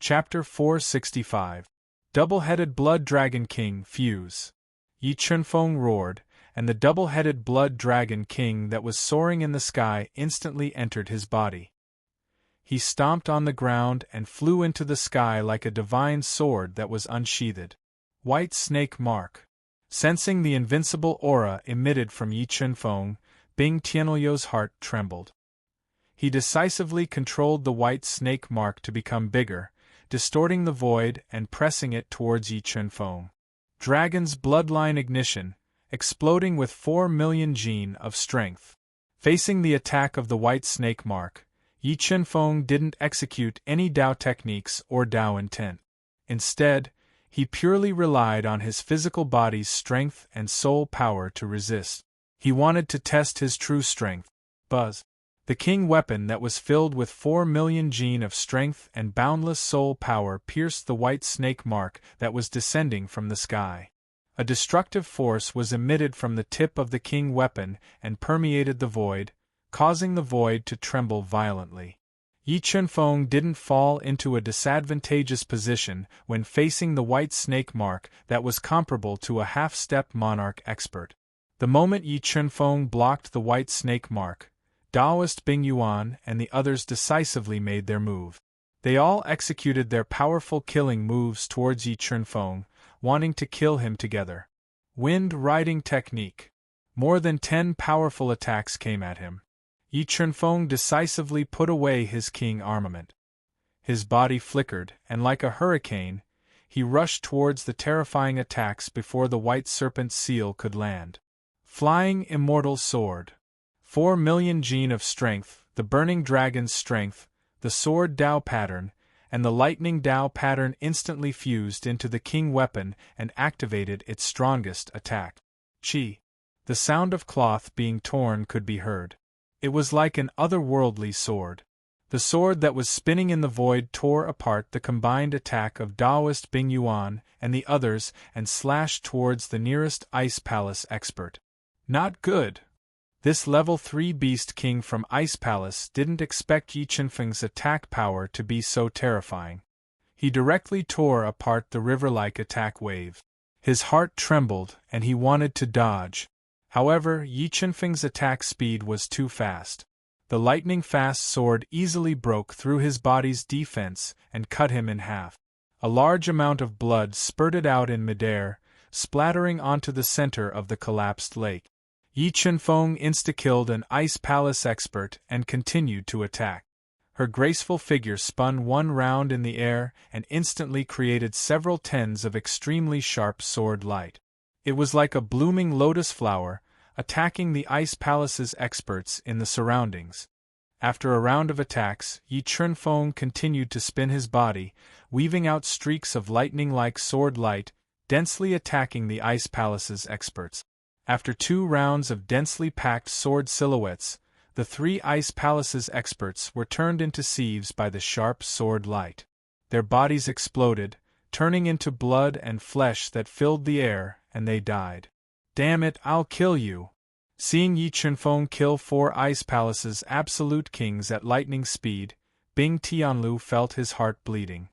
Chapter 465. Double-Headed Blood Dragon King Fuse. Yi Chunfeng roared, and the double-headed Blood Dragon King that was soaring in the sky instantly entered his body. He stomped on the ground and flew into the sky like a divine sword that was unsheathed. White Snake Mark. Sensing the invincible aura emitted from Yi Chunfeng, Bing Tianluo's heart trembled. He decisively controlled the white snake mark to become bigger, distorting the void and pressing it towards Yi Chunfeng. Dragon's bloodline ignition, exploding with 4 million gene of strength. Facing the attack of the white snake mark, Yi Chunfeng didn't execute any Dao techniques or Dao intent. Instead, he purely relied on his physical body's strength and soul power to resist. He wanted to test his true strength. Buzz. The king weapon that was filled with 4 million gene of strength and boundless soul power pierced the white snake mark that was descending from the sky. A destructive force was emitted from the tip of the king weapon and permeated the void, causing the void to tremble violently. Yi Chunfeng didn't fall into a disadvantageous position when facing the white snake mark that was comparable to a half-step monarch expert. The moment Yi Chunfeng blocked the white snake mark, Daoist Bing Yuan and the others decisively made their move. They all executed their powerful killing moves towards Yi Chunfeng, wanting to kill him together. Wind Riding Technique. More than 10 powerful attacks came at him. Yi Chunfeng decisively put away his king armament. His body flickered, and like a hurricane, he rushed towards the terrifying attacks before the white serpent's seal could land. Flying Immortal Sword. 4 million gene of strength, the burning dragon's strength, the sword Dao pattern, and the lightning Dao pattern instantly fused into the king weapon and activated its strongest attack. Chi. The sound of cloth being torn could be heard. It was like an otherworldly sword. The sword that was spinning in the void tore apart the combined attack of Daoist Bing Yuan and the others and slashed towards the nearest Ice Palace expert. Not good. This level 3 Beast King from Ice Palace didn't expect Yi Chunfeng's attack power to be so terrifying. He directly tore apart the river-like attack wave. His heart trembled and he wanted to dodge. However, Yi Chunfeng's attack speed was too fast. The lightning-fast sword easily broke through his body's defense and cut him in half. A large amount of blood spurted out in midair, splattering onto the center of the collapsed lake. Yi Chunfeng insta-killed an Ice Palace expert and continued to attack. Her graceful figure spun one round in the air and instantly created several tens of extremely sharp sword light. It was like a blooming lotus flower, attacking the Ice Palace's experts in the surroundings. After a round of attacks, Yi Chunfeng continued to spin his body, weaving out streaks of lightning-like sword light, densely attacking the Ice Palace's experts. After 2 rounds of densely packed sword silhouettes, the 3 Ice Palace's experts were turned into sieves by the sharp sword light. Their bodies exploded, turning into blood and flesh that filled the air, and they died. Damn it, I'll kill you! Seeing Yi Chunfeng kill 4 Ice Palace's absolute kings at lightning speed, Bing Tianlu felt his heart bleeding.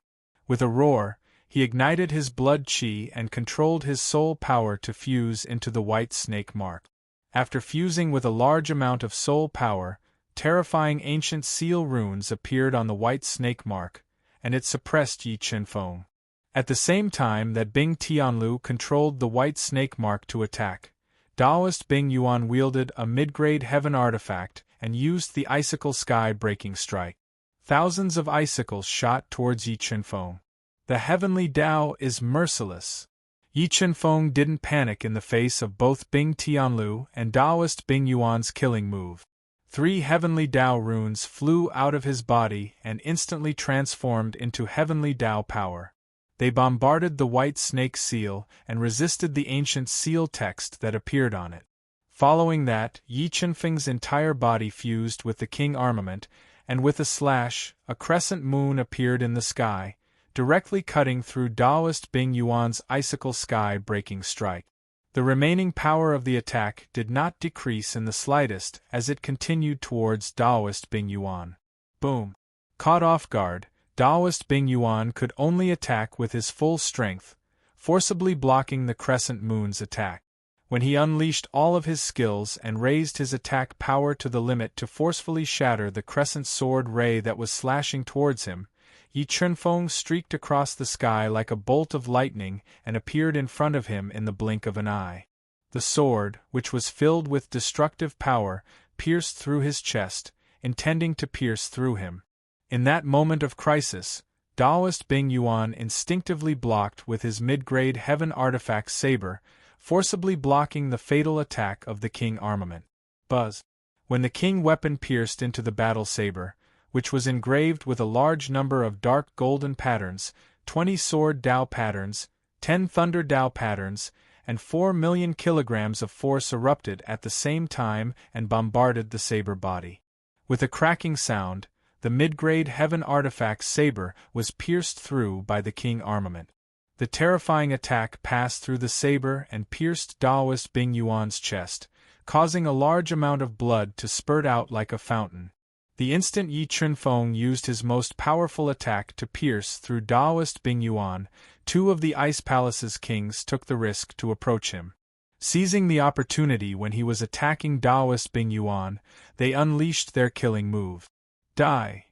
With a roar, he ignited his blood chi and controlled his soul power to fuse into the white snake mark. After fusing with a large amount of soul power, terrifying ancient seal runes appeared on the white snake mark, and it suppressed Yi Chunfeng. At the same time that Bing Tianlu controlled the white snake mark to attack, Daoist Bing Yuan wielded a mid-grade heaven artifact and used the icicle sky-breaking strike. Thousands of icicles shot towards Yi Chunfeng. The heavenly Dao is merciless. Yi Chunfeng didn't panic in the face of both Bing Tianlu and Daoist Bing Yuan's killing move. 3 heavenly Dao runes flew out of his body and instantly transformed into heavenly Dao power. They bombarded the white snake seal and resisted the ancient seal text that appeared on it. Following that, Yi Chunfeng's entire body fused with the king armament, and with a slash, a crescent moon appeared in the sky, directly cutting through Daoist Bing Yuan's icicle sky-breaking strike. The remaining power of the attack did not decrease in the slightest as it continued towards Daoist Bing Yuan. Boom! Caught off guard, Taoist Bing Yuan could only attack with his full strength, forcibly blocking the crescent moon's attack. When he unleashed all of his skills and raised his attack power to the limit to forcefully shatter the crescent sword ray that was slashing towards him, Yi Chunfeng streaked across the sky like a bolt of lightning and appeared in front of him in the blink of an eye. The sword, which was filled with destructive power, pierced through his chest, intending to pierce through him. In that moment of crisis, Taoist Bing Yuan instinctively blocked with his mid-grade heaven artifact saber, forcibly blocking the fatal attack of the king armament. Buzz! When the king weapon pierced into the battle saber, which was engraved with a large number of dark golden patterns, 20 sword Dao patterns, 10 thunder Dao patterns, and 4 million kilograms of force erupted at the same time and bombarded the saber body. With a cracking sound, the mid-grade heaven artifact saber was pierced through by the king armament. The terrifying attack passed through the saber and pierced Taoist Bing Yuan's chest, causing a large amount of blood to spurt out like a fountain. The instant Yi Chunfeng used his most powerful attack to pierce through Taoist Bing Yuan, 2 of the Ice Palace's kings took the risk to approach him. Seizing the opportunity when he was attacking Taoist Bing Yuan, they unleashed their killing move. Die!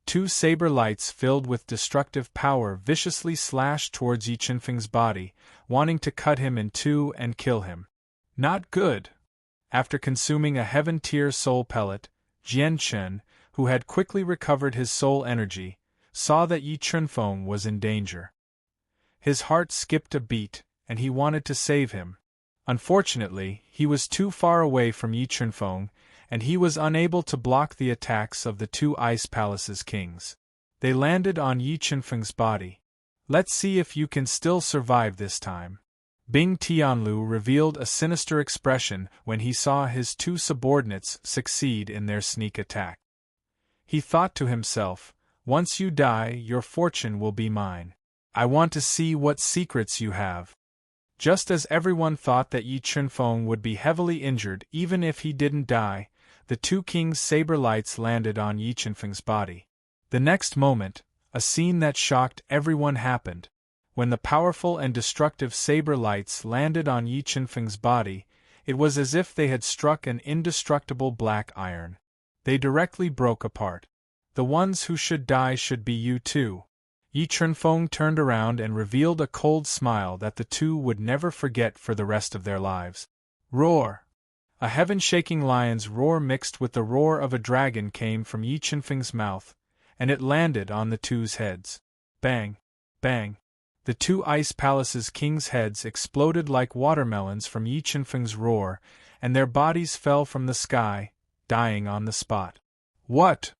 2 saber lights filled with destructive power viciously slashed towards Yi Chunfeng's body, wanting to cut him in two and kill him. Not good! After consuming a heaven-tier soul pellet, Jian Chen, who had quickly recovered his soul energy, saw that Yi Chunfeng was in danger. His heart skipped a beat, and he wanted to save him. Unfortunately, he was too far away from Yi Chunfeng, and he was unable to block the attacks of the 2 Ice Palace's kings. They landed on Yi Chunfeng's body. Let's see if you can still survive this time. Bing Tianlu revealed a sinister expression when he saw his 2 subordinates succeed in their sneak attack. He thought to himself, once you die, your fortune will be mine. I want to see what secrets you have. Just as everyone thought that Yi Chunfeng would be heavily injured even if he didn't die, the 2 kings' saber lights landed on Yi Chunfeng's body. The next moment, a scene that shocked everyone happened. When the powerful and destructive saber lights landed on Yi Chunfeng's body, it was as if they had struck an indestructible black iron. They directly broke apart. The ones who should die should be you too. Yi Chunfeng turned around and revealed a cold smile that the 2 would never forget for the rest of their lives. Roar! A heaven-shaking lion's roar mixed with the roar of a dragon came from Yi Chunfeng's mouth, and it landed on the 2's heads. Bang! Bang! The 2 Ice Palace's kings' heads exploded like watermelons from Yi Chunfeng's roar, and their bodies fell from the sky, dying on the spot. What?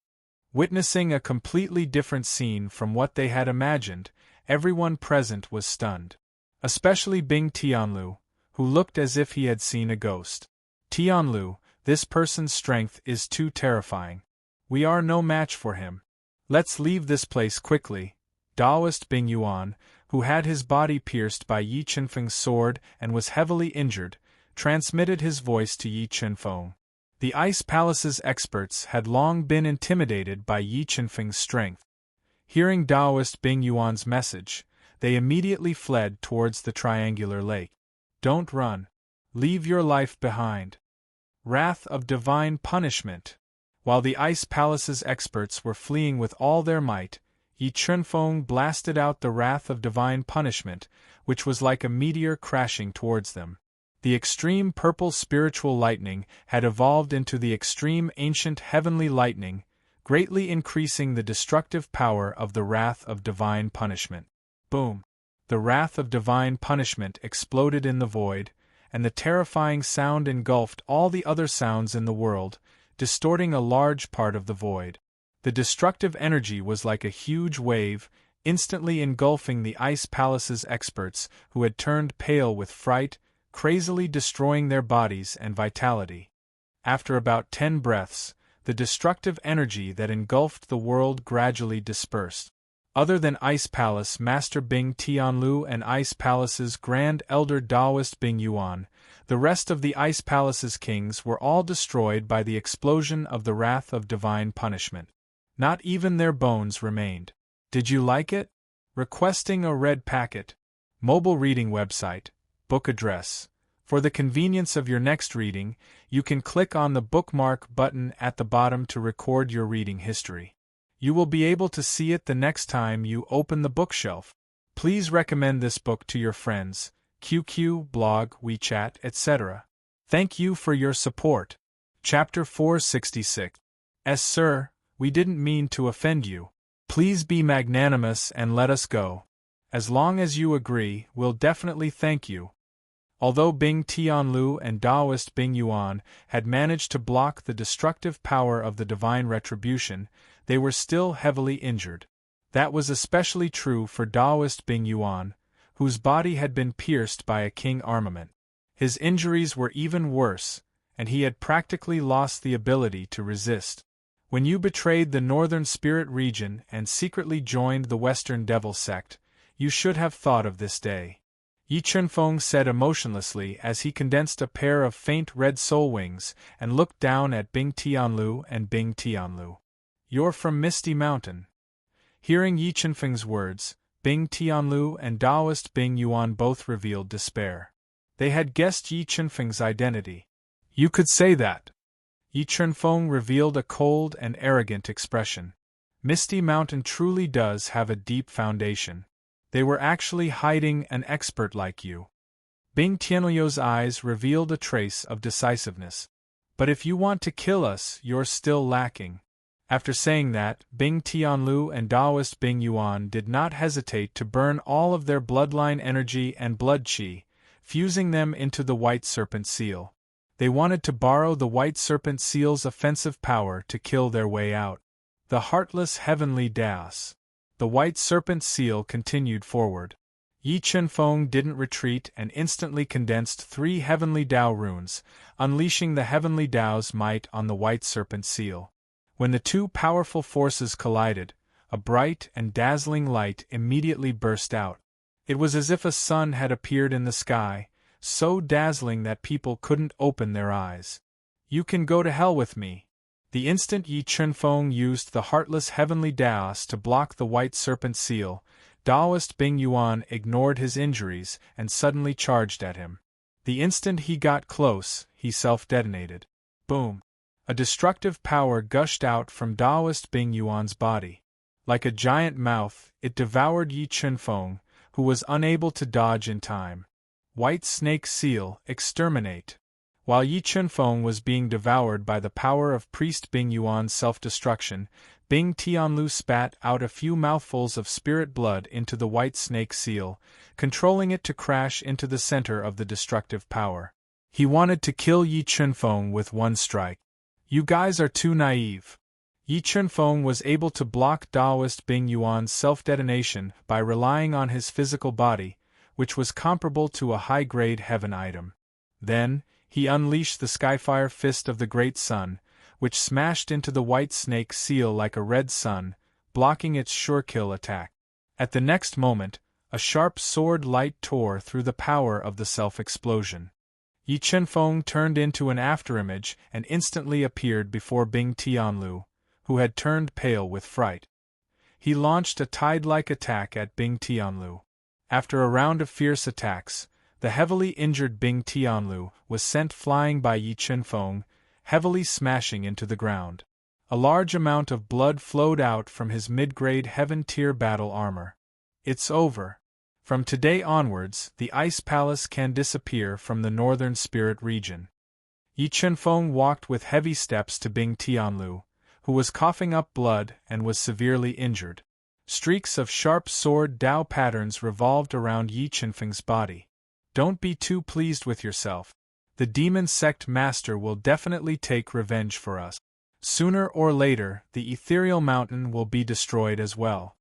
Witnessing a completely different scene from what they had imagined, everyone present was stunned. Especially Bing Tianlu, who looked as if he had seen a ghost. Tianlu, this person's strength is too terrifying. We are no match for him. Let's leave this place quickly. Taoist Bing Yuan, who had his body pierced by Yi Chunfeng's sword and was heavily injured, transmitted his voice to Yi Chunfeng. The Ice Palace's experts had long been intimidated by Yi Chunfeng's strength. Hearing Taoist Bing Yuan's message, they immediately fled towards the triangular lake. Don't run. Leave your life behind. Wrath of divine punishment. While the Ice Palace's experts were fleeing with all their might, Yi Chunfeng blasted out the wrath of divine punishment, which was like a meteor crashing towards them. The extreme purple spiritual lightning had evolved into the extreme ancient heavenly lightning, greatly increasing the destructive power of the wrath of divine punishment. Boom! The wrath of divine punishment exploded in the void, and the terrifying sound engulfed all the other sounds in the world, distorting a large part of the void. The destructive energy was like a huge wave, instantly engulfing the Ice Palace's experts, who had turned pale with fright, crazily destroying their bodies and vitality. After about 10 breaths, the destructive energy that engulfed the world gradually dispersed. Other than Ice Palace Master Bing Tianlu and Ice Palace's Grand Elder Taoist Bing Yuan, the rest of the Ice Palace's kings were all destroyed by the explosion of the wrath of divine punishment. Not even their bones remained. Did you like it? Requesting a red packet. Mobile reading website. Book address. For the convenience of your next reading, you can click on the bookmark button at the bottom to record your reading history. You will be able to see it the next time you open the bookshelf. Please recommend this book to your friends, QQ, blog, WeChat, etc. Thank you for your support. Chapter 466. Sir, we didn't mean to offend you. Please be magnanimous and let us go. As long as you agree, we'll definitely thank you. Although Bing Tianlu and Taoist Bing Yuan had managed to block the destructive power of the divine retribution, they were still heavily injured. That was especially true for Taoist Bing Yuan, whose body had been pierced by a king armament. His injuries were even worse, and he had practically lost the ability to resist. When you betrayed the Northern Spirit region and secretly joined the Western Devil sect, you should have thought of this day. Yi Chunfeng said emotionlessly as he condensed a pair of faint red soul wings and looked down at Bing Tianlu and Bing Tianlu. You're from Misty Mountain. Hearing Yi Chunfeng's words, Bing Tianlu and Taoist Bing Yuan both revealed despair. They had guessed Yi Chunfeng's identity. You could say that. Yi Chunfeng revealed a cold and arrogant expression. Misty Mountain truly does have a deep foundation. They were actually hiding an expert like you. Bing Tianlu's eyes revealed a trace of decisiveness. But if you want to kill us, you're still lacking. After saying that, Bing Tianlu and Taoist Bing Yuan did not hesitate to burn all of their bloodline energy and blood qi, fusing them into the White Serpent Seal. They wanted to borrow the White Serpent Seal's offensive power to kill their way out. The Heartless Heavenly Daos. The White Serpent Seal continued forward. Yi Chunfeng didn't retreat and instantly condensed 3 Heavenly Dao runes, unleashing the Heavenly Dao's might on the White Serpent Seal. When the two powerful forces collided, a bright and dazzling light immediately burst out. It was as if a sun had appeared in the sky, so dazzling that people couldn't open their eyes. You can go to hell with me. The instant Yi Chunfeng used the Heartless Heavenly Daos to block the White Serpent Seal, Taoist Bing Yuan ignored his injuries and suddenly charged at him. The instant he got close, he self-detonated. Boom! A destructive power gushed out from Taoist Bing Yuan's body. Like a giant mouth, it devoured Yi Chunfeng, who was unable to dodge in time. White Snake Seal, exterminate! While Yi Chunfeng was being devoured by the power of Priest Bing Yuan's self-destruction, Bing Tianlu spat out a few mouthfuls of spirit blood into the White Snake Seal, controlling it to crash into the center of the destructive power. He wanted to kill Yi Chunfeng with one strike. You guys are too naive. Yi Chunfeng was able to block Taoist Bing Yuan's self-detonation by relying on his physical body, which was comparable to a high-grade heaven item. Then, he unleashed the Skyfire Fist of the Great Sun, which smashed into the White Snake Seal like a red sun, blocking its sure-kill attack. At the next moment, a sharp sword light tore through the power of the self-explosion. Yi Chunfeng turned into an afterimage and instantly appeared before Bing Tianlu, who had turned pale with fright. He launched a tide-like attack at Bing Tianlu. After a round of fierce attacks, the heavily injured Bing Tianlu was sent flying by Yi Chunfeng, heavily smashing into the ground. A large amount of blood flowed out from his mid-grade heaven-tier battle armor. It's over. From today onwards, the Ice Palace can disappear from the Northern Spirit region. Yi Chunfeng walked with heavy steps to Bing Tianlu, who was coughing up blood and was severely injured. Streaks of sharp sword Dao patterns revolved around Yi Chunfeng's body. Don't be too pleased with yourself. The demon sect master will definitely take revenge for us. Sooner or later, the ethereal mountain will be destroyed as well.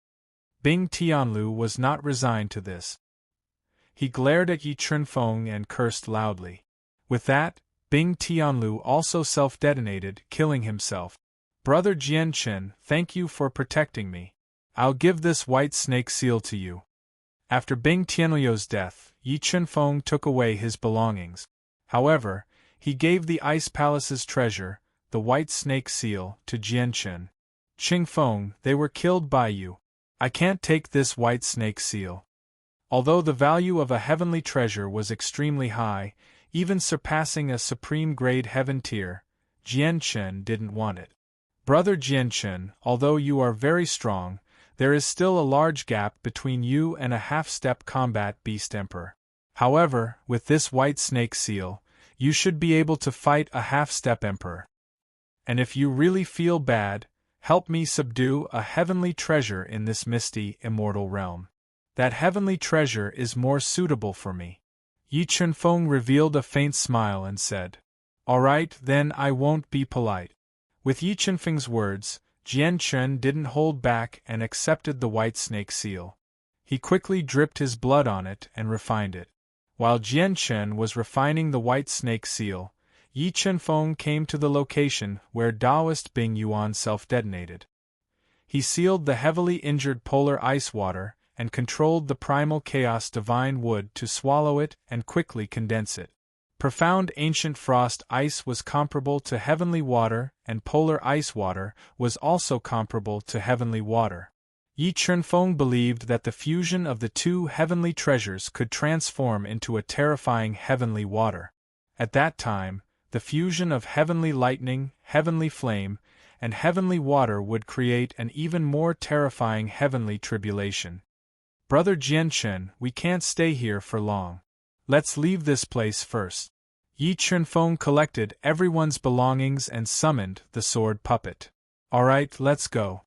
Bing Tianlu was not resigned to this. He glared at Yi Chunfeng and cursed loudly. With that, Bing Tianlu also self-detonated, killing himself. Brother Jianchen, thank you for protecting me. I'll give this White Snake Seal to you. After Bing Tianlu's death, Yi Chunfeng took away his belongings. However, he gave the Ice Palace's treasure, the White Snake Seal, to Jianchen. Qingfeng, they were killed by you. I can't take this white snake seal. Although the value of a heavenly treasure was extremely high, even surpassing a supreme grade heaven tier, Jianchen didn't want it. Brother Jianchen, although you are very strong, there is still a large gap between you and a half-step combat beast emperor. However, with this white snake seal, you should be able to fight a half-step emperor. And if you really feel bad, help me subdue a heavenly treasure in this misty, immortal realm. That heavenly treasure is more suitable for me. Yi Chunfeng revealed a faint smile and said, "All right, then I won't be polite." With Yi Chunfeng's words, Jian Chen didn't hold back and accepted the white snake seal. He quickly dripped his blood on it and refined it. While Jian Chen was refining the white snake seal, Yi Chunfeng came to the location where Taoist Bing Yuan self-detonated. He sealed the heavily injured polar ice water and controlled the primal chaos divine wood to swallow it and quickly condense it. Profound ancient frost ice was comparable to heavenly water, and polar ice water was also comparable to heavenly water. Yi Chunfeng believed that the fusion of the two heavenly treasures could transform into a terrifying heavenly water. At that time, the fusion of heavenly lightning, heavenly flame, and heavenly water would create an even more terrifying heavenly tribulation. Brother Jianchen, we can't stay here for long. Let's leave this place first. Yi Chunfeng collected everyone's belongings and summoned the sword puppet. Alright, let's go.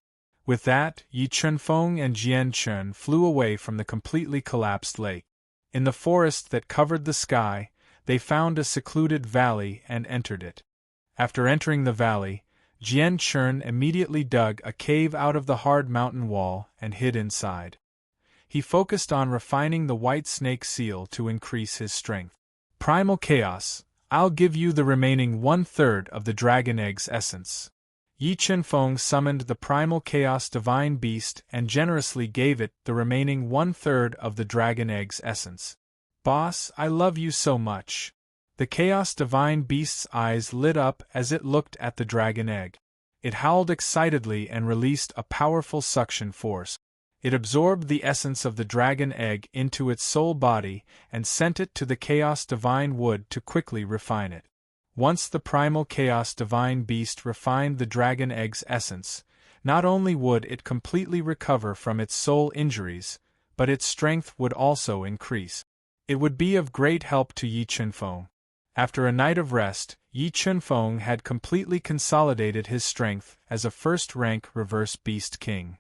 With that, Yi Chunfeng and Jian Chen flew away from the completely collapsed lake. In the forest that covered the sky, they found a secluded valley and entered it. After entering the valley, Jian Chen immediately dug a cave out of the hard mountain wall and hid inside. He focused on refining the white snake seal to increase his strength. Primal Chaos, I'll give you the remaining 1/3 of the dragon egg's essence. Yi Chunfeng summoned the Primal Chaos Divine Beast and generously gave it the remaining 1/3 of the dragon egg's essence. Boss, I love you so much. The Chaos Divine Beast's eyes lit up as it looked at the dragon egg. It howled excitedly and released a powerful suction force. It absorbed the essence of the dragon egg into its soul body and sent it to the Chaos Divine Wood to quickly refine it. Once the Primal Chaos Divine Beast refined the dragon egg's essence, not only would it completely recover from its soul injuries, but its strength would also increase. It would be of great help to Yi Chunfeng. After a night of rest, Yi Chunfeng had completely consolidated his strength as a first-rank reverse beast king.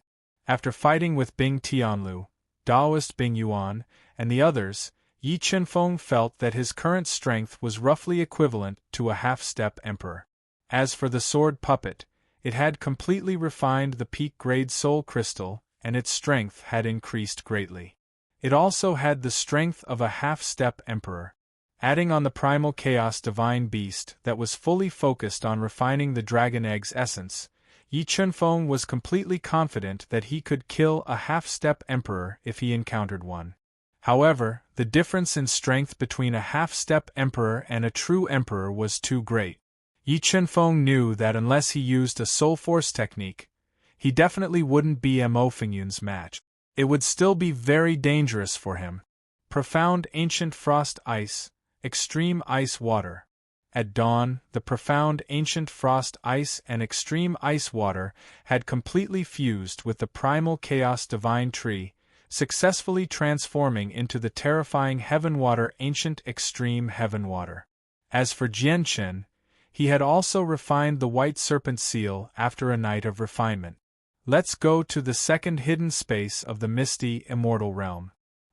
After fighting with Bing Tianlu, Taoist Bing Yuan, and the others, Yi Chunfeng felt that his current strength was roughly equivalent to a half-step emperor. As for the sword puppet, it had completely refined the peak-grade soul crystal, and its strength had increased greatly. It also had the strength of a half-step emperor. Adding on the Primal Chaos Divine Beast that was fully focused on refining the dragon egg's essence, Yi Chunfeng was completely confident that he could kill a half-step emperor if he encountered one. However, the difference in strength between a half-step emperor and a true emperor was too great. Yi Chunfeng knew that unless he used a soul force technique, he definitely wouldn't be Mo Fengyun's match. It would still be very dangerous for him. Profound ancient frost ice, extreme ice water. At dawn, the profound ancient frost ice and extreme ice water had completely fused with the primal chaos divine tree, successfully transforming into the terrifying heaven water ancient extreme heaven water. As for Jianchen, he had also refined the white serpent seal after a night of refinement. Let's go to the second hidden space of the misty immortal realm.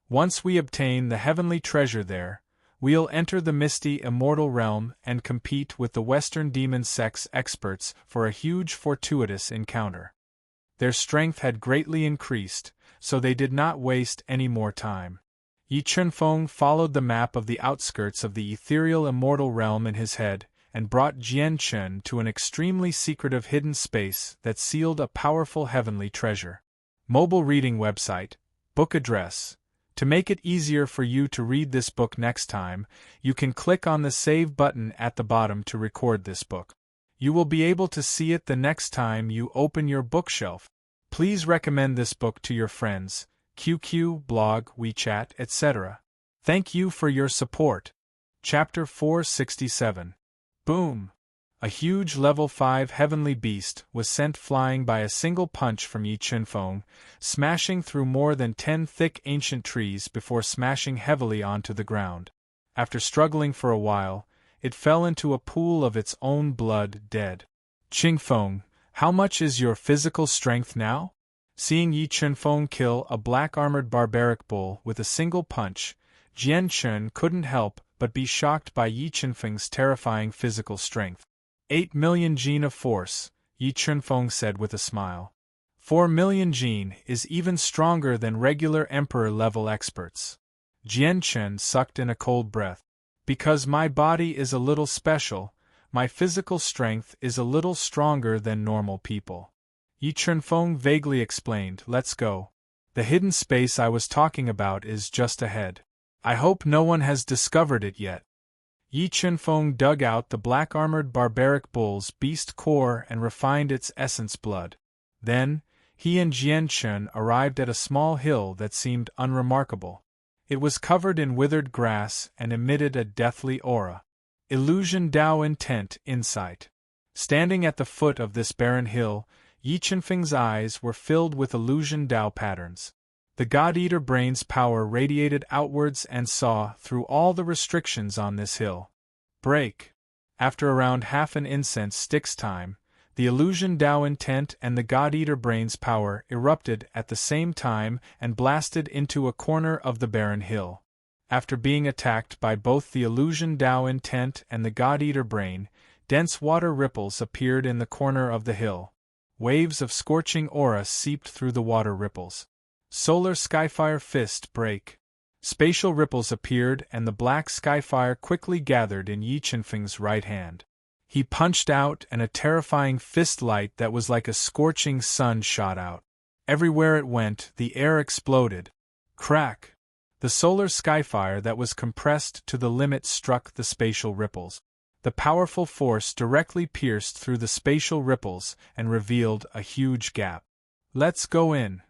Once we obtain the heavenly treasure there, we'll enter the misty immortal realm and compete with the Western demon sect's experts for a huge fortuitous encounter. Their strength had greatly increased, so they did not waste any more time. Yi Chunfeng followed the map of the outskirts of the ethereal immortal realm in his head, and brought Jianchen to an extremely secretive hidden space that sealed a powerful heavenly treasure. Mobile reading website, book address. To make it easier for you to read this book next time, you can click on the Save button at the bottom to record this book. You will be able to see it the next time you open your bookshelf. Please recommend this book to your friends, QQ, blog, WeChat, etc. Thank you for your support. Chapter 467. Boom! A huge level 5 heavenly beast was sent flying by a single punch from Yi Chunfeng, smashing through more than 10 thick ancient trees before smashing heavily onto the ground. After struggling for a while, it fell into a pool of its own blood, dead. Qingfeng, how much is your physical strength now? Seeing Yi Chunfeng kill a black-armored barbaric bull with a single punch, Jian Chen couldn't help but be shocked by Yi Chunfeng's terrifying physical strength. 8 million jin of force, Yi Chunfeng said with a smile. 4 million jin is even stronger than regular emperor-level experts. Jian Chen sucked in a cold breath. Because my body is a little special, my physical strength is a little stronger than normal people. Yi Chunfeng vaguely explained, let's go. The hidden space I was talking about is just ahead. I hope no one has discovered it yet. Yi Chunfeng dug out the black-armored barbaric bull's beast core and refined its essence blood. Then, he and Jian Chen arrived at a small hill that seemed unremarkable. It was covered in withered grass and emitted a deathly aura. Illusion Dao Intent Insight. Standing at the foot of this barren hill, Yi Chunfeng's eyes were filled with illusion Dao patterns. The God-Eater brain's power radiated outwards and saw through all the restrictions on this hill. Break. After around half an incense stick's time, the illusion Dao intent and the God-Eater brain's power erupted at the same time and blasted into a corner of the barren hill. After being attacked by both the illusion Dao intent and the God-Eater brain, dense water ripples appeared in the corner of the hill. Waves of scorching aura seeped through the water ripples. Solar Skyfire Fist Break. Spatial ripples appeared and the black Skyfire quickly gathered in Yi Chunfeng's right hand. He punched out and a terrifying fist light that was like a scorching sun shot out. Everywhere it went, the air exploded. Crack! The solar Skyfire that was compressed to the limit struck the spatial ripples. The powerful force directly pierced through the spatial ripples and revealed a huge gap. Let's go in.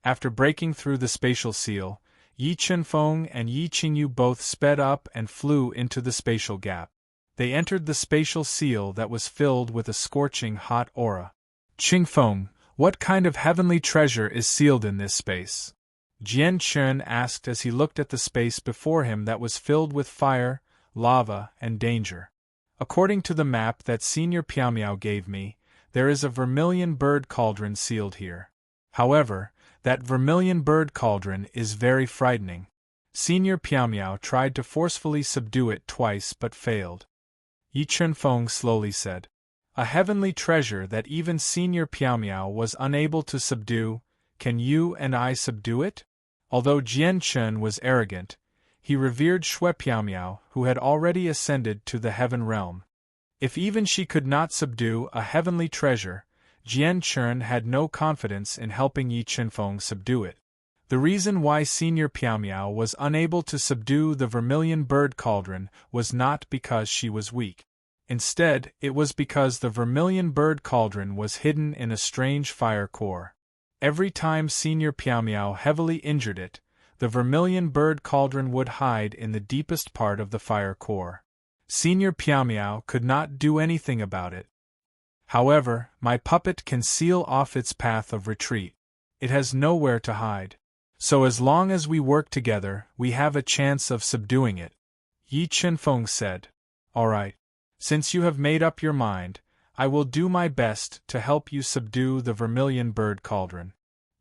After breaking through the spatial seal, Yi Chunfeng and Yi Qingyu both sped up and flew into the spatial gap. They entered the spatial seal that was filled with a scorching hot aura. Qingfeng, what kind of heavenly treasure is sealed in this space? Jian Chen asked as he looked at the space before him that was filled with fire, lava, and danger. According to the map that Senior Piaomiao gave me, there is a vermilion bird cauldron sealed here. However, that vermilion bird cauldron is very frightening. Senior Piaomiao tried to forcefully subdue it twice but failed. Yi Chunfeng slowly said, a heavenly treasure that even Senior Piaomiao was unable to subdue, can you and I subdue it? Although Jian Chen was arrogant, he revered Shui Piaomiao, who had already ascended to the heaven realm. If even she could not subdue a heavenly treasure, Jian Chen had no confidence in helping Yi Chunfeng subdue it. The reason why Senior Piaomiao was unable to subdue the vermilion bird cauldron was not because she was weak. Instead, it was because the vermilion bird cauldron was hidden in a strange fire core. Every time Senior Piaomiao heavily injured it, the vermilion bird cauldron would hide in the deepest part of the fire core. Senior Piaomiao could not do anything about it. However, my puppet can seal off its path of retreat. It has nowhere to hide. So as long as we work together, we have a chance of subduing it. Yi Chunfeng said. All right. Since you have made up your mind, I will do my best to help you subdue the vermilion bird cauldron.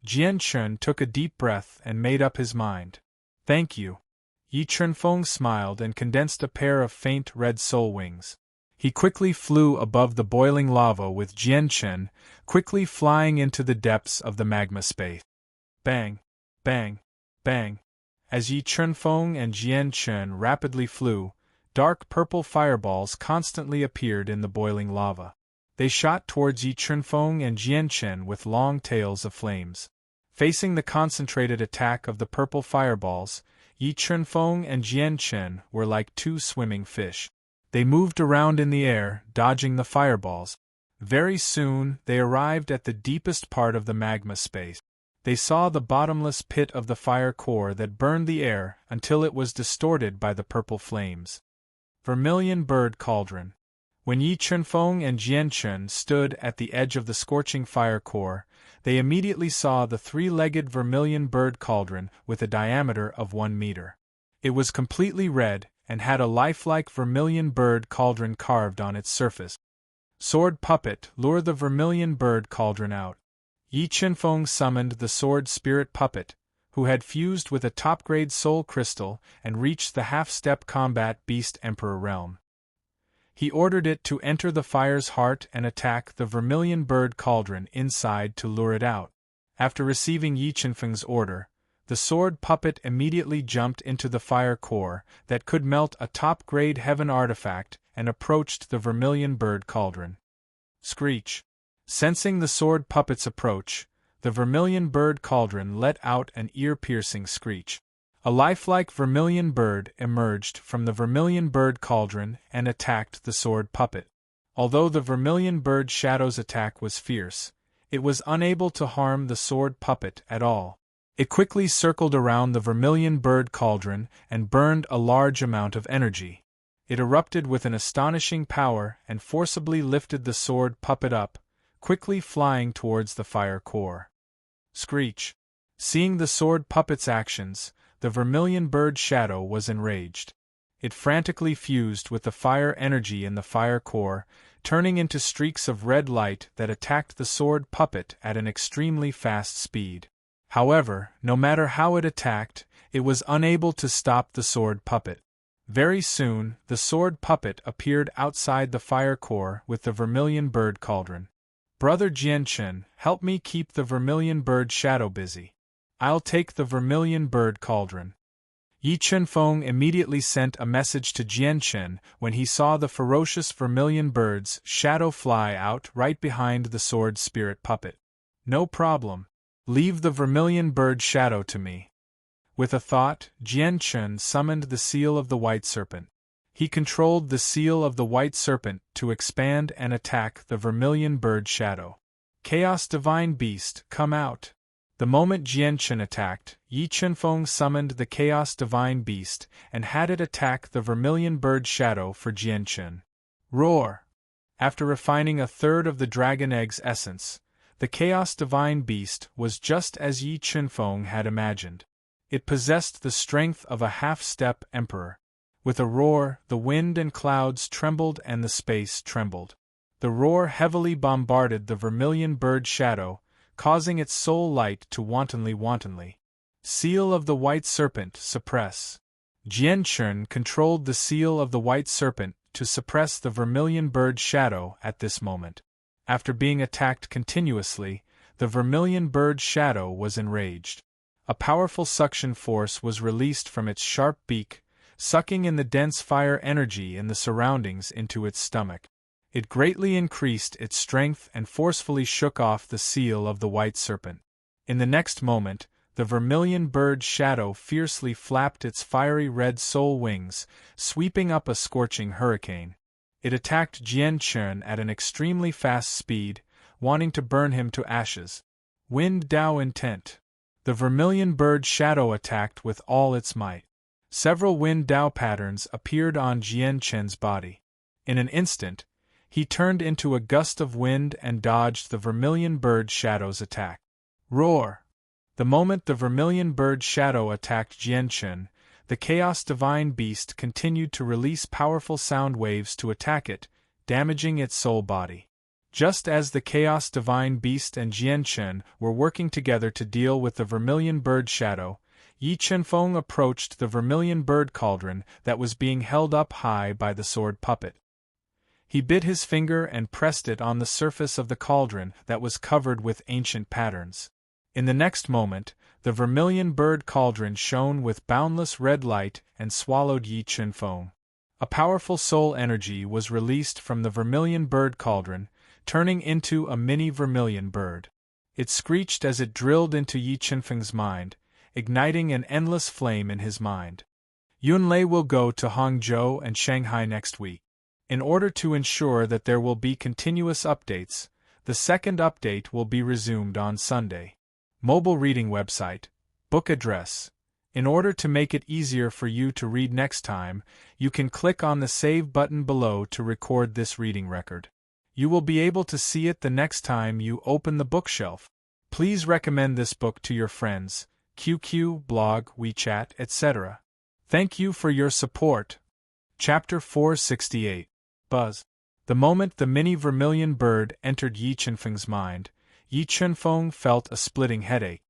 Jian Chen took a deep breath and made up his mind. Thank you. Yi Chunfeng smiled and condensed a pair of faint red soul wings. He quickly flew above the boiling lava with Jian Chen, quickly flying into the depths of the magma space. Bang! Bang! Bang! As Yi Chunfeng and Jian Chen rapidly flew, dark purple fireballs constantly appeared in the boiling lava. They shot towards Yi Chunfeng and Jian Chen with long tails of flames. Facing the concentrated attack of the purple fireballs, Yi Chunfeng and Jian Chen were like two swimming fish. They moved around in the air, dodging the fireballs. Very soon, they arrived at the deepest part of the magma space. They saw the bottomless pit of the fire core that burned the air until it was distorted by the purple flames. Vermilion Bird Cauldron. When Yi Chunfeng and Jian Chun stood at the edge of the scorching fire core, they immediately saw the three-legged vermilion bird cauldron with a diameter of 1 meter. It was completely red and had a lifelike vermilion bird cauldron carved on its surface. Sword Puppet, lure the vermilion bird cauldron out. Yi Chunfeng summoned the sword spirit puppet, who had fused with a top-grade soul crystal and reached the half-step combat beast emperor realm. He ordered it to enter the fire's heart and attack the vermilion bird cauldron inside to lure it out. After receiving Yi Chunfeng's order, the sword puppet immediately jumped into the fire core that could melt a top-grade heaven artifact and approached the vermilion bird cauldron. Screech. Sensing the sword puppet's approach, the vermilion bird cauldron let out an ear-piercing screech. A lifelike vermilion bird emerged from the vermilion bird cauldron and attacked the sword puppet. Although the vermilion bird shadow's attack was fierce, it was unable to harm the sword puppet at all. It quickly circled around the vermilion bird cauldron and burned a large amount of energy. It erupted with an astonishing power and forcibly lifted the sword puppet up, quickly flying towards the fire core. Screech. Seeing the sword puppet's actions, the vermilion bird shadow was enraged. It frantically fused with the fire energy in the fire core, turning into streaks of red light that attacked the sword puppet at an extremely fast speed. However, no matter how it attacked, it was unable to stop the sword puppet. Very soon, the sword puppet appeared outside the fire core with the vermilion bird cauldron. Brother Jianchen, help me keep the vermilion bird shadow busy. I'll take the vermilion bird cauldron. Yi Chunfeng immediately sent a message to Jianchen when he saw the ferocious vermilion bird's shadow fly out right behind the sword spirit puppet. No problem. Leave the vermilion bird shadow to me. With a thought, Jianchen summoned the seal of the white serpent. He controlled the seal of the white serpent to expand and attack the vermilion bird shadow. Chaos Divine Beast, come out. The moment Jianchen attacked, Yi Chunfeng summoned the Chaos Divine Beast and had it attack the vermilion bird shadow for Jianchen. Roar! After refining a third of the dragon egg's essence, the Chaos Divine Beast was just as Yi Chunfeng had imagined. It possessed the strength of a half-step emperor. With a roar, the wind and clouds trembled and the space trembled. The roar heavily bombarded the vermilion bird shadow, causing its soul light to wantonly. Seal of the White Serpent, suppress. Jianchen controlled the seal of the White Serpent to suppress the vermilion bird shadow at this moment. After being attacked continuously, the vermilion bird shadow was enraged. A powerful suction force was released from its sharp beak, sucking in the dense fire energy in the surroundings into its stomach. It greatly increased its strength and forcefully shook off the seal of the white serpent. In the next moment, the vermilion bird shadow fiercely flapped its fiery red soul wings, sweeping up a scorching hurricane. It attacked Jianchen at an extremely fast speed, wanting to burn him to ashes. Wind Dao Intent. The vermilion bird shadow attacked with all its might. Several wind Dao patterns appeared on Jianchen's body. In an instant, he turned into a gust of wind and dodged the vermilion bird shadow's attack. Roar! The moment the vermilion bird shadow attacked Jianchen, the Chaos Divine Beast continued to release powerful sound waves to attack it, damaging its soul body. Just as the Chaos Divine Beast and Jianchen were working together to deal with the vermilion bird shadow, Yi Chunfeng approached the vermilion bird cauldron that was being held up high by the sword puppet. He bit his finger and pressed it on the surface of the cauldron that was covered with ancient patterns. In the next moment, the vermilion bird cauldron shone with boundless red light and swallowed Yi Chunfeng. A powerful soul energy was released from the vermilion bird cauldron, turning into a mini vermilion bird. It screeched as it drilled into Yi Chunfeng's mind, igniting an endless flame in his mind. Yunlei will go to Hangzhou and Shanghai next week. In order to ensure that there will be continuous updates, the second update will be resumed on Sunday. Mobile reading website, book address. In order to make it easier for you to read next time, you can click on the Save button below to record this reading record. You will be able to see it the next time you open the bookshelf. Please recommend this book to your friends, QQ, blog, WeChat, etc. Thank you for your support. Chapter 468. Buzz. The moment the mini vermilion bird entered Yi Chunfeng's mind, Yi Chunfeng felt a splitting headache.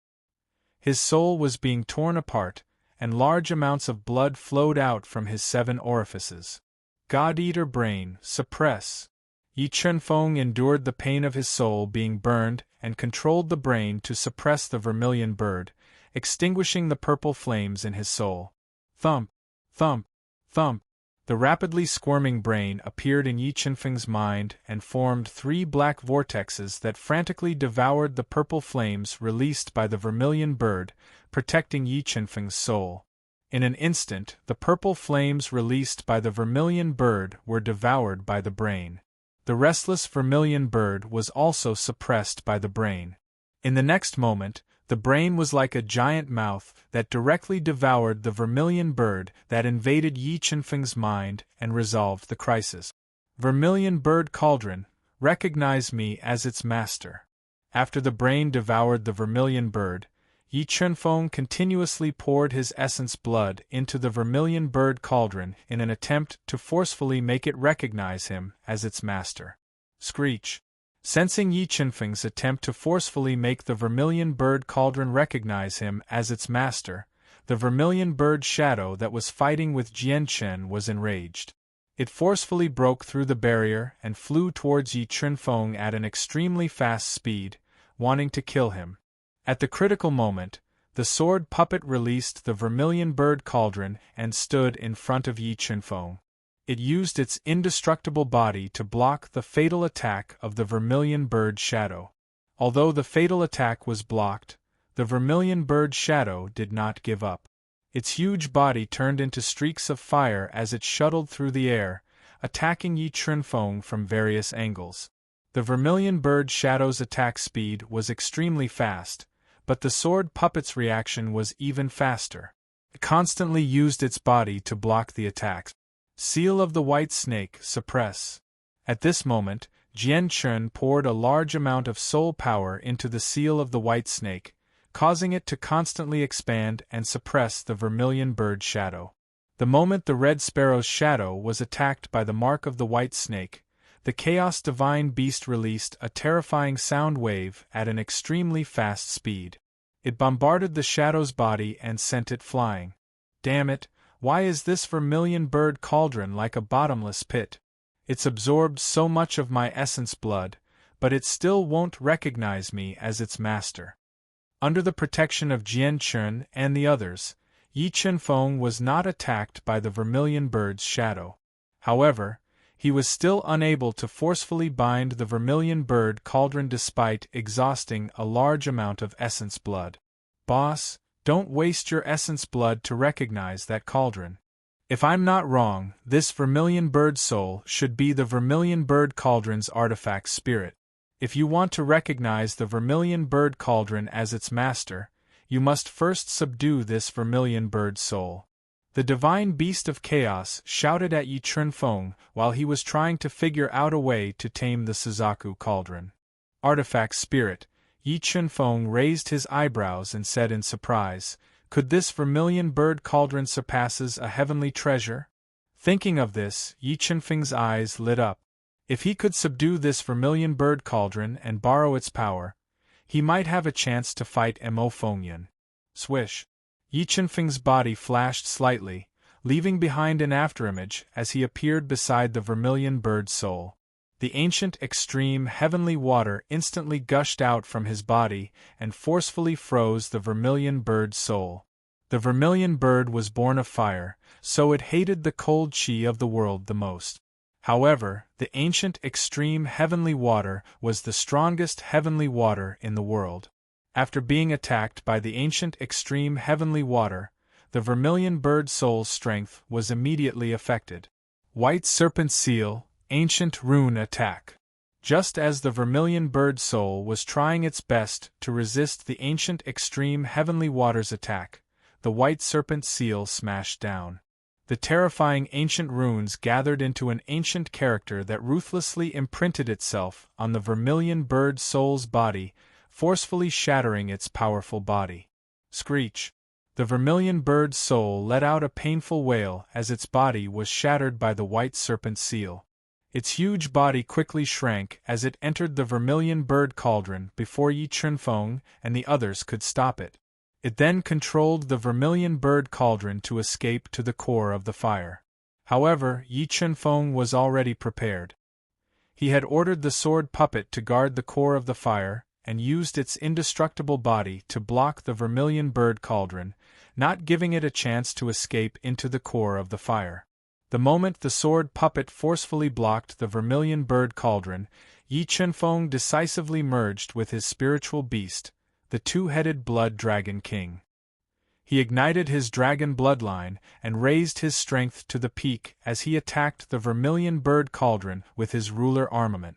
His soul was being torn apart, and large amounts of blood flowed out from his 7 orifices. God-eater brain, suppress. Yi Chunfeng endured the pain of his soul being burned and controlled the brain to suppress the vermilion bird, extinguishing the purple flames in his soul. Thump, thump, thump. The rapidly squirming brain appeared in Yi Chunfeng's mind and formed 3 black vortexes that frantically devoured the purple flames released by the vermilion bird, protecting Yi Chunfeng's soul. In an instant, the purple flames released by the vermilion bird were devoured by the brain. The restless vermilion bird was also suppressed by the brain. In the next moment, the brain was like a giant mouth that directly devoured the vermilion bird that invaded Yi Chunfeng's mind and resolved the crisis. Vermilion bird cauldron, recognize me as its master. After the brain devoured the vermilion bird, Yi Chunfeng continuously poured his essence blood into the vermilion bird cauldron in an attempt to forcefully make it recognize him as its master. Screech. Sensing Yi Chunfeng's attempt to forcefully make the vermilion bird cauldron recognize him as its master, the vermilion bird shadow that was fighting with Jian Chen was enraged. It forcefully broke through the barrier and flew towards Yi Chunfeng at an extremely fast speed, wanting to kill him. At the critical moment, the sword puppet released the vermilion bird cauldron and stood in front of Yi Chunfeng. It used its indestructible body to block the fatal attack of the vermilion bird shadow. Although the fatal attack was blocked, the vermilion bird shadow did not give up. Its huge body turned into streaks of fire as it shuttled through the air, attacking Yi Chunfeng from various angles. The vermilion bird shadow's attack speed was extremely fast, but the sword puppet's reaction was even faster. It constantly used its body to block the attacks. Seal of the White Snake, suppress. At this moment, Jian Chen poured a large amount of soul power into the seal of the White Snake, causing it to constantly expand and suppress the vermilion bird shadow. The moment the red sparrow's shadow was attacked by the mark of the White Snake, the Chaos Divine Beast released a terrifying sound wave at an extremely fast speed. It bombarded the shadow's body and sent it flying. Damn it! Why is this vermilion bird cauldron like a bottomless pit? It's absorbed so much of my essence blood, but it still won't recognize me as its master. Under the protection of Jian Chen and the others, Yi Chunfeng was not attacked by the vermilion bird's shadow. However, he was still unable to forcefully bind the vermilion bird cauldron despite exhausting a large amount of essence blood. Boss, don't waste your essence blood to recognize that cauldron. If I'm not wrong, this vermilion bird soul should be the vermilion bird cauldron's artifact spirit. If you want to recognize the vermilion bird cauldron as its master, you must first subdue this vermilion bird soul. The divine beast of chaos shouted at Yi Chunfeng while he was trying to figure out a way to tame the Suzaku cauldron. Artifact spirit. Yi Chunfeng raised his eyebrows and said in surprise, "Could this vermilion bird cauldron surpasses a heavenly treasure?" Thinking of this, Yi Chunfeng's eyes lit up. If he could subdue this vermilion bird cauldron and borrow its power, he might have a chance to fight Mo Fengyan. Swish! Yi Chunfeng's body flashed slightly, leaving behind an afterimage as he appeared beside the vermilion bird soul. The ancient extreme heavenly water instantly gushed out from his body and forcefully froze the vermilion bird's soul. The vermilion bird was born of fire, so it hated the cold chi of the world the most. However, the ancient extreme heavenly water was the strongest heavenly water in the world. After being attacked by the ancient extreme heavenly water, the vermilion bird soul's strength was immediately affected. White serpent seal, Ancient Rune Attack. Just as the vermilion bird soul was trying its best to resist the ancient extreme heavenly waters attack, the white serpent seal smashed down. The terrifying ancient runes gathered into an ancient character that ruthlessly imprinted itself on the vermilion bird soul's body, forcefully shattering its powerful body. Screech! The vermilion bird soul let out a painful wail as its body was shattered by the white serpent seal. Its huge body quickly shrank as it entered the vermilion bird cauldron before Yi Chunfeng and the others could stop it. It then controlled the vermilion bird cauldron to escape to the core of the fire. However, Yi Chunfeng was already prepared. He had ordered the sword puppet to guard the core of the fire, and used its indestructible body to block the vermilion bird cauldron, not giving it a chance to escape into the core of the fire. The moment the sword puppet forcefully blocked the vermilion bird cauldron, Yi Chunfeng decisively merged with his spiritual beast, the two-headed blood dragon king. He ignited his dragon bloodline and raised his strength to the peak as he attacked the vermilion bird cauldron with his ruler armament.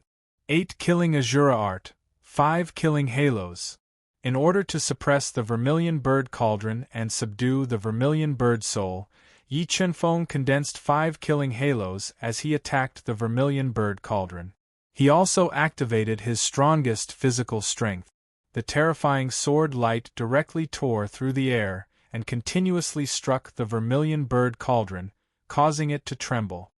8 killing Azura art, 5 killing halos. In order to suppress the vermilion bird cauldron and subdue the vermilion bird soul, Yi Chunfeng condensed 5 killing halos as he attacked the vermilion bird cauldron. He also activated his strongest physical strength. The terrifying sword light directly tore through the air and continuously struck the vermilion bird cauldron, causing it to tremble.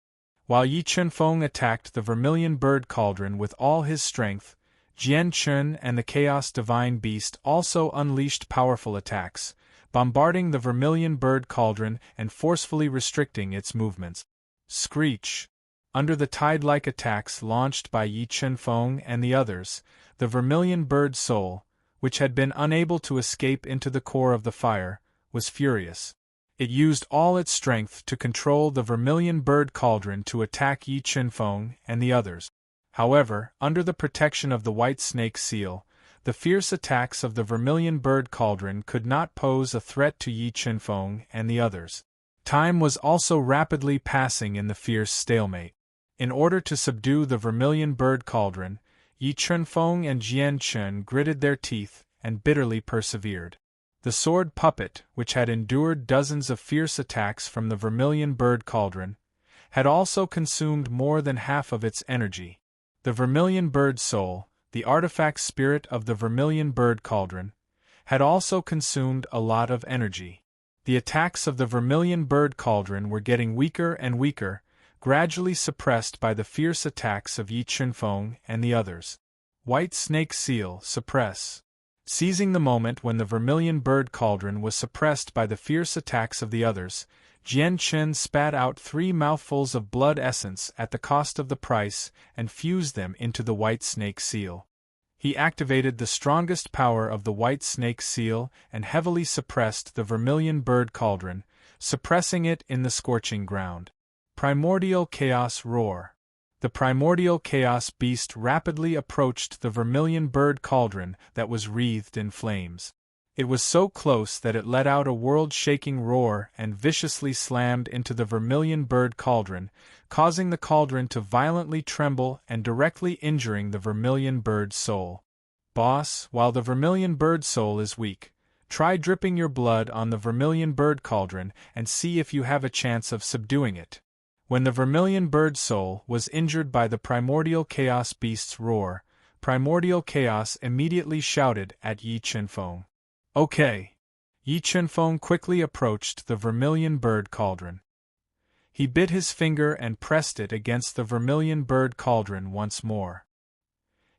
While Yi Chunfeng attacked the vermilion bird cauldron with all his strength, Jian Chun and the Chaos Divine Beast also unleashed powerful attacks, bombarding the vermilion bird cauldron and forcefully restricting its movements. Screech! Under the tide-like attacks launched by Yi Chunfeng and the others, the vermilion bird soul, which had been unable to escape into the core of the fire, was furious. It used all its strength to control the vermilion bird cauldron to attack Yi Chunfeng and the others. However, under the protection of the white snake seal, the fierce attacks of the vermilion bird cauldron could not pose a threat to Yi Chunfeng and the others. Time was also rapidly passing in the fierce stalemate. In order to subdue the vermilion bird cauldron, Yi Chunfeng and Jian Chun gritted their teeth and bitterly persevered. The sword puppet, which had endured dozens of fierce attacks from the vermilion bird cauldron, had also consumed more than half of its energy. The vermilion bird soul, the artifact spirit of the vermilion bird cauldron, had also consumed a lot of energy. The attacks of the vermilion bird cauldron were getting weaker and weaker, gradually suppressed by the fierce attacks of Yi Chunfeng and the others. White snake seal, suppress. Seizing the moment when the vermilion bird cauldron was suppressed by the fierce attacks of the others, Jian Chen spat out 3 mouthfuls of blood essence at the cost of the price and fused them into the white snake seal. He activated the strongest power of the white snake seal and heavily suppressed the vermilion bird cauldron, suppressing it in the scorching ground. Primordial Chaos Roar. The primordial chaos beast rapidly approached the vermilion bird cauldron that was wreathed in flames. It was so close that it let out a world-shaking roar and viciously slammed into the vermilion bird cauldron, causing the cauldron to violently tremble and directly injuring the vermilion bird soul. Boss, while the vermilion bird soul is weak, try dripping your blood on the vermilion bird cauldron and see if you have a chance of subduing it. When the vermilion bird soul was injured by the primordial chaos beast's roar, primordial chaos immediately shouted at Yi Chunfeng. Okay. Yi Chunfeng quickly approached the vermilion bird cauldron. He bit his finger and pressed it against the vermilion bird cauldron once more.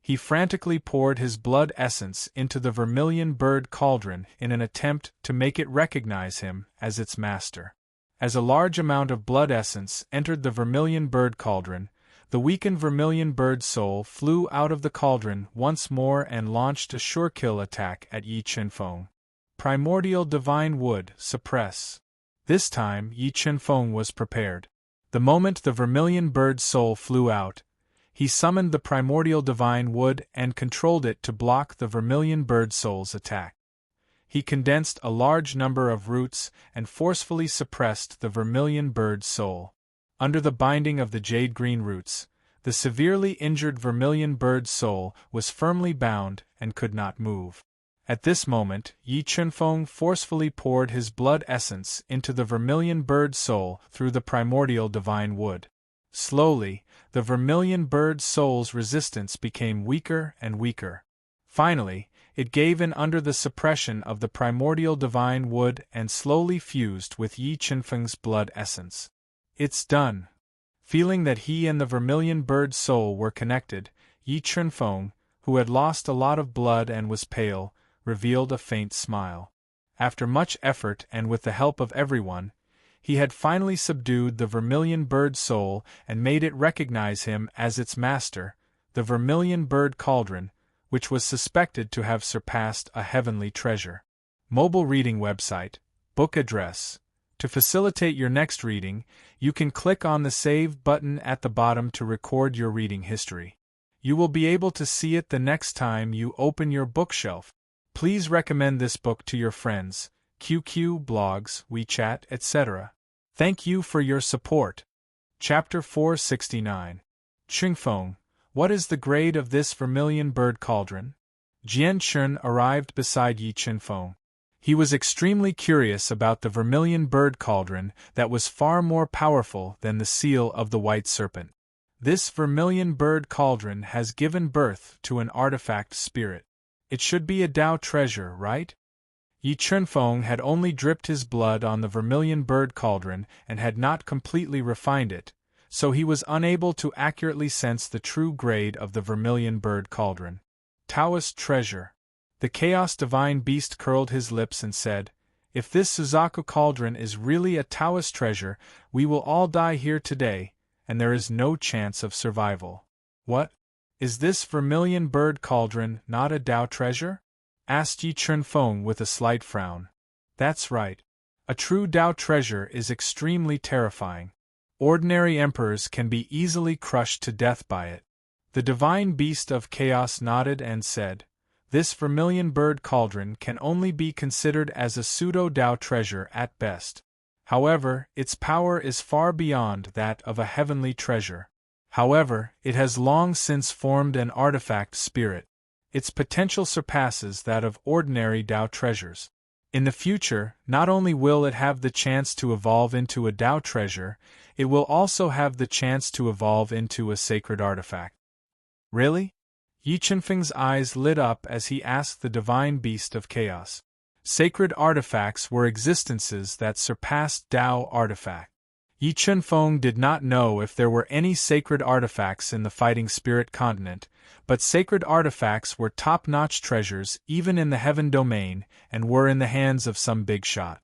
He frantically poured his blood essence into the vermilion bird cauldron in an attempt to make it recognize him as its master. As a large amount of blood essence entered the vermilion bird cauldron, the weakened vermilion bird soul flew out of the cauldron once more and launched a sure-kill attack at Yi Chunfeng. Primordial Divine Wood, suppress. This time, Yi Chunfeng was prepared. The moment the vermilion bird soul flew out, he summoned the primordial divine wood and controlled it to block the vermilion bird soul's attack. He condensed a large number of roots and forcefully suppressed the vermilion bird soul. Under the binding of the jade-green roots, The severely injured vermilion bird's soul was firmly bound and could not move. At this moment, Yi Chunfeng forcefully poured his blood essence into the vermilion bird's soul through the primordial divine wood. Slowly, the vermilion bird's soul's resistance became weaker and weaker. Finally, it gave in under the suppression of the primordial divine wood and slowly fused with Yi Chunfeng's blood essence. It's done. Feeling that he and the vermilion bird's soul were connected, Yi Chunfeng, who had lost a lot of blood and was pale, revealed a faint smile. After much effort and with the help of everyone, he had finally subdued the vermilion bird soul and made it recognize him as its master, the vermilion bird cauldron, which was suspected to have surpassed a heavenly treasure. Mobile reading website, book address. To facilitate your next reading, you can click on the Save button at the bottom to record your reading history. You will be able to see it the next time you open your bookshelf. Please recommend this book to your friends, QQ, blogs, WeChat, etc. Thank you for your support. Chapter 469. Chunfeng, what is the grade of this vermilion bird cauldron? Jian Chun arrived beside Yi Chunfeng. He was extremely curious about the vermilion bird cauldron that was far more powerful than the seal of the white serpent. This vermilion bird cauldron has given birth to an artifact spirit. It should be a Tao treasure, right? Yi Chunfeng had only dripped his blood on the vermilion bird cauldron and had not completely refined it, so he was unable to accurately sense the true grade of the vermilion bird cauldron. Taoist treasure. The Chaos Divine Beast curled his lips and said, "If this Suzaku cauldron is really a Taoist treasure, we will all die here today, and there is no chance of survival." "What? Is this vermilion bird cauldron not a Tao treasure?" asked Yi Chunfeng with a slight frown. "That's right. A true Tao treasure is extremely terrifying. Ordinary emperors can be easily crushed to death by it." The divine beast of chaos nodded and said, "This vermilion bird cauldron can only be considered as a pseudo-Tao treasure at best. However, its power is far beyond that of a heavenly treasure. However, it has long since formed an artifact spirit. Its potential surpasses that of ordinary Tao treasures. In the future, not only will it have the chance to evolve into a Tao treasure, it will also have the chance to evolve into a sacred artifact." "Really?" Yi Chunfeng's eyes lit up as he asked the divine beast of chaos. Sacred artifacts were existences that surpassed Tao artifact. Yi Chunfeng did not know if there were any sacred artifacts in the fighting spirit continent, but sacred artifacts were top-notch treasures even in the heaven domain and were in the hands of some big shot.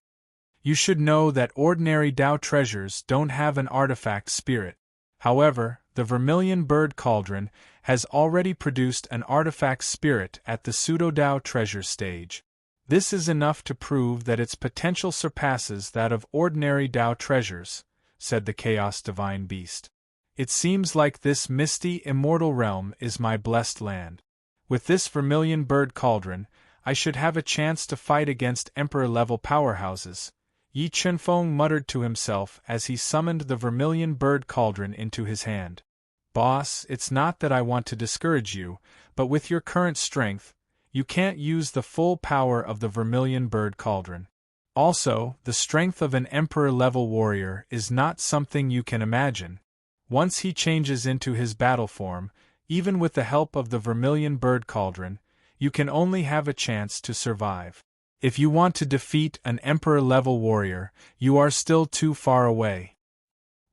You should know that ordinary Tao treasures don't have an artifact spirit. However, the vermilion bird cauldron has already produced an artifact spirit at the pseudo-Tao treasure stage. This is enough to prove that its potential surpasses that of ordinary Tao treasures, said the Chaos Divine Beast. "It seems like this misty, immortal realm is my blessed land. With this vermilion bird cauldron, I should have a chance to fight against emperor-level powerhouses," Yi Chunfeng muttered to himself as he summoned the vermilion bird cauldron into his hand. "Boss, it's not that I want to discourage you, but with your current strength, you can't use the full power of the vermilion bird cauldron. Also, the strength of an emperor-level warrior is not something you can imagine. Once he changes into his battle form, even with the help of the vermilion bird cauldron, you can only have a chance to survive. If you want to defeat an emperor-level warrior, you are still too far away.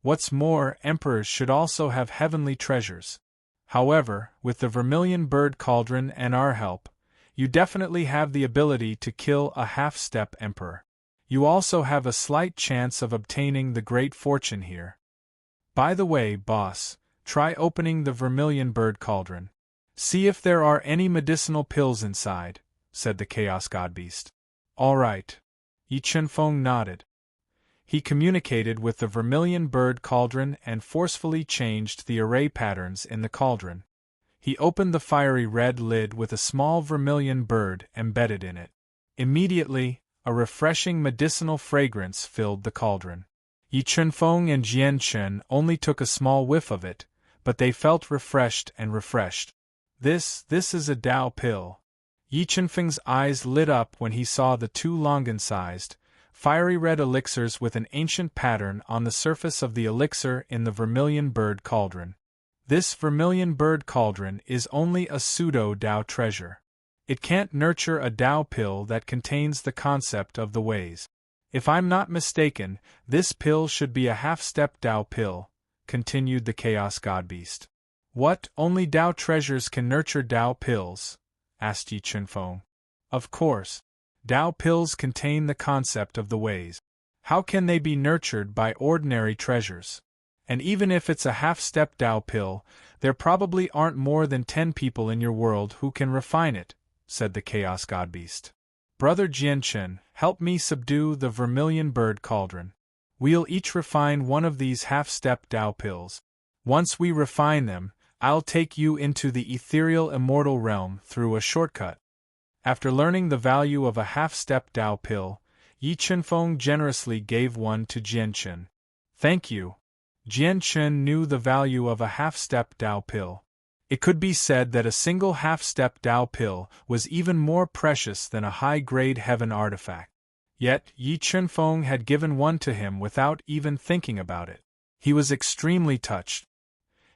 What's more, emperors should also have heavenly treasures. However, with the vermilion bird cauldron and our help, you definitely have the ability to kill a half-step emperor. You also have a slight chance of obtaining the great fortune here. By the way, boss, try opening the vermilion bird cauldron. See if there are any medicinal pills inside," said the Chaos God Beast. "All right." Yi Chunfeng nodded. He communicated with the vermilion bird cauldron and forcefully changed the array patterns in the cauldron. He opened the fiery red lid with a small vermilion bird embedded in it. Immediately, a refreshing medicinal fragrance filled the cauldron. Yi Chunfeng and Jian Chen only took a small whiff of it, but they felt refreshed and refreshed. This is a Tao pill. Yi Chunfeng's eyes lit up when he saw the two Longan-sized, fiery red elixirs with an ancient pattern on the surface of the elixir in the vermilion bird cauldron. This vermilion bird cauldron is only a pseudo-Tao treasure. It can't nurture a Tao pill that contains the concept of the ways. If I'm not mistaken, this pill should be a half-step Tao pill, continued the Chaos God-Beast. What, only Tao treasures can nurture Tao pills? Asked Yi Chunfeng. Of course. Tao pills contain the concept of the ways. How can they be nurtured by ordinary treasures? And even if it's a half-step Tao pill, there probably aren't more than 10 people in your world who can refine it, said the Chaos God-Beast. Brother Jianchen, help me subdue the vermilion bird cauldron. We'll each refine one of these half-step Tao pills. Once we refine them, I'll take you into the ethereal immortal realm through a shortcut. After learning the value of a half-step Tao pill, Yi Chunfeng generously gave one to Jianchen. Thank you. Jianchen knew the value of a half-step Tao pill. It could be said that a single half-step Tao pill was even more precious than a high-grade heaven artifact. Yet, Yi Chunfeng had given one to him without even thinking about it. He was extremely touched.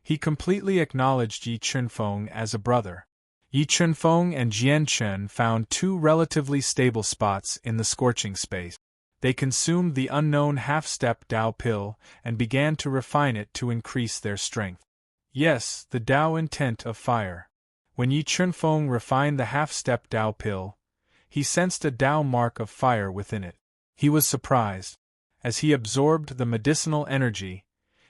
He completely acknowledged Yi Chunfeng as a brother. Yi Chunfeng and Jianchen found two relatively stable spots in the scorching space. They consumed the unknown half-step Tao pill and began to refine it to increase their strength. Yes, the Tao intent of fire. When Yi Chunfeng refined the half-step Tao pill, he sensed a Tao mark of fire within it. He was surprised. As he absorbed the medicinal energy,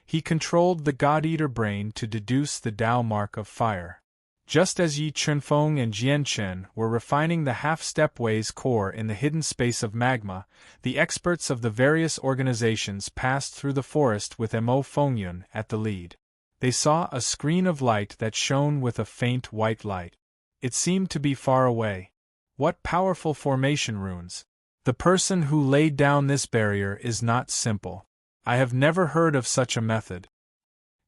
he controlled the God-Eater brain to deduce the Tao mark of fire. Just as Yi Chunfeng and Jianchen were refining the half-step Wei's core in the hidden space of magma, the experts of the various organizations passed through the forest with Mo Fengyun at the lead. They saw a screen of light that shone with a faint white light. It seemed to be far away. What powerful formation runes! The person who laid down this barrier is not simple. I have never heard of such a method.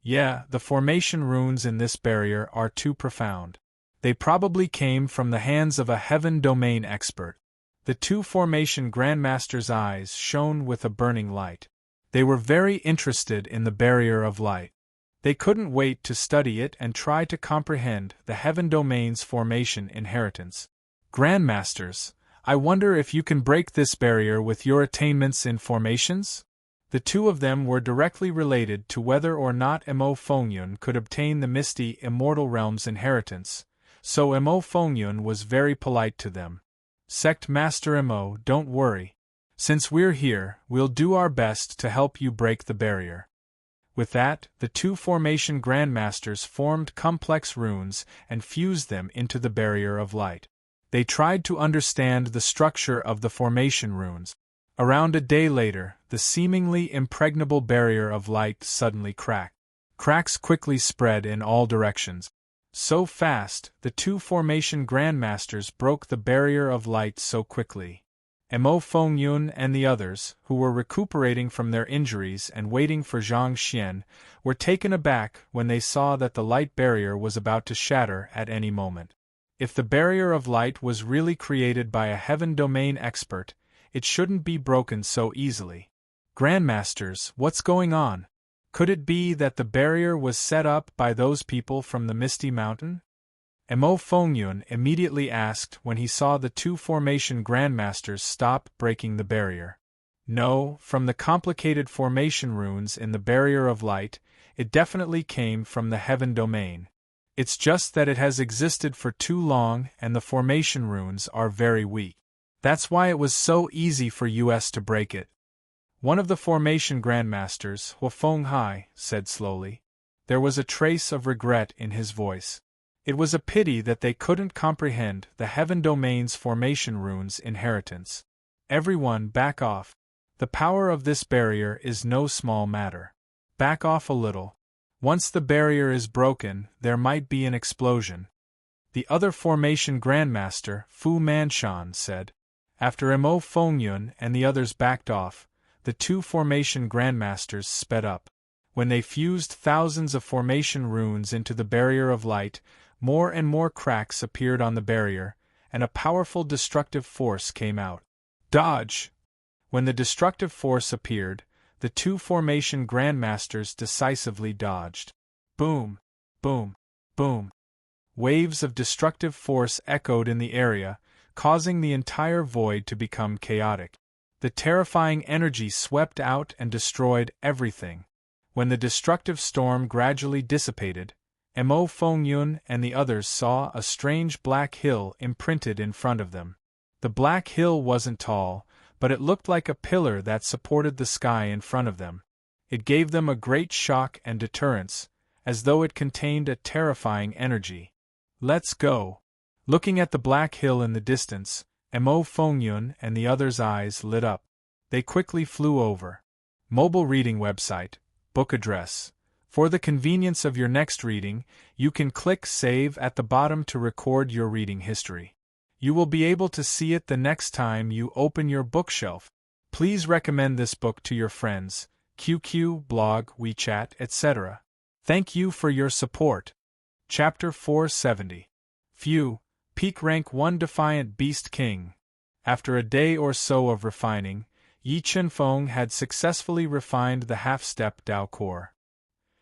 Yeah, the formation runes in this barrier are too profound. They probably came from the hands of a heaven domain expert. The two formation grandmasters' eyes shone with a burning light. They were very interested in the barrier of light. They couldn't wait to study it and try to comprehend the heaven domain's formation inheritance. Grandmasters, I wonder if you can break this barrier with your attainments in formations? The two of them were directly related to whether or not Mo Fengyun could obtain the misty immortal realm's inheritance, so Mo Fengyun was very polite to them. Sect Master Mo, don't worry. Since we're here, we'll do our best to help you break the barrier. With that, the two formation grandmasters formed complex runes and fused them into the barrier of light. They tried to understand the structure of the formation runes. Around a day later, the seemingly impregnable barrier of light suddenly cracked. Cracks quickly spread in all directions. So fast, the two formation grandmasters broke the barrier of light so quickly. Mo Fengyun and the others, who were recuperating from their injuries and waiting for Zhang Xian, were taken aback when they saw that the light barrier was about to shatter at any moment. If the barrier of light was really created by a heaven domain expert, it shouldn't be broken so easily. Grandmasters, what's going on? Could it be that the barrier was set up by those people from the Misty Mountain? Mo Fengyun immediately asked when he saw the two formation grandmasters stop breaking the barrier. No, from the complicated formation runes in the barrier of light, it definitely came from the heaven domain. It's just that it has existed for too long and the formation runes are very weak. That's why it was so easy for us to break it. One of the formation grandmasters, Huafeng Hai, said slowly. There was a trace of regret in his voice. It was a pity that they couldn't comprehend the heaven domain's formation runes inheritance. Everyone, back off. The power of this barrier is no small matter. Back off a little. Once the barrier is broken, there might be an explosion. The other formation grandmaster, Fu Manshan, said. After Mo Fengyun and the others backed off, the two formation grandmasters sped up. When they fused thousands of formation runes into the barrier of light, more and more cracks appeared on the barrier, and a powerful destructive force came out. Dodge! When the destructive force appeared, the two formation grandmasters decisively dodged. Boom! Boom! Boom! Waves of destructive force echoed in the area, causing the entire void to become chaotic. The terrifying energy swept out and destroyed everything. When the destructive storm gradually dissipated, Mo Fengyun and the others saw a strange black hill imprinted in front of them. The black hill wasn't tall, but it looked like a pillar that supported the sky in front of them. It gave them a great shock and deterrence, as though it contained a terrifying energy. Let's go! Looking at the black hill in the distance, Mo Fengyun and the others' eyes lit up. They quickly flew over. Mobile reading website, book address. For the convenience of your next reading, you can click Save at the bottom to record your reading history. You will be able to see it the next time you open your bookshelf. Please recommend this book to your friends, QQ, blog, WeChat, etc. Thank you for your support. Chapter 470. Few, Peak Rank 1 Defiant Beast King. After a day or so of refining, Yi Chunfeng had successfully refined the half-step Dao core.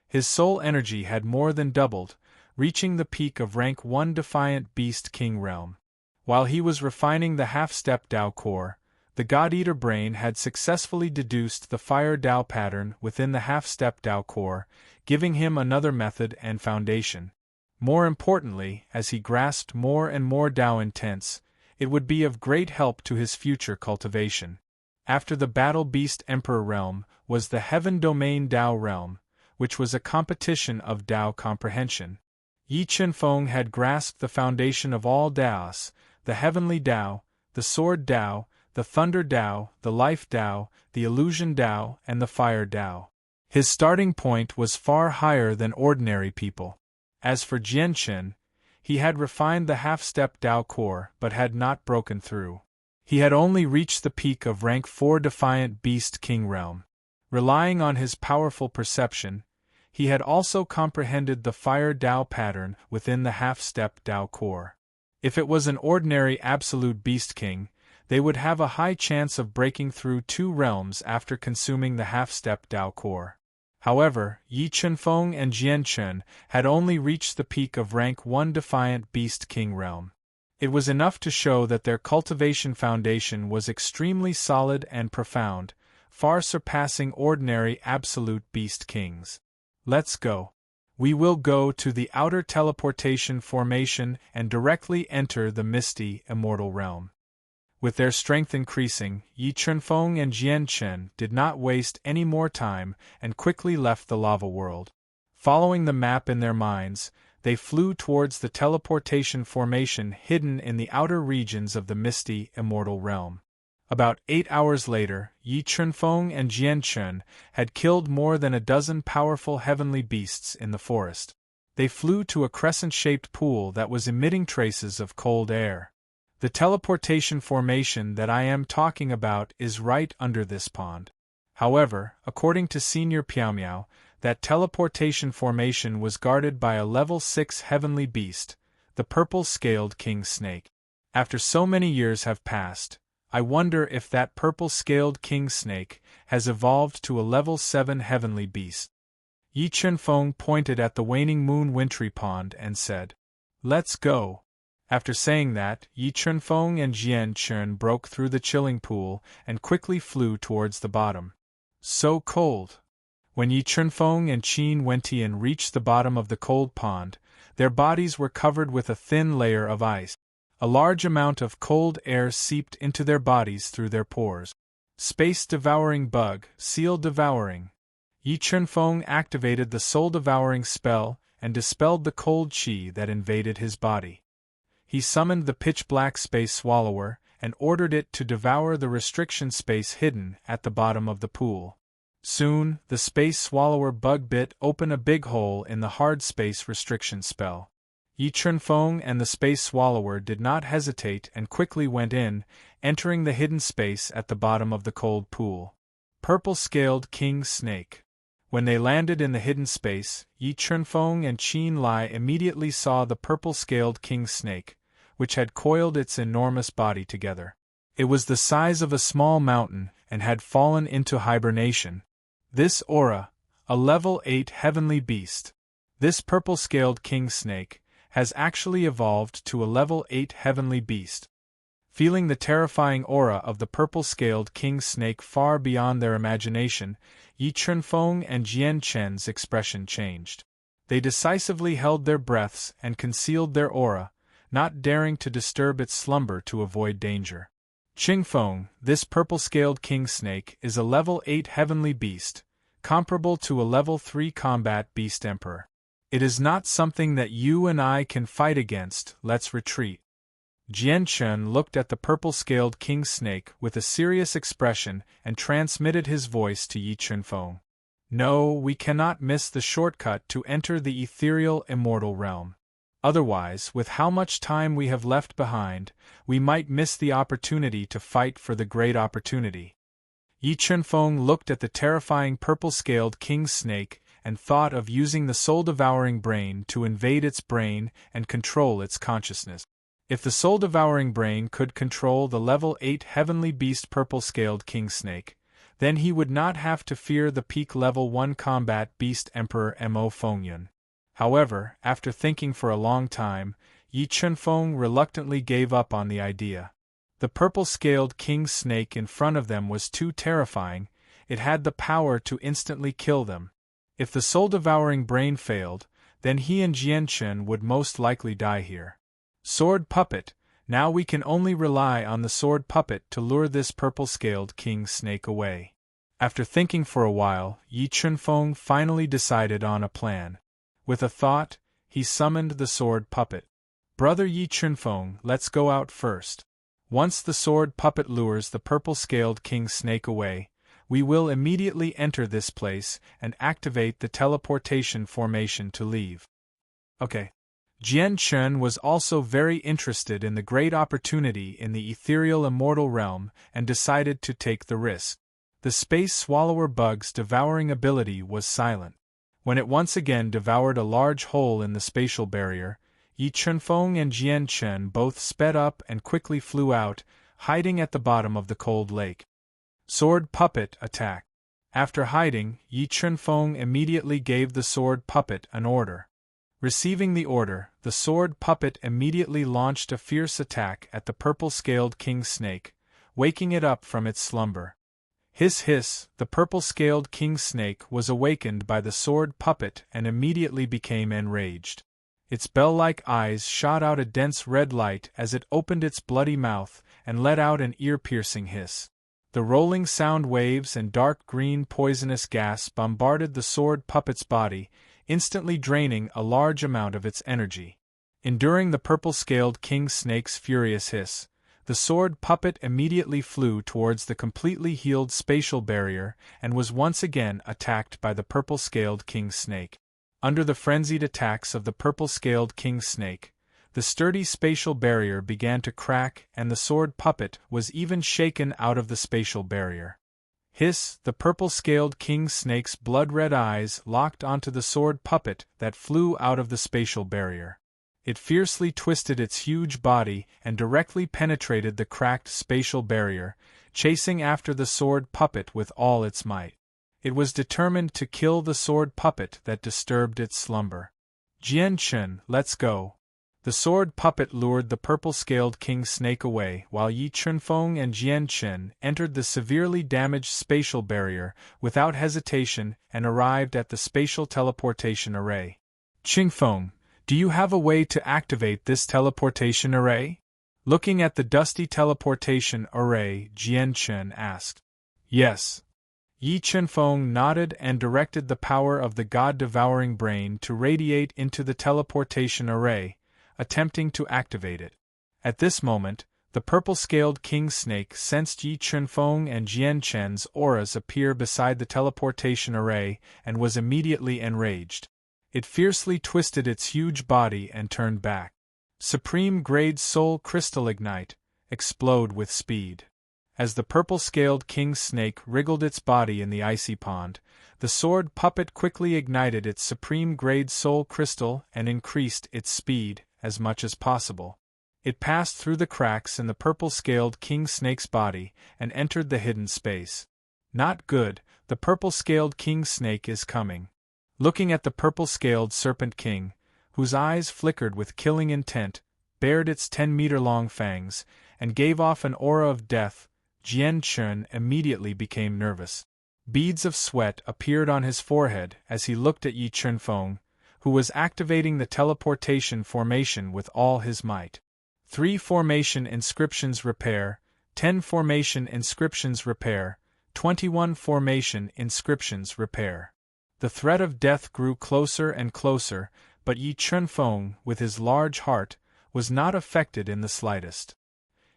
His soul energy had more than doubled, reaching the peak of rank 1 Defiant Beast King realm. While he was refining the half-step Dao core, the God-Eater brain had successfully deduced the Fire Dao pattern within the half-step Dao core, giving him another method and foundation. More importantly, as he grasped more and more Dao intents, it would be of great help to his future cultivation. After the Battle Beast Emperor realm was the Heaven Domain Dao realm, which was a competition of Dao comprehension. Yi Chunfeng had grasped the foundation of all Daos, the Heavenly Dao, the Sword Dao, the Thunder Dao, the Life Dao, the Illusion Dao, and the Fire Dao. His starting point was far higher than ordinary people. As for Jianchen, he had refined the half-step Dao core but had not broken through. He had only reached the peak of rank 4 Defiant Beast King realm. Relying on his powerful perception, he had also comprehended the Fire Dao pattern within the half-step Dao core. If it was an ordinary Absolute Beast King, they would have a high chance of breaking through 2 realms after consuming the half-step Dao core. However, Yi Chunfeng and Jianchen had only reached the peak of rank 1 Defiant Beast King realm. It was enough to show that their cultivation foundation was extremely solid and profound, far surpassing ordinary Absolute Beast Kings. Let's go. We will go to the outer teleportation formation and directly enter the misty, immortal realm. With their strength increasing, Yi Chunfeng and Jianchen did not waste any more time and quickly left the lava world. Following the map in their minds, they flew towards the teleportation formation hidden in the outer regions of the misty, immortal realm. About 8 hours later, Yi Chunfeng and Jianchen had killed more than a dozen powerful heavenly beasts in the forest. They flew to a crescent-shaped pool that was emitting traces of cold air. The teleportation formation that I am talking about is right under this pond. However, according to Senior Piaomiao, that teleportation formation was guarded by a level 6 heavenly beast, the purple-scaled king snake. After so many years have passed, I wonder if that purple-scaled king snake has evolved to a level 7 heavenly beast. Yi Chunfeng pointed at the waning moon wintry pond and said, "Let's go." After saying that, Yi Chunfeng and Jianchen broke through the chilling pool and quickly flew towards the bottom. So cold! When Yi Chunfeng and Qin Wentian reached the bottom of the cold pond, their bodies were covered with a thin layer of ice. A large amount of cold air seeped into their bodies through their pores. Space-devouring bug, seal-devouring. Yi Chunfeng activated the soul-devouring spell and dispelled the cold qi that invaded his body. He summoned the pitch-black space swallower and ordered it to devour the restriction space hidden at the bottom of the pool. Soon, the space swallower bug bit open a big hole in the hard space restriction spell. Yi Chunfeng and the space swallower did not hesitate and quickly went in, entering the hidden space at the bottom of the cold pool. Purple-scaled king snake. When they landed in the hidden space, Yi Chunfeng and Qin Lai immediately saw the purple-scaled king snake, which had coiled its enormous body together. It was the size of a small mountain and had fallen into hibernation. This aura, a level 8 heavenly beast. This purple-scaled king snake has actually evolved to a level 8 heavenly beast. Feeling the terrifying aura of the purple-scaled king snake far beyond their imagination, Yi Chunfeng and Jian Chen's expression changed. They decisively held their breaths and concealed their aura, not daring to disturb its slumber to avoid danger. Qingfeng, this purple-scaled king snake, is a level 8 heavenly beast, comparable to a level 3 combat beast emperor. It is not something that you and I can fight against. Let's retreat. Jian Chen looked at the purple-scaled king snake with a serious expression and transmitted his voice to Yi Chunfeng. No, we cannot miss the shortcut to enter the ethereal immortal realm. Otherwise, with how much time we have left behind, we might miss the opportunity to fight for the great opportunity. Yi Chunfeng looked at the terrifying purple-scaled king snake and thought of using the soul-devouring brain to invade its brain and control its consciousness. If the soul-devouring brain could control the level 8 heavenly beast purple-scaled king snake, then he would not have to fear the peak level 1 combat beast emperor Mo Fengyun. However, after thinking for a long time, Yi Chunfeng reluctantly gave up on the idea. The purple-scaled king snake in front of them was too terrifying. It had the power to instantly kill them. If the soul-devouring brain failed, then he and Jianchen would most likely die here. Sword puppet, now we can only rely on the sword puppet to lure this purple-scaled king snake away. After thinking for a while, Yi Chunfeng finally decided on a plan. With a thought, he summoned the sword puppet. Brother Yi Chunfeng, let's go out first. Once the sword puppet lures the purple-scaled king snake away, we will immediately enter this place and activate the teleportation formation to leave. Okay. Jian Chen was also very interested in the great opportunity in the ethereal immortal realm and decided to take the risk. The space swallower bug's devouring ability was silent. When it once again devoured a large hole in the spatial barrier, Yi Chunfeng and Jian Chen both sped up and quickly flew out, hiding at the bottom of the cold lake. Sword puppet attack. After hiding, Yi Chunfeng immediately gave the sword puppet an order. Receiving the order, the sword puppet immediately launched a fierce attack at the purple-scaled king snake, waking it up from its slumber. Hiss hiss, the purple-scaled king snake was awakened by the sword puppet and immediately became enraged. Its bell-like eyes shot out a dense red light as it opened its bloody mouth and let out an ear-piercing hiss. The rolling sound waves and dark green poisonous gas bombarded the sword puppet's body, instantly draining a large amount of its energy. Enduring the purple-scaled king snake's furious hiss, the sword puppet immediately flew towards the completely healed spatial barrier and was once again attacked by the purple-scaled king snake. Under the frenzied attacks of the purple-scaled king snake, the sturdy spatial barrier began to crack and the sword puppet was even shaken out of the spatial barrier. Hiss, the purple-scaled king snake's blood-red eyes locked onto the sword puppet that flew out of the spatial barrier. It fiercely twisted its huge body and directly penetrated the cracked spatial barrier, chasing after the sword puppet with all its might. It was determined to kill the sword puppet that disturbed its slumber. Jian Chen, let's go. The sword puppet lured the purple-scaled king snake away while Yi Chunfeng and Jian Chen entered the severely damaged spatial barrier without hesitation and arrived at the spatial teleportation array. Qingfeng, do you have a way to activate this teleportation array? Looking at the dusty teleportation array, Jian Chen asked. Yes. Yi Chunfeng nodded and directed the power of the god-devouring brain to radiate into the teleportation array, attempting to activate it. At this moment, the purple-scaled king snake sensed Yi Chunfeng and Jian Chen's auras appear beside the teleportation array and was immediately enraged. It fiercely twisted its huge body and turned back. Supreme Grade Soul Crystal Ignite, explode with speed. As the purple-scaled king snake wriggled its body in the icy pond, the sword puppet quickly ignited its supreme-grade soul crystal and increased its speed as much as possible. It passed through the cracks in the purple-scaled king snake's body and entered the hidden space. Not good, the purple-scaled king snake is coming. Looking at the purple-scaled serpent king, whose eyes flickered with killing intent, bared its 10-meter-long fangs, and gave off an aura of death, Jian Chun immediately became nervous. Beads of sweat appeared on his forehead as he looked at Yi Chunfeng, who was activating the teleportation formation with all his might. 3 formation inscriptions repair, 10 formation inscriptions repair, 21 formation inscriptions repair. The threat of death grew closer and closer, but Yi Chunfeng, with his large heart, was not affected in the slightest.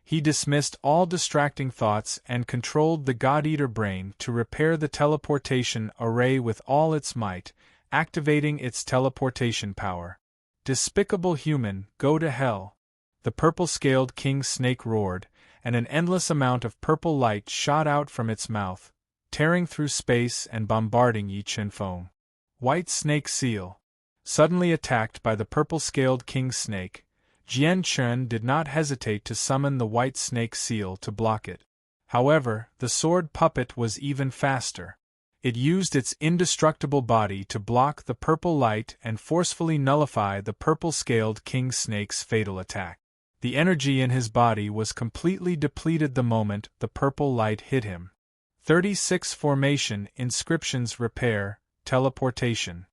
He dismissed all distracting thoughts and controlled the God-Eater brain to repair the teleportation array with all its might, activating its teleportation power. Despicable human, go to hell! The purple-scaled king snake roared, and an endless amount of purple light shot out from its mouth, tearing through space and bombarding Yi Chunfeng. White snake seal. Suddenly attacked by the purple-scaled king snake, Jian Chun did not hesitate to summon the white snake seal to block it. However, the sword puppet was even faster. It used its indestructible body to block the purple light and forcefully nullify the purple-scaled king snake's fatal attack. The energy in his body was completely depleted the moment the purple light hit him. 36 formation inscriptions repair, teleportation.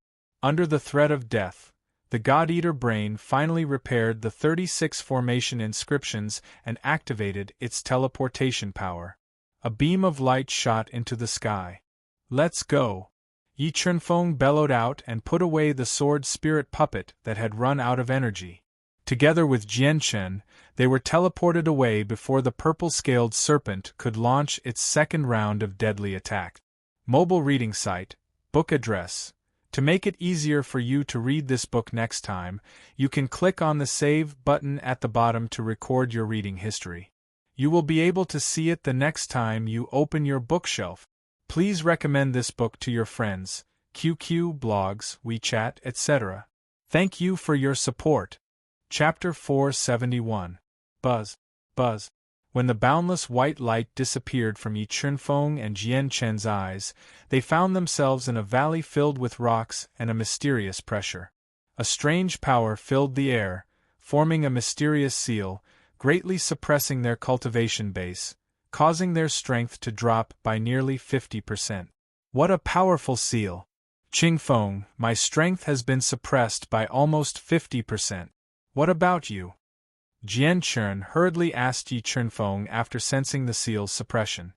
Under the threat of death, the God-Eater brain finally repaired the 36 formation inscriptions and activated its teleportation power. A beam of light shot into the sky. Let's go! Yi Chunfeng bellowed out and put away the sword spirit puppet that had run out of energy. Together with Jian Chun, they were teleported away before the purple-scaled serpent could launch its second round of deadly attack. Mobile reading site, book address. To make it easier for you to read this book next time, you can click on the Save button at the bottom to record your reading history. You will be able to see it the next time you open your bookshelf. Please recommend this book to your friends, QQ, blogs, WeChat, etc. Thank you for your support. Chapter 471. Buzz. Buzz. When the boundless white light disappeared from Yi Chunfeng and Jian Chen's eyes, they found themselves in a valley filled with rocks and a mysterious pressure. A strange power filled the air, forming a mysterious seal, greatly suppressing their cultivation base, causing their strength to drop by nearly 50%. What a powerful seal! Qingfeng, my strength has been suppressed by almost 50%. What about you? Jian Chun hurriedly asked Yi Chunfeng after sensing the seal's suppression.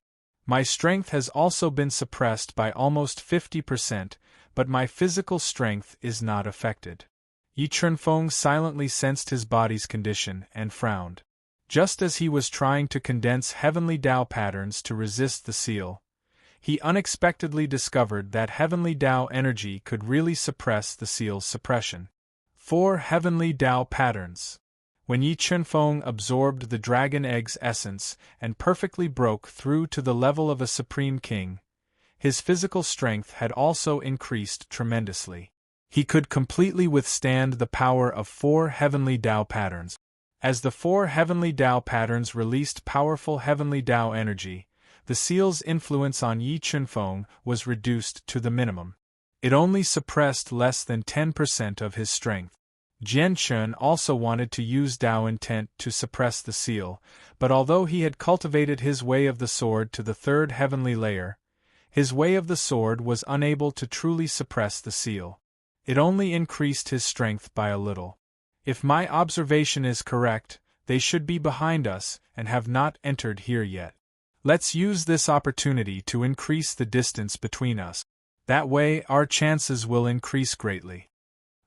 My strength has also been suppressed by almost 50%, but my physical strength is not affected. Yi Chunfeng silently sensed his body's condition and frowned. Just as he was trying to condense heavenly Tao patterns to resist the seal, he unexpectedly discovered that heavenly Tao energy could really suppress the seal's suppression. 4 heavenly Tao patterns. When Yi Chunfeng absorbed the dragon egg's essence and perfectly broke through to the level of a supreme king, his physical strength had also increased tremendously. He could completely withstand the power of 4 heavenly Tao patterns. As the 4 heavenly Tao patterns released powerful heavenly Tao energy, the seal's influence on Yi Chunfeng was reduced to the minimum. It only suppressed less than 10% of his strength. Jian Chun also wanted to use Tao intent to suppress the seal, but although he had cultivated his way of the sword to the 3rd heavenly layer, his way of the sword was unable to truly suppress the seal. It only increased his strength by a little. If my observation is correct, they should be behind us and have not entered here yet. Let's use this opportunity to increase the distance between us. That way our chances will increase greatly.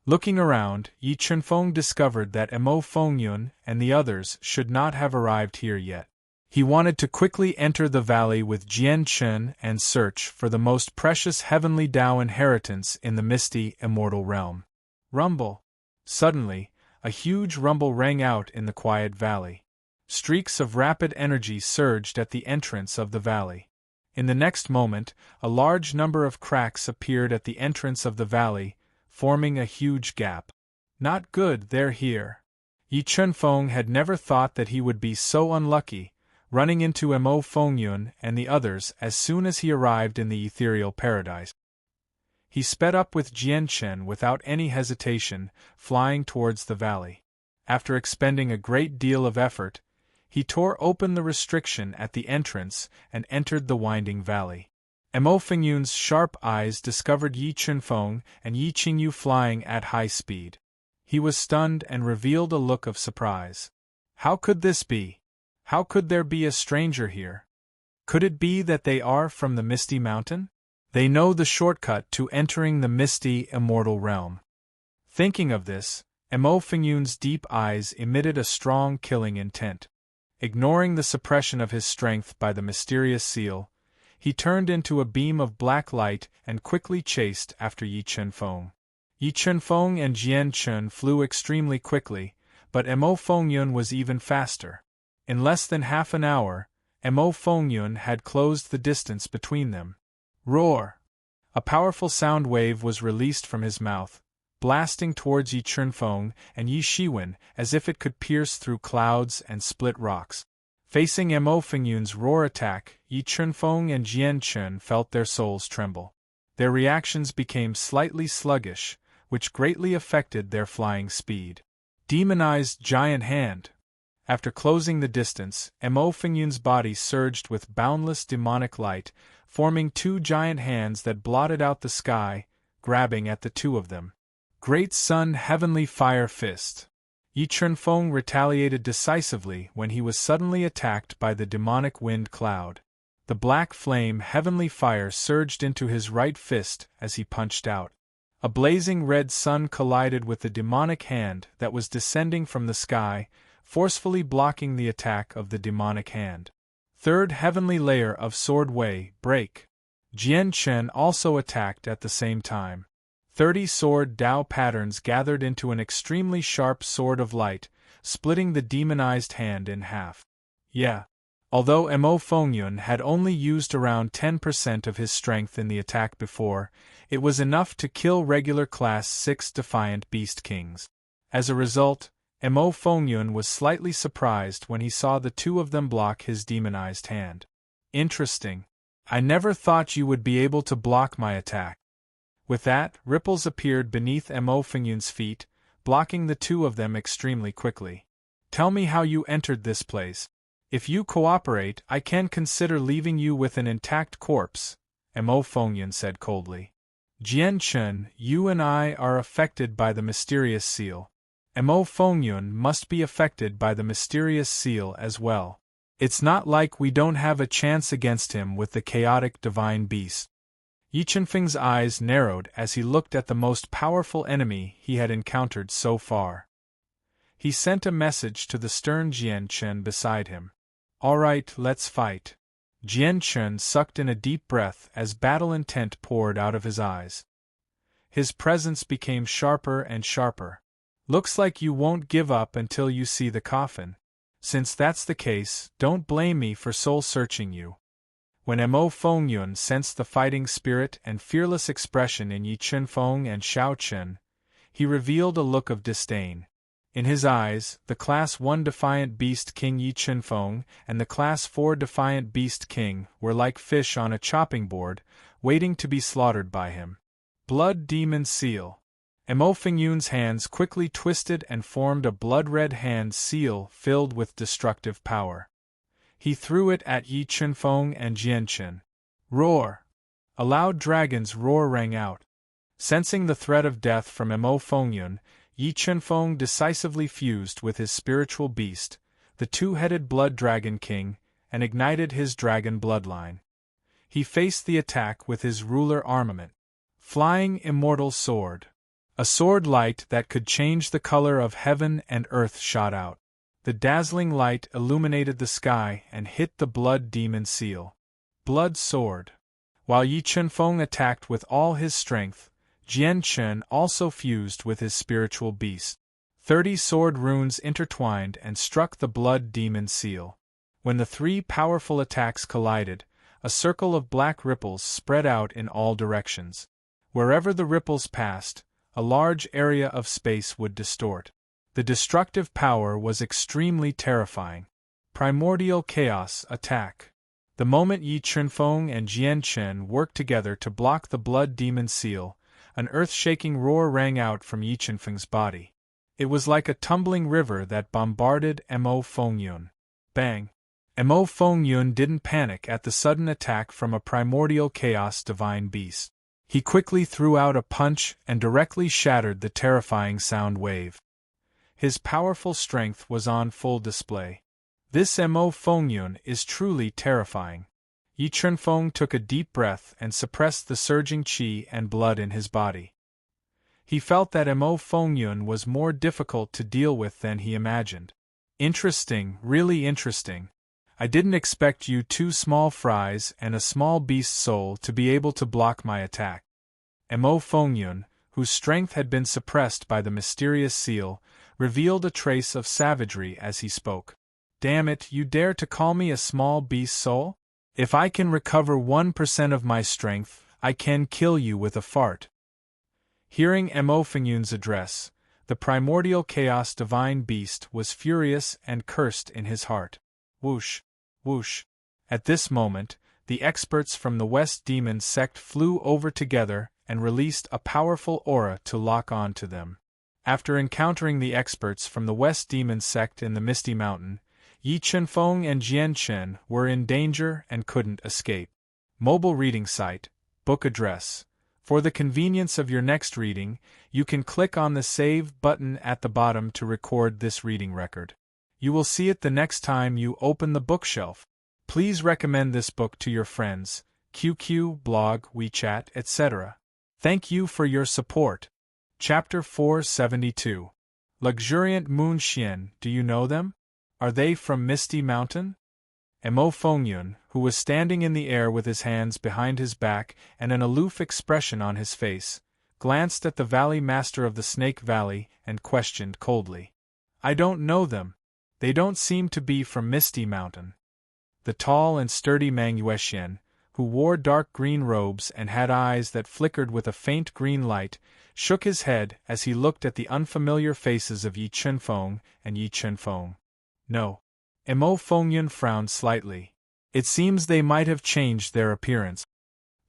Looking around, Yi Chunfeng discovered that Mo Fengyun and the others should not have arrived here yet. He wanted to quickly enter the valley with Jian Chun and search for the most precious heavenly Tao inheritance in the misty, immortal realm. Rumble! Suddenly, a huge rumble rang out in the quiet valley. Streaks of rapid energy surged at the entrance of the valley. In the next moment, a large number of cracks appeared at the entrance of the valley, forming a huge gap. Not good, they're here. Yi Chunfeng had never thought that he would be so unlucky, running into Mo Fengyun and the others as soon as he arrived in the ethereal paradise. He sped up with Jian Chen without any hesitation, flying towards the valley. After expending a great deal of effort, he tore open the restriction at the entrance and entered the winding valley. Mo Fengyun's sharp eyes discovered Yi Chunfeng and Yi Qingyu flying at high speed. He was stunned and revealed a look of surprise. How could this be? How could there be a stranger here? Could it be that they are from the Misty Mountain? They know the shortcut to entering the misty, immortal realm. Thinking of this, Mo Fengyun's deep eyes emitted a strong killing intent. Ignoring the suppression of his strength by the mysterious seal, he turned into a beam of black light and quickly chased after Yi Chunfeng. Yi Chunfeng and Jian Chen flew extremely quickly, but Mo Fengyun was even faster. In less than half an hour, Mo Fengyun had closed the distance between them. Roar! A powerful sound wave was released from his mouth, blasting towards Yi Chunfeng and Yi Shiwen as if it could pierce through clouds and split rocks. Facing Mo Fengyun's roar attack, Yi Chunfeng and Jian Chen felt their souls tremble. Their reactions became slightly sluggish, which greatly affected their flying speed. Demonized Giant Hand! After closing the distance, Mo Fengyun's body surged with boundless demonic light, forming two giant hands that blotted out the sky, grabbing at the two of them. Great Sun Heavenly Fire Fist! Yi Chunfeng retaliated decisively when he was suddenly attacked by the demonic wind cloud. The black flame Heavenly Fire surged into his right fist as he punched out. A blazing red sun collided with the demonic hand that was descending from the sky, forcefully blocking the attack of the demonic hand. Third heavenly layer of sword way, break. Jian Chen also attacked at the same time. 30 sword Dao patterns gathered into an extremely sharp sword of light, splitting the demonized hand in half. Yeah. Although Mo Fengyun had only used around 10% of his strength in the attack before, it was enough to kill regular Class 6 Defiant Beast Kings. As a result, Mo Fengyun was slightly surprised when he saw the two of them block his demonized hand. Interesting. I never thought you would be able to block my attack. With that, ripples appeared beneath Mo Fengyun's feet, blocking the two of them extremely quickly. Tell me how you entered this place. If you cooperate, I can consider leaving you with an intact corpse, Mo Fengyun said coldly. Jian Chen, you and I are affected by the mysterious seal. Mo Fengyun must be affected by the mysterious seal as well. It's not like we don't have a chance against him with the chaotic divine beast. Yi Chunfeng's eyes narrowed as he looked at the most powerful enemy he had encountered so far. He sent a message to the stern Jian Chen beside him. All right, let's fight. Jian Chen sucked in a deep breath as battle intent poured out of his eyes. His presence became sharper and sharper. Looks like you won't give up until you see the coffin. Since that's the case, don't blame me for soul-searching you. When Mo Fengyun sensed the fighting spirit and fearless expression in Yi Chunfeng and Xiao Chen, he revealed a look of disdain. In his eyes, the Class 1 Defiant Beast King Yi Chunfeng and the Class 4 Defiant Beast King were like fish on a chopping board, waiting to be slaughtered by him. Blood Demon Seal. Mo Fengyun's hands quickly twisted and formed a blood-red hand seal filled with destructive power. He threw it at Yi Chunfeng and Jian Chen. Roar! A loud dragon's roar rang out. Sensing the threat of death from Mo Fengyun, Yi Chunfeng decisively fused with his spiritual beast, the two-headed Blood Dragon King, and ignited his dragon bloodline. He faced the attack with his ruler armament. Flying Immortal Sword. A sword light that could change the color of heaven and earth shot out. The dazzling light illuminated the sky and hit the Blood Demon Seal. Blood Sword. While Yi Chunfeng attacked with all his strength, Jian Chen also fused with his spiritual beast. 30 sword runes intertwined and struck the blood demon seal. When the three powerful attacks collided, a circle of black ripples spread out in all directions. Wherever the ripples passed, a large area of space would distort. The destructive power was extremely terrifying. Primordial Chaos Attack. The moment Yi Chunfeng and Jian Chen worked together to block the blood demon seal, an earth-shaking roar rang out from Yi Chunfeng's body. It was like a tumbling river that bombarded Mo Fengyun. Bang! Mo Fengyun didn't panic at the sudden attack from a primordial chaos divine beast. He quickly threw out a punch and directly shattered the terrifying sound wave. His powerful strength was on full display. This Mo Fengyun is truly terrifying. Yi Chunfeng took a deep breath and suppressed the surging qi and blood in his body. He felt that Mo Fengyun was more difficult to deal with than he imagined. Interesting, really interesting. I didn't expect you two small fries and a small beast soul to be able to block my attack. Mo Fengyun, whose strength had been suppressed by the mysterious seal, revealed a trace of savagery as he spoke. Damn it, you dare to call me a small beast soul? If I can recover 1% of my strength, I can kill you with a fart. Hearing Mo Fengyun's address, the primordial chaos divine beast was furious and cursed in his heart. Whoosh! Whoosh! At this moment, the experts from the West Demon sect flew over together and released a powerful aura to lock on to them. After encountering the experts from the West Demon sect in the Misty Mountain, Yi Chunfeng and Jian Chen were in danger and couldn't escape. Mobile reading site, book address. For the convenience of your next reading, you can click on the Save button at the bottom to record this reading record. You will see it the next time you open the bookshelf. Please recommend this book to your friends, QQ, blog, WeChat, etc. Thank you for your support. Chapter 472. Luxuriant Moon Xian, do you know them? Are they from Misty Mountain? Mo Fengyun, who was standing in the air with his hands behind his back and an aloof expression on his face, glanced at the Valley Master of the Snake Valley and questioned coldly. I don't know them. They don't seem to be from Misty Mountain. The tall and sturdy Mangyuexian, who wore dark green robes and had eyes that flickered with a faint green light, shook his head as he looked at the unfamiliar faces of Yi Chunfeng and Yi Chunfeng. No. Mo Fengyun frowned slightly. It seems they might have changed their appearance.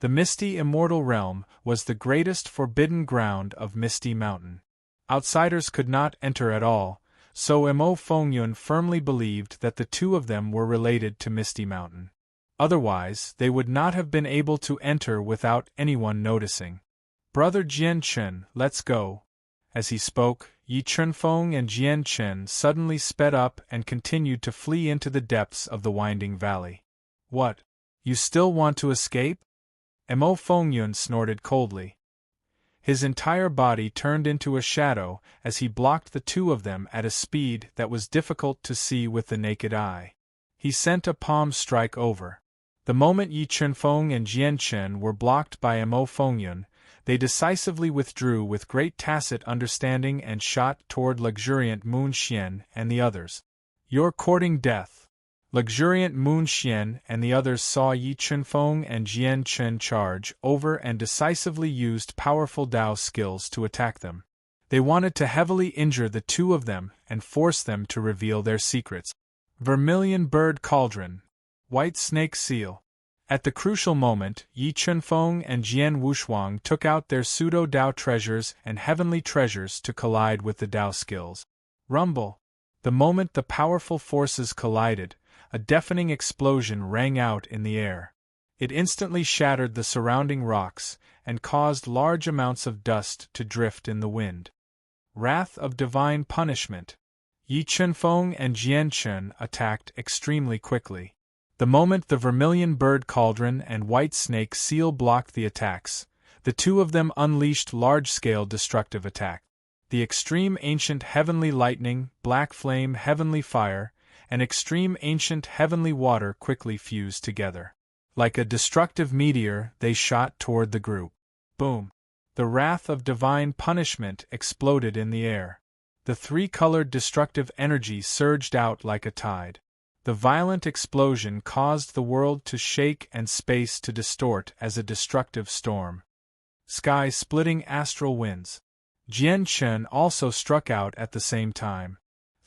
The Misty Immortal Realm was the greatest forbidden ground of Misty Mountain. Outsiders could not enter at all, so Mo Fengyun firmly believed that the two of them were related to Misty Mountain. Otherwise, they would not have been able to enter without anyone noticing. Brother Jian Chen, let's go. As he spoke, Yi Chunfeng and Jian Chen suddenly sped up and continued to flee into the depths of the winding valley. What? You still want to escape? Mo Fengyun snorted coldly. His entire body turned into a shadow as he blocked the two of them at a speed that was difficult to see with the naked eye. He sent a palm strike over. The moment Yi Chunfeng and Jian Chen were blocked by Mo Fengyun, they decisively withdrew with great tacit understanding and shot toward Luxuriant Moon Xian and the others. You're courting death. Luxuriant Moon Xian and the others saw Yi Chunfeng and Jian Chen charge over and decisively used powerful Dao skills to attack them. They wanted to heavily injure the two of them and force them to reveal their secrets. Vermilion Bird Cauldron. White Snake Seal. At the crucial moment, Yi Chunfeng and Jian Wushuang took out their pseudo-Dao treasures and heavenly treasures to collide with the Dao skills. Rumble. The moment the powerful forces collided, a deafening explosion rang out in the air. It instantly shattered the surrounding rocks and caused large amounts of dust to drift in the wind. Wrath of Divine Punishment. Yi Chunfeng and Jian Chen attacked extremely quickly. The moment the Vermilion Bird Cauldron and White Snake Seal blocked the attacks, the two of them unleashed large-scale destructive attack. The Extreme Ancient Heavenly Lightning, Black Flame Heavenly Fire, and Extreme Ancient Heavenly Water quickly fused together. Like a destructive meteor, they shot toward the group. Boom! The Wrath of Divine Punishment exploded in the air. The three-colored destructive energy surged out like a tide. The violent explosion caused the world to shake and space to distort as a destructive storm. Sky-splitting astral winds. Jian Chen also struck out at the same time.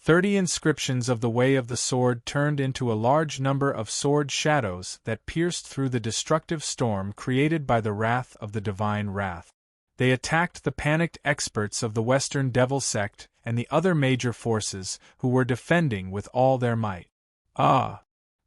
30 inscriptions of the Way of the Sword turned into a large number of sword shadows that pierced through the destructive storm created by the wrath of the divine wrath. They attacked the panicked experts of the Western Devil Sect and the other major forces who were defending with all their might.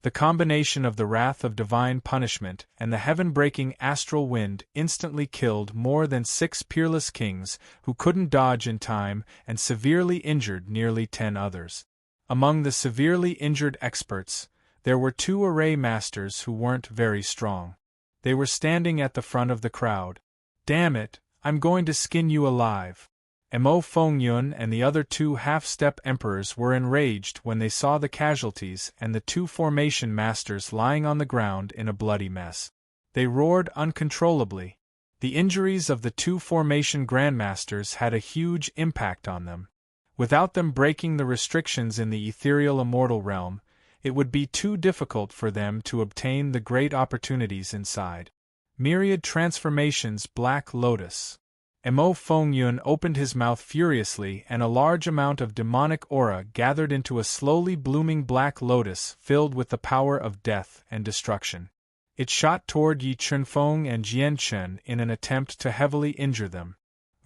The combination of the wrath of divine punishment and the heaven-breaking astral wind instantly killed more than 6 peerless kings who couldn't dodge in time and severely injured nearly 10 others. Among the severely injured experts, there were 2 array masters who weren't very strong. They were standing at the front of the crowd. "Damn it, I'm going to skin you alive." Mo Fengyun and the other 2 half-step emperors were enraged when they saw the casualties and the 2 formation masters lying on the ground in a bloody mess. They roared uncontrollably. The injuries of the 2 formation grandmasters had a huge impact on them. Without them breaking the restrictions in the ethereal immortal realm, it would be too difficult for them to obtain the great opportunities inside. Myriad transformations. Black Lotus. Mo Fengyun opened his mouth furiously and a large amount of demonic aura gathered into a slowly blooming black lotus filled with the power of death and destruction. It shot toward Yi Chunfeng and Jian Chen in an attempt to heavily injure them.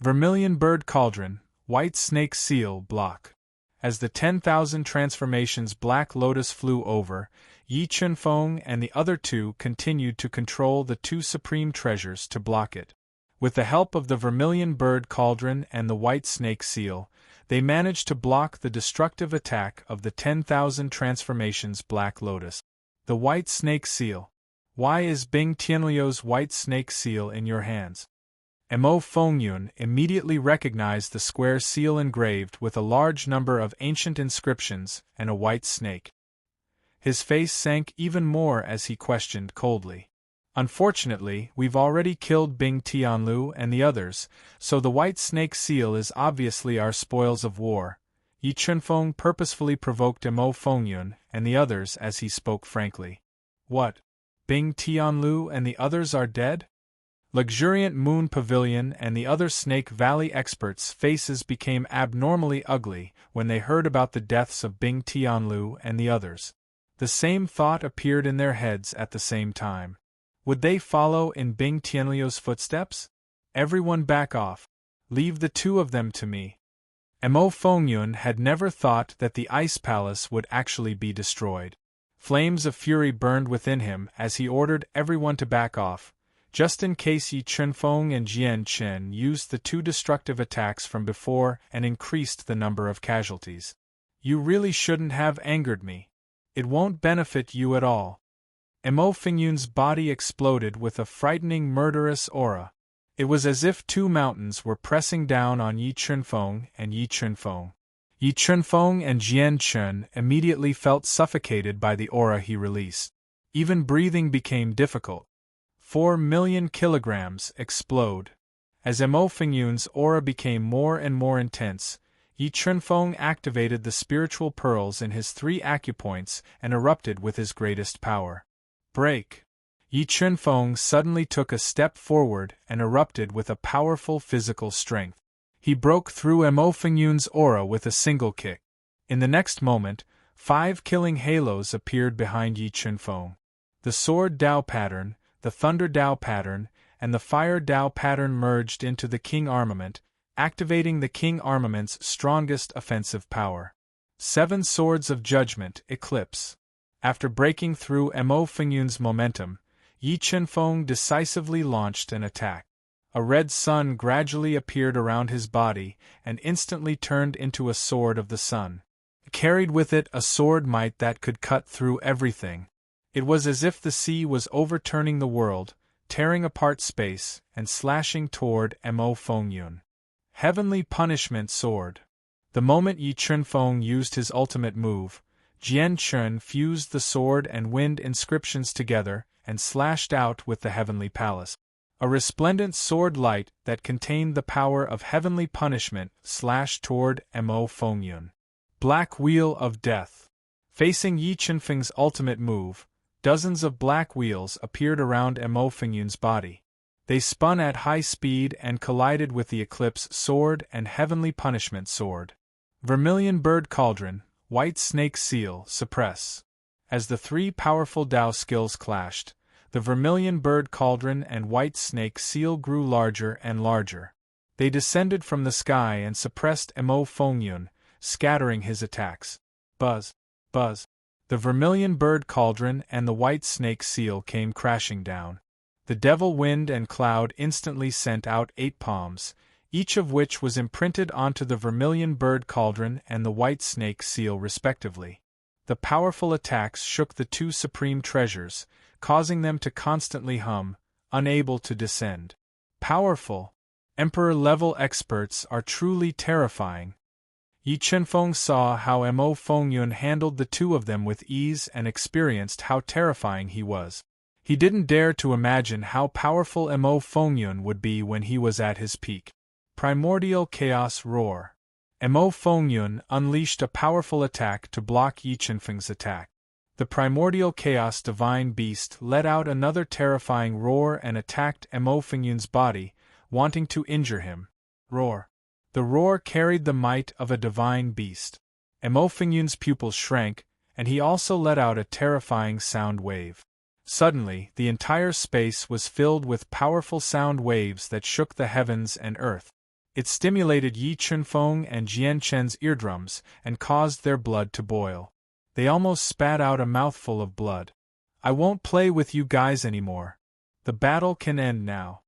Vermilion Bird Cauldron, White Snake Seal. Block. As the 10,000 transformations Black Lotus flew over, Yi Chunfeng and the other 2 continued to control the 2 supreme treasures to block it. With the help of the Vermilion Bird Cauldron and the White Snake Seal, they managed to block the destructive attack of the 10,000 transformations Black Lotus. The White Snake Seal. Why is Bing Tianliu's White Snake Seal in your hands? Mo Fengyun immediately recognized the square seal engraved with a large number of ancient inscriptions and a white snake. His face sank even more as he questioned coldly. "Unfortunately, we've already killed Bing Tianlu and the others, so the White Snake Seal is obviously our spoils of war." Yi Chunfeng purposefully provoked Mo Fengyun and the others as he spoke frankly. "What? Bing Tianlu and the others are dead?" Luxuriant Moon Pavilion and the other Snake Valley experts' faces became abnormally ugly when they heard about the deaths of Bing Tianlu and the others. The same thought appeared in their heads at the same time. Would they follow in Bing Tianliu's footsteps? "Everyone back off. Leave the 2 of them to me." Mo Fengyun had never thought that the Ice Palace would actually be destroyed. Flames of fury burned within him as he ordered everyone to back off, just in case Yi Chunfeng and Jian Chen used the 2 destructive attacks from before and increased the number of casualties. "You really shouldn't have angered me. It won't benefit you at all." Mo Fengyun's body exploded with a frightening murderous aura. It was as if 2 mountains were pressing down on Yi Chunfeng and Yi Chunfeng. Yi Chunfeng and Jian Chen immediately felt suffocated by the aura he released. Even breathing became difficult. 4 million kilograms explode. As Mo Fengyun's aura became more and more intense, Yi Chunfeng activated the spiritual pearls in his 3 acupoints and erupted with his greatest power. Break! Yi Chunfeng suddenly took a step forward and erupted with a powerful physical strength. He broke through Mo Fengyun's aura with a single kick. In the next moment, 5 killing halos appeared behind Yi Chunfeng. The Sword Dao pattern, the Thunder Dao pattern, and the Fire Dao pattern merged into the King Armament, activating the King Armament's strongest offensive power. 7 Swords of Judgment Eclipse. After breaking through Mo Fengyun's momentum, Yi Chunfeng decisively launched an attack. A red sun gradually appeared around his body and instantly turned into a sword of the sun. It carried with it a sword might that could cut through everything. It was as if the sea was overturning the world, tearing apart space, and slashing toward Mo Fengyun. Heavenly Punishment Sword. The moment Yi Chunfeng used his ultimate move, Jian Chen fused the sword and wind inscriptions together and slashed out with the Heavenly Palace. A resplendent sword light that contained the power of heavenly punishment slashed toward Mo Fengyun. Black Wheel of Death. Facing Yi Chunfeng's ultimate move, dozens of black wheels appeared around Mo Fengyun's body. They spun at high speed and collided with the Eclipse Sword and Heavenly Punishment Sword. Vermilion Bird Cauldron, White Snake Seal, Suppress. As the three powerful Dao skills clashed, the Vermilion Bird Cauldron and White Snake Seal grew larger and larger. They descended from the sky and suppressed Mo Fengyun, scattering his attacks. Buzz, buzz. The Vermilion Bird Cauldron and the White Snake Seal came crashing down. The Devil Wind and Cloud instantly sent out 8 palms, each of which was imprinted onto the Vermilion Bird Cauldron and the White Snake Seal respectively. The powerful attacks shook the two supreme treasures, causing them to constantly hum, unable to descend. Powerful, Emperor-level experts are truly terrifying. Yi Chunfeng saw how Mo Fengyun handled the two of them with ease and experienced how terrifying he was. He didn't dare to imagine how powerful Mo Fengyun would be when he was at his peak. Primordial Chaos Roar. Mo Fengyun unleashed a powerful attack to block Yi Chunfeng's attack. The Primordial Chaos Divine Beast let out another terrifying roar and attacked Mo Fengyun's body, wanting to injure him. Roar. The roar carried the might of a divine beast. Mo Fengyun's pupils shrank, and he also let out a terrifying sound wave. Suddenly, the entire space was filled with powerful sound waves that shook the heavens and earth. It stimulated Yi Chunfeng and Jian Chen's eardrums and caused their blood to boil. They almost spat out a mouthful of blood. I won't play with you guys anymore. The battle can end now.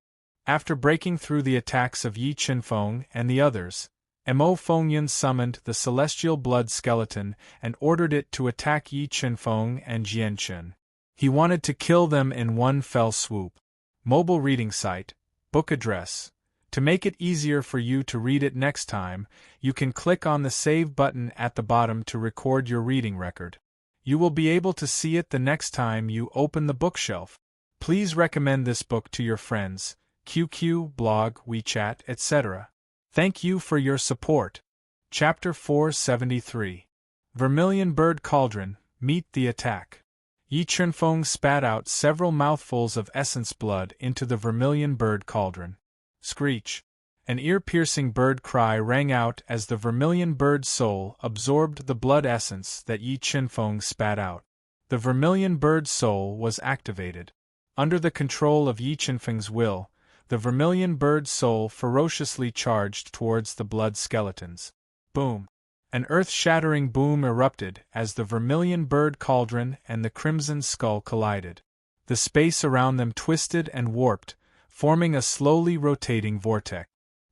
After breaking through the attacks of Yi Chunfeng and the others, Mo Fengyun summoned the Celestial Blood Skeleton and ordered it to attack Yi Chunfeng and Jian Chen. He wanted to kill them in one fell swoop. Mobile reading site, book address. To make it easier for you to read it next time, you can click on the Save button at the bottom to record your reading record. You will be able to see it the next time you open the bookshelf. Please recommend this book to your friends, QQ, blog, WeChat, etc. Thank you for your support. Chapter 473. Vermilion Bird Cauldron, Meet the Attack. Yi Chunfeng spat out several mouthfuls of essence blood into the Vermilion Bird Cauldron. Screech. An ear-piercing bird cry rang out as the Vermilion Bird Soul absorbed the blood essence that Yi Chunfeng spat out. The Vermilion Bird Soul was activated. Under the control of Yi Chunfeng's will, the Vermilion Bird Soul ferociously charged towards the blood skeletons. Boom! An earth-shattering boom erupted as the Vermilion Bird Cauldron and the Crimson Skull collided. The space around them twisted and warped, forming a slowly rotating vortex.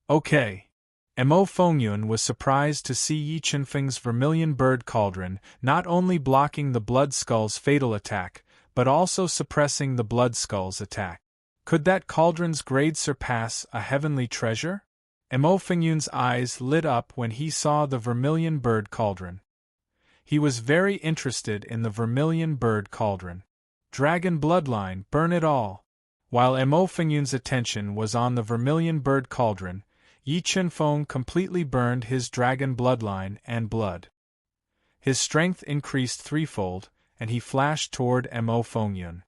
Okay. Mo Fengyun was surprised to see Yi Chunfeng's Vermilion Bird Cauldron not only blocking the Blood Skull's fatal attack, but also suppressing the Blood Skull's attack. Could that cauldron's grade surpass a heavenly treasure? Mo Fengyun's eyes lit up when he saw the Vermilion Bird Cauldron. He was very interested in the Vermilion Bird Cauldron. Dragon bloodline, burn it all! While Mo Fengyun's attention was on the Vermilion Bird Cauldron, Yi Chunfeng completely burned his dragon bloodline and blood. His strength increased threefold, and he flashed toward Mo Fengyun.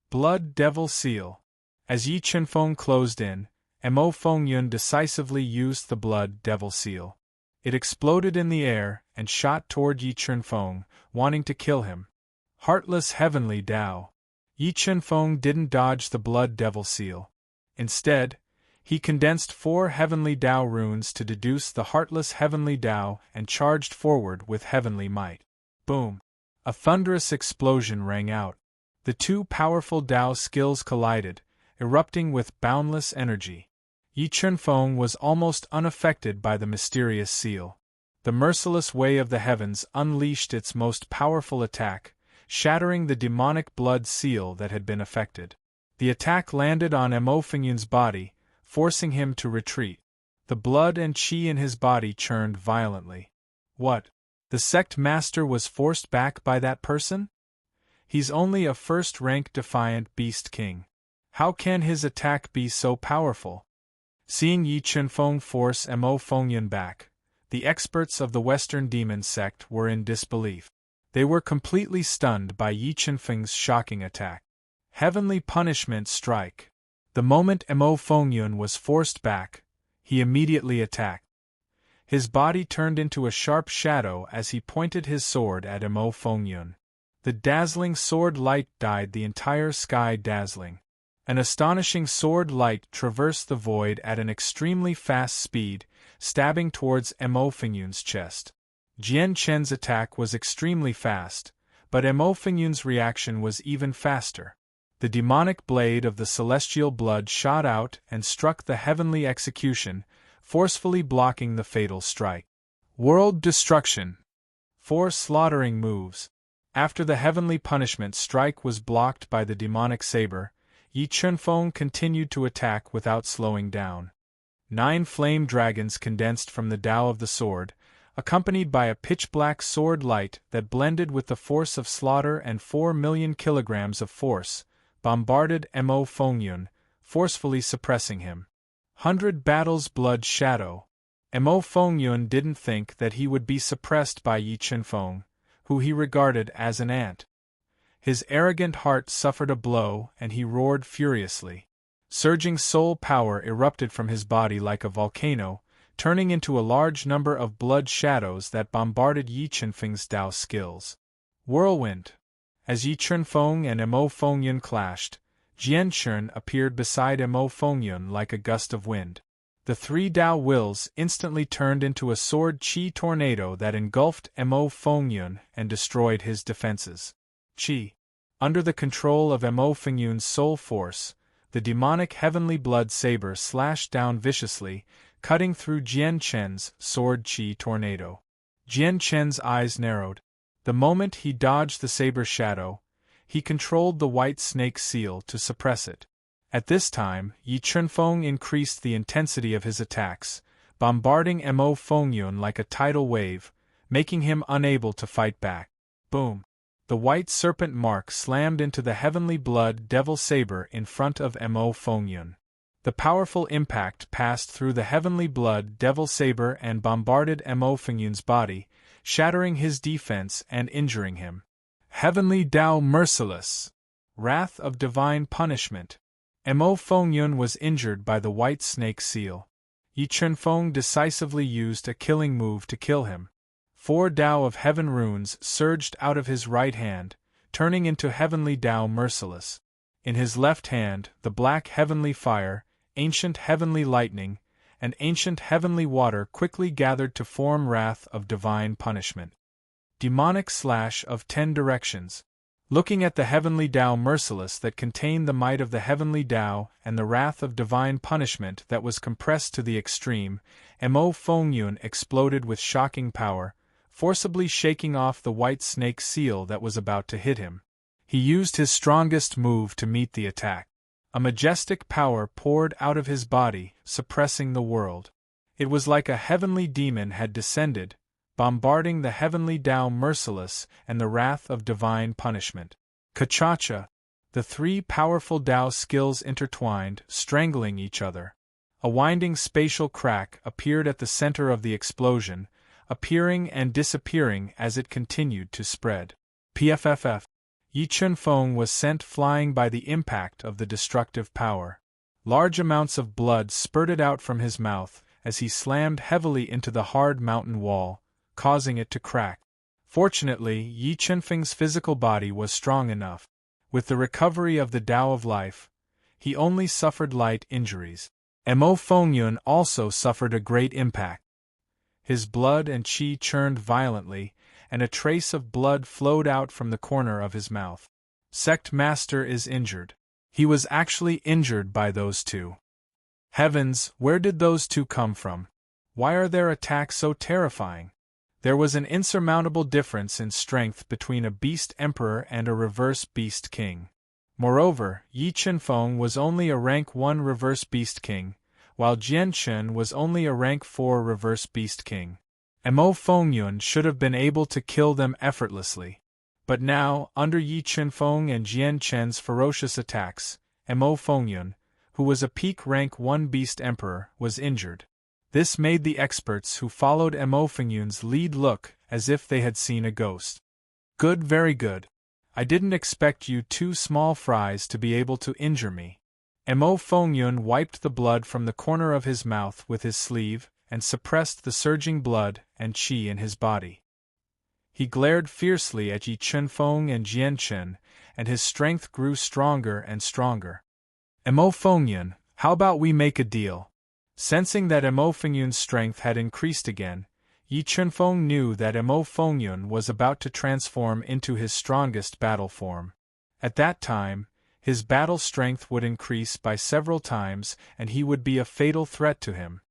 Blood Devil Seal. As Yi Chunfeng closed in, Mo Fengyun decisively used the Blood Devil Seal. It exploded in the air and shot toward Yi Chunfeng, wanting to kill him. Heartless Heavenly Tao. Yi Chunfeng didn't dodge the Blood Devil Seal. Instead, he condensed 4 Heavenly Tao runes to deduce the Heartless Heavenly Tao and charged forward with heavenly might. Boom! A thunderous explosion rang out. The two powerful Tao skills collided, erupting with boundless energy. Yi Chunfeng was almost unaffected by the mysterious seal. The merciless way of the heavens unleashed its most powerful attack, shattering the demonic blood seal that had been affected. The attack landed on Mo Fengyun's body, forcing him to retreat. The blood and qi in his body churned violently. What? The sect master was forced back by that person? He's only a first-rank defiant beast king. How can his attack be so powerful? Seeing Yi Chunfeng force Mo Fengyun back, the experts of the Western Demon sect were in disbelief. They were completely stunned by Yi Chunfeng's shocking attack. Heavenly punishment strike. The moment Mo Fengyun was forced back, he immediately attacked. His body turned into a sharp shadow as he pointed his sword at Mo Fengyun. The dazzling sword light dyed the entire sky dazzling. An astonishing sword light traversed the void at an extremely fast speed, stabbing towards Mo Fengyun's chest. Jian Chen's attack was extremely fast, but Mo Fengyun's reaction was even faster. The demonic blade of the celestial blood shot out and struck the heavenly execution, forcefully blocking the fatal strike. World destruction. 4 slaughtering moves. After the heavenly punishment strike was blocked by the demonic saber, Yi Chunfeng continued to attack without slowing down. 9 flame dragons condensed from the Tao of the sword, accompanied by a pitch-black sword light that blended with the force of slaughter and 4 million kilograms of force, bombarded Mo Fengyun, forcefully suppressing him. 100 battles blood shadow. Mo Fengyun didn't think that he would be suppressed by Yi Chunfeng, who he regarded as an ant. His arrogant heart suffered a blow and he roared furiously. Surging soul power erupted from his body like a volcano, turning into a large number of blood shadows that bombarded Yi Chunfeng's Tao skills. Whirlwind. As Yi Chunfeng and Mo Fengyun clashed, Jian Chun appeared beside Mo Fengyun like a gust of wind. The 3 Tao wills instantly turned into a sword chi tornado that engulfed Mo Fengyun and destroyed his defenses. Chi. Under the control of Mo Fengyun's soul force, the demonic heavenly blood saber slashed down viciously, cutting through Jian Chen's sword chi tornado. Jian Chen's eyes narrowed. The moment he dodged the saber shadow, he controlled the white snake seal to suppress it. At this time, Yi Chunfeng increased the intensity of his attacks, bombarding Mo Fengyun like a tidal wave, making him unable to fight back. Boom! The white serpent mark slammed into the heavenly blood devil saber in front of Mo Fengyun. The powerful impact passed through the heavenly blood devil saber and bombarded Mo Fengyun's body, shattering his defense and injuring him. Heavenly Tao merciless. Wrath of divine punishment. Mo Fengyun was injured by the white snake seal. Yi Chunfeng decisively used a killing move to kill him. 4 Tao of heaven runes surged out of his right hand, turning into heavenly Tao merciless. In his left hand, the black heavenly fire, ancient heavenly lightning, and ancient heavenly water quickly gathered to form wrath of divine punishment. Demonic slash of 10 directions. Looking at the heavenly Tao merciless that contained the might of the heavenly Tao and the wrath of divine punishment that was compressed to the extreme, Mo Fengyun exploded with shocking power, forcibly shaking off the white snake seal that was about to hit him. He used his strongest move to meet the attack. A majestic power poured out of his body, suppressing the world. It was like a heavenly demon had descended, bombarding the heavenly Tao merciless and the wrath of divine punishment. Kachacha. The 3 powerful Tao skills intertwined, strangling each other. A winding spatial crack appeared at the center of the explosion, appearing and disappearing as it continued to spread. PFFF. Yi Chunfeng was sent flying by the impact of the destructive power. Large amounts of blood spurted out from his mouth as he slammed heavily into the hard mountain wall, causing it to crack. Fortunately, Yi Chunfeng's physical body was strong enough. With the recovery of the Tao of life, he only suffered light injuries. Mo Fengyun also suffered a great impact. His blood and qi churned violently, and a trace of blood flowed out from the corner of his mouth. Sect Master is injured. He was actually injured by those 2. Heavens, where did those 2 come from? Why are their attacks so terrifying? There was an insurmountable difference in strength between a beast emperor and a reverse beast king. Moreover, Yi Chunfeng was only a rank 1 reverse beast king, while Jian Chun was only a rank 4 reverse beast king. Mo Fengyun should have been able to kill them effortlessly. But now, under Yi Chunfeng and Jian Chen's ferocious attacks, Mo Fengyun, who was a peak rank 1 beast emperor, was injured. This made the experts who followed Mo Fengyun's lead look as if they had seen a ghost. Good, very good. I didn't expect you two small fries to be able to injure me. Mo Fengyun wiped the blood from the corner of his mouth with his sleeve and suppressed the surging blood and qi in his body. He glared fiercely at Yi Chunfeng and Jian Chen, and his strength grew stronger and stronger. Mo Fengyun, how about we make a deal? Sensing that Mo Fengyun's strength had increased again, Yi Chunfeng knew that Mo Fengyun was about to transform into his strongest battle form. At that time, his battle strength would increase by several times and he would be a fatal threat to him.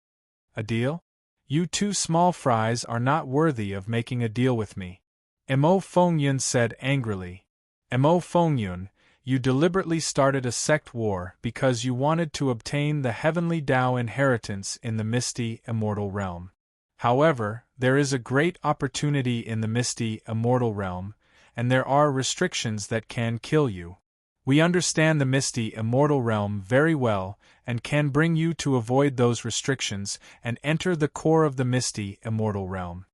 A deal? You two small fries are not worthy of making a deal with me. Mo Fengyun said angrily. Mo Fengyun, you deliberately started a sect war because you wanted to obtain the heavenly Tao inheritance in the misty, immortal realm. However, there is a great opportunity in the misty, immortal realm, and there are restrictions that can kill you. We understand the misty, immortal realm very well, and can bring you to avoid those restrictions and enter the core of the misty, immortal realm.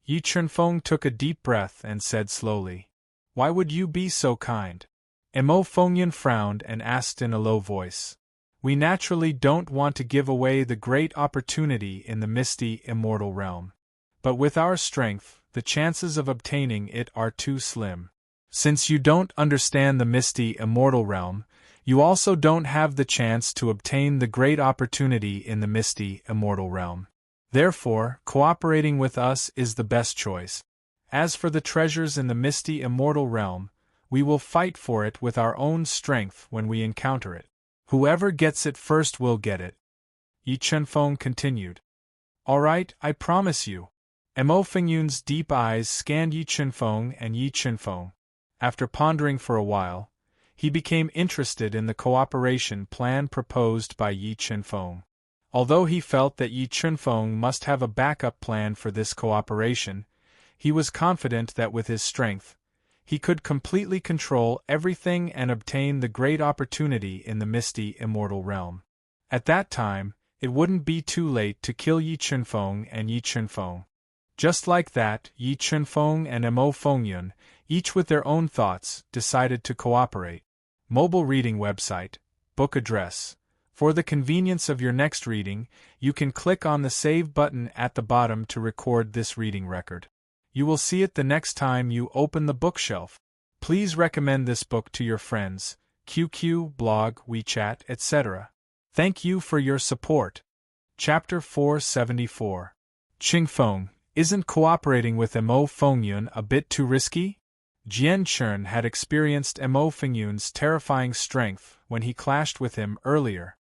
Yi Chunfeng took a deep breath and said slowly, "Why would you be so kind?" Mo Fengyun frowned and asked in a low voice. "We naturally don't want to give away the great opportunity in the misty, immortal realm. But with our strength, the chances of obtaining it are too slim. Since you don't understand the misty, immortal realm, you also don't have the chance to obtain the great opportunity in the misty, immortal realm. Therefore, cooperating with us is the best choice. As for the treasures in the misty, immortal realm, we will fight for it with our own strength when we encounter it. Whoever gets it first will get it." Yi Chunfeng continued. "All right, I promise you." Mo Fengyun's deep eyes scanned Yi Chunfeng and Yi Chunfeng. After pondering for a while, he became interested in the cooperation plan proposed by Yi Chunfeng. Although he felt that Yi Chunfeng must have a backup plan for this cooperation, he was confident that with his strength, he could completely control everything and obtain the great opportunity in the misty, immortal realm. At that time, it wouldn't be too late to kill Yi Chunfeng and Yi Chunfeng. Just like that, Yi Chunfeng and Mo Fengyun, each with their own thoughts, decided to cooperate. Mobile reading website, book address. For the convenience of your next reading, you can click on the Save button at the bottom to record this reading record. You will see it the next time you open the bookshelf. Please recommend this book to your friends, QQ, blog, WeChat, etc. Thank you for your support. Chapter 474. Chingfeng, isn't cooperating with Mo Fengyun a bit too risky? Jian Chen had experienced Mo Fengyun's terrifying strength when he clashed with him earlier.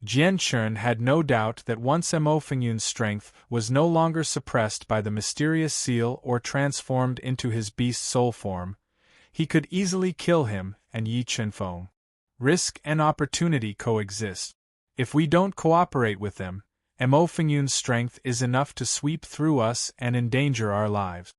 Jian Chen had no doubt that once Mo Fengyun's strength was no longer suppressed by the mysterious seal or transformed into his beast soul form, he could easily kill him and Yi Chunfeng. Risk and opportunity coexist. If we don't cooperate with them, Mo Fengyun's strength is enough to sweep through us and endanger our lives.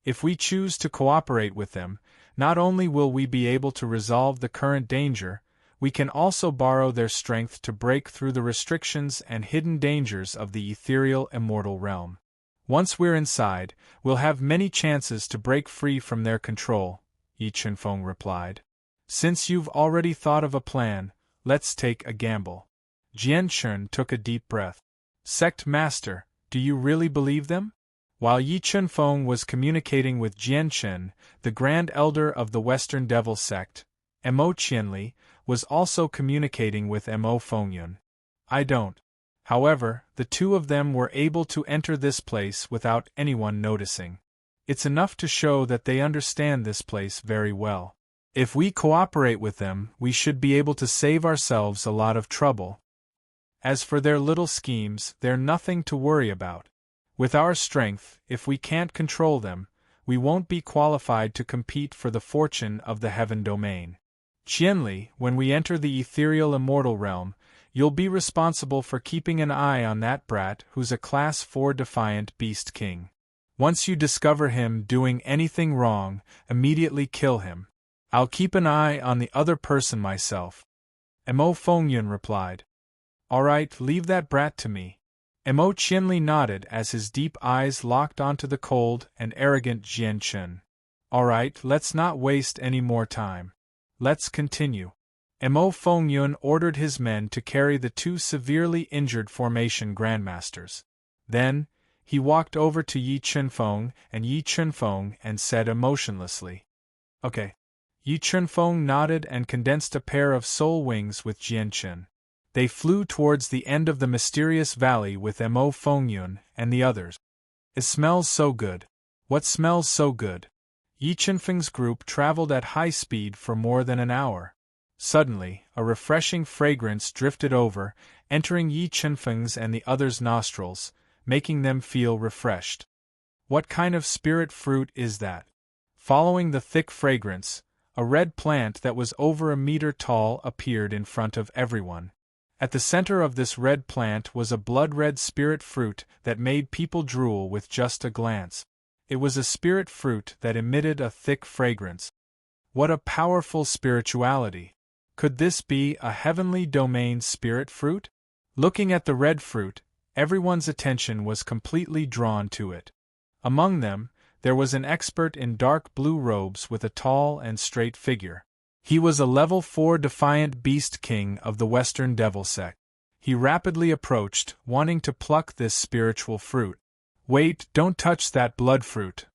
If we choose to cooperate with them, not only will we be able to resolve the current danger, we can also borrow their strength to break through the restrictions and hidden dangers of the ethereal immortal realm. Once we're inside, we'll have many chances to break free from their control, Yi Chunfeng replied. Since you've already thought of a plan, let's take a gamble. Jian Chen took a deep breath. Sect Master, do you really believe them? While Yi Chunfeng was communicating with Jian Chen, the Grand Elder of the Western Devil Sect, Mo Qianli, was also communicating with Mo Fengyun. I don't. However, the two of them were able to enter this place without anyone noticing. It's enough to show that they understand this place very well. If we cooperate with them, we should be able to save ourselves a lot of trouble. As for their little schemes, they're nothing to worry about. With our strength, if we can't control them, we won't be qualified to compete for the fortune of the heaven domain. Qianli, when we enter the ethereal immortal realm, you'll be responsible for keeping an eye on that brat who's a Class 4 defiant beast king. Once you discover him doing anything wrong, immediately kill him. I'll keep an eye on the other person myself. Mo Fengyun replied. All right, leave that brat to me. Mo Qianli nodded as his deep eyes locked onto the cold and arrogant Jian Chen. All right, let's not waste any more time. Let's continue. Mo Fengyun ordered his men to carry the two severely injured formation grandmasters. Then, he walked over to Yi Chunfeng and said emotionlessly, Okay. Yi Chunfeng nodded and condensed a pair of soul wings with Jian Chen. They flew towards the end of the mysterious valley with Mo Fengyun and the others. It smells so good. What smells so good? Yi Chunfeng's group traveled at high speed for more than an hour. Suddenly, a refreshing fragrance drifted over, entering Yi Chunfeng's and the others' nostrils, making them feel refreshed. What kind of spirit fruit is that? Following the thick fragrance, a red plant that was over a meter tall appeared in front of everyone. At the center of this red plant was a blood-red spirit fruit that made people drool with just a glance. It was a spirit fruit that emitted a thick fragrance. What a powerful spirituality! Could this be a heavenly domain spirit fruit? Looking at the red fruit, everyone's attention was completely drawn to it. Among them, there was an expert in dark blue robes with a tall and straight figure. He was a level 4 defiant beast king of the Western Devil sect. He rapidly approached, wanting to pluck this spiritual fruit. Wait, don't touch that blood fruit.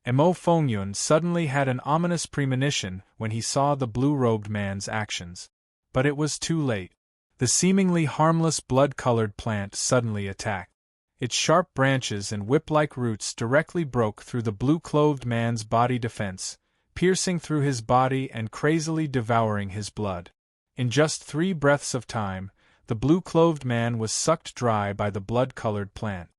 Mo Fengyun suddenly had an ominous premonition when he saw the blue-robed man's actions. But it was too late. The seemingly harmless blood-colored plant suddenly attacked. Its sharp branches and whip-like roots directly broke through the blue-clothed man's body defense, piercing through his body and crazily devouring his blood. In just 3 breaths of time, the blue-clothed man was sucked dry by the blood-colored plant.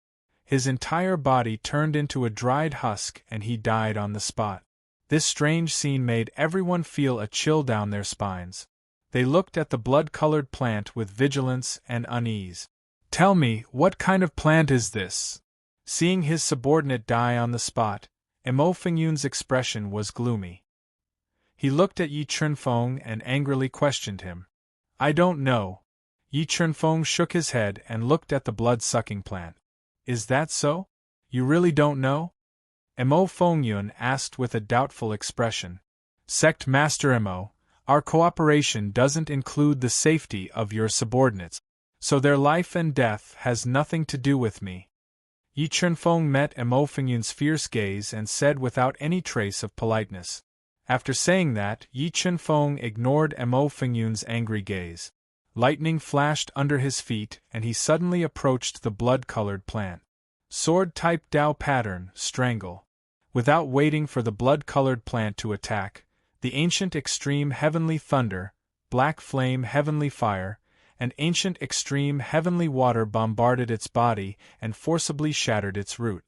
His entire body turned into a dried husk and he died on the spot. This strange scene made everyone feel a chill down their spines. They looked at the blood-colored plant with vigilance and unease. Tell me, what kind of plant is this? Seeing his subordinate die on the spot, Mo Fengyun's expression was gloomy. He looked at Yi Chunfeng and angrily questioned him. I don't know. Yi Chunfeng shook his head and looked at the blood-sucking plant. Is that so? You really don't know? Mo Fengyun asked with a doubtful expression. Sect Master Mo, our cooperation doesn't include the safety of your subordinates, so their life and death has nothing to do with me. Yi Chunfeng met Mo Fengyun's fierce gaze and said without any trace of politeness. After saying that, Yi Chunfeng ignored Mo Fengyun's angry gaze. Lightning flashed under his feet and he suddenly approached the blood-colored plant. Sword-type Dao pattern, strangle. Without waiting for the blood-colored plant to attack, the ancient extreme heavenly thunder, black flame heavenly fire, and ancient extreme heavenly water bombarded its body and forcibly shattered its root.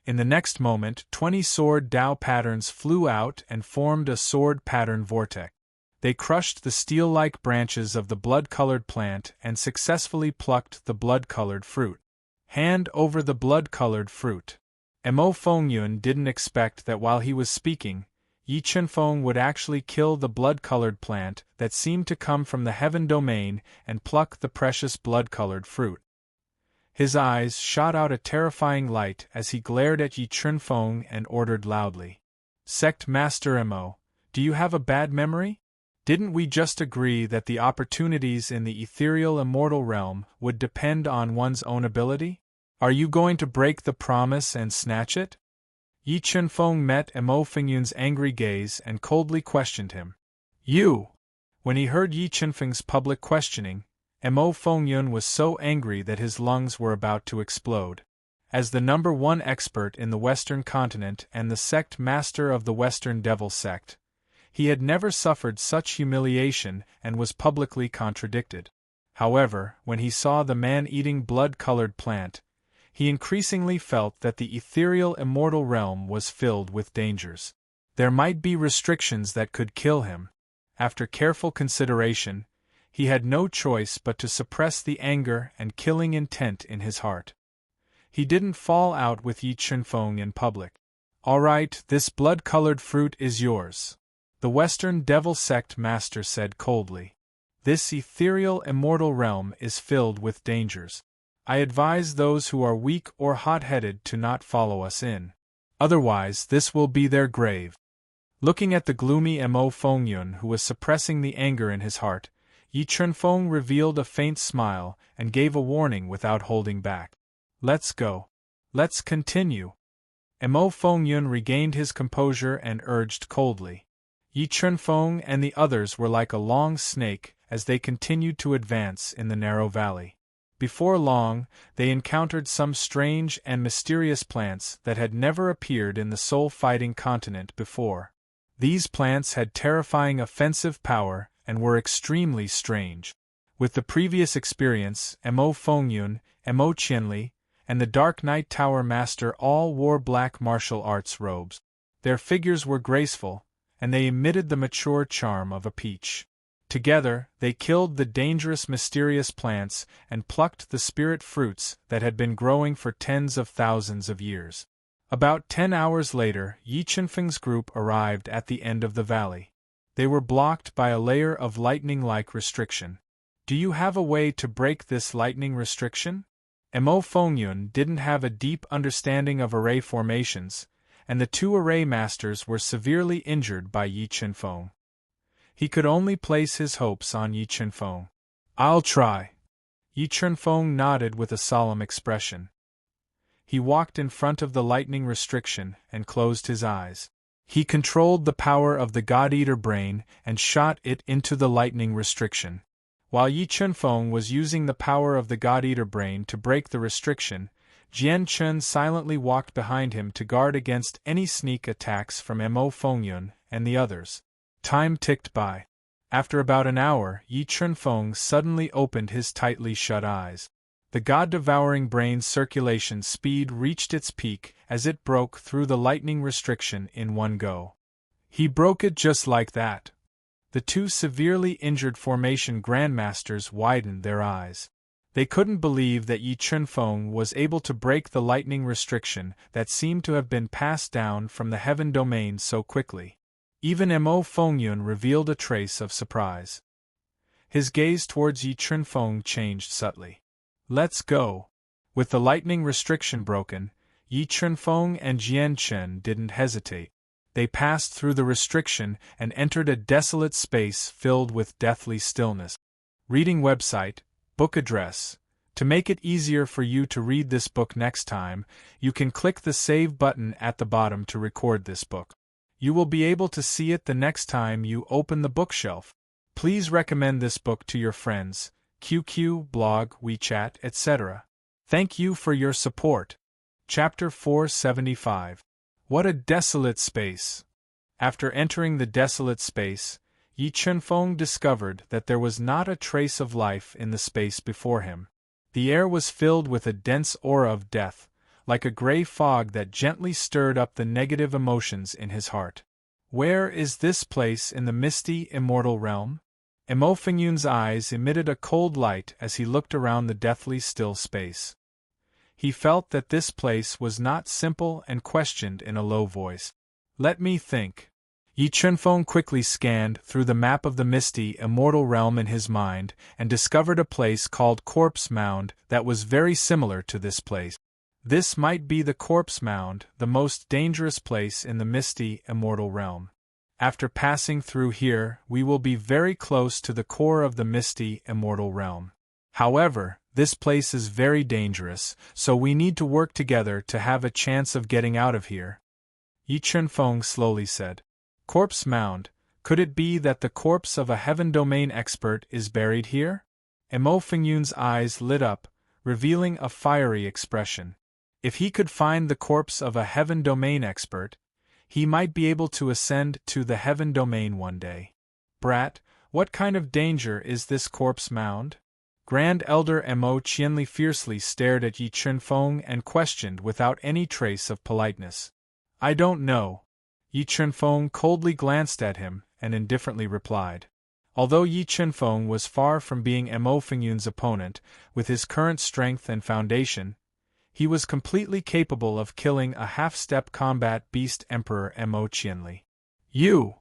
In the next moment, 20 sword Dao patterns flew out and formed a sword pattern vortex. They crushed the steel-like branches of the blood-colored plant and successfully plucked the blood-colored fruit. Hand over the blood-colored fruit. Mo Fengyun didn't expect that while he was speaking, Yi Chunfeng would actually kill the blood-colored plant that seemed to come from the heaven domain and pluck the precious blood-colored fruit. His eyes shot out a terrifying light as he glared at Yi Chunfeng and ordered loudly. Sect Master Mo, do you have a bad memory? Didn't we just agree that the opportunities in the ethereal immortal realm would depend on one's own ability? Are you going to break the promise and snatch it? Yi Chunfeng met Mo Fengyun's angry gaze and coldly questioned him. You! When he heard Yi Chunfeng's public questioning, Mo Fengyun was so angry that his lungs were about to explode. As the #1 expert in the Western continent and the sect master of the Western Devil sect, he had never suffered such humiliation and was publicly contradicted. However, when he saw the man-eating blood-colored plant, he increasingly felt that the ethereal immortal realm was filled with dangers. There might be restrictions that could kill him. After careful consideration, he had no choice but to suppress the anger and killing intent in his heart. He didn't fall out with Yi Chunfeng in public. All right, this blood-colored fruit is yours. The Western Devil sect master said coldly. This ethereal immortal realm is filled with dangers. I advise those who are weak or hot-headed to not follow us in. Otherwise, this will be their grave." Looking at the gloomy Mo Fengyun, who was suppressing the anger in his heart, Yi Chunfeng revealed a faint smile and gave a warning without holding back. "Let's go. Let's continue." Mo Fengyun regained his composure and urged coldly. Yi Chunfeng and the others were like a long snake as they continued to advance in the narrow valley. Before long, they encountered some strange and mysterious plants that had never appeared in the soul-fighting continent before. These plants had terrifying offensive power and were extremely strange. With the previous experience, Mo Fengyun, Mo Qianli, and the Dark Knight Tower Master all wore black martial arts robes. Their figures were graceful, and they emitted the mature charm of a peach. Together, they killed the dangerous mysterious plants and plucked the spirit fruits that had been growing for tens of thousands of years. About 10 hours later, Yi Chunfeng's group arrived at the end of the valley. They were blocked by a layer of lightning-like restriction. "Do you have a way to break this lightning restriction?" Mo Fengyun didn't have a deep understanding of array formations, and the two array masters were severely injured by Yi Chunfeng. He could only place his hopes on Yi Chunfeng. "I'll try." Yi Chunfeng nodded with a solemn expression. He walked in front of the lightning restriction and closed his eyes. He controlled the power of the God-Eater brain and shot it into the lightning restriction. While Yi Chunfeng was using the power of the God-Eater brain to break the restriction, Jian Chun silently walked behind him to guard against any sneak attacks from Mo Fengyun and the others. Time ticked by. After about an hour, Yi Chunfeng suddenly opened his tightly shut eyes. The God-devouring brain's circulation speed reached its peak as it broke through the lightning restriction in one go. He broke it just like that. The two severely injured formation grandmasters widened their eyes. They couldn't believe that Yi Chunfeng was able to break the lightning restriction that seemed to have been passed down from the heaven domain so quickly. Even Mo Fengyun revealed a trace of surprise. His gaze towards Yi Chunfeng changed subtly. "Let's go." With the lightning restriction broken, Yi Chunfeng and Jian Chen didn't hesitate. They passed through the restriction and entered a desolate space filled with deathly stillness. Reading website, book address. To make it easier for you to read this book next time, you can click the save button at the bottom to record this book. You will be able to see it the next time you open the bookshelf. Please recommend this book to your friends, QQ, blog, WeChat, etc. Thank you for your support. Chapter 475. What a desolate space! After entering the desolate space, Yi Chunfeng discovered that there was not a trace of life in the space before him. The air was filled with a dense aura of death, like a gray fog that gently stirred up the negative emotions in his heart. Where is this place in the misty, immortal realm? Mo Fengyun's eyes emitted a cold light as he looked around the deathly still space. He felt that this place was not simple and questioned in a low voice. "Let me think." Yi Chunfeng quickly scanned through the map of the misty, immortal realm in his mind and discovered a place called Corpse Mound that was very similar to this place. This might be the Corpse Mound, the most dangerous place in the misty, immortal realm. After passing through here, we will be very close to the core of the misty, immortal realm. However, this place is very dangerous, so we need to work together to have a chance of getting out of here. Yi Chunfeng slowly said. Corpse Mound, could it be that the corpse of a heaven domain expert is buried here? Mo Fengyun's eyes lit up, revealing a fiery expression. If he could find the corpse of a heaven domain expert, he might be able to ascend to the heaven domain one day. Brat, what kind of danger is this corpse mound? Grand Elder Mo Qianli fiercely stared at Yi Chunfeng and questioned without any trace of politeness. I don't know. Yi Chunfeng coldly glanced at him and indifferently replied. Although Yi Chunfeng was far from being Mo Fengyun's opponent, with his current strength and foundation, he was completely capable of killing a half-step combat beast Emperor Mo Qianli. You!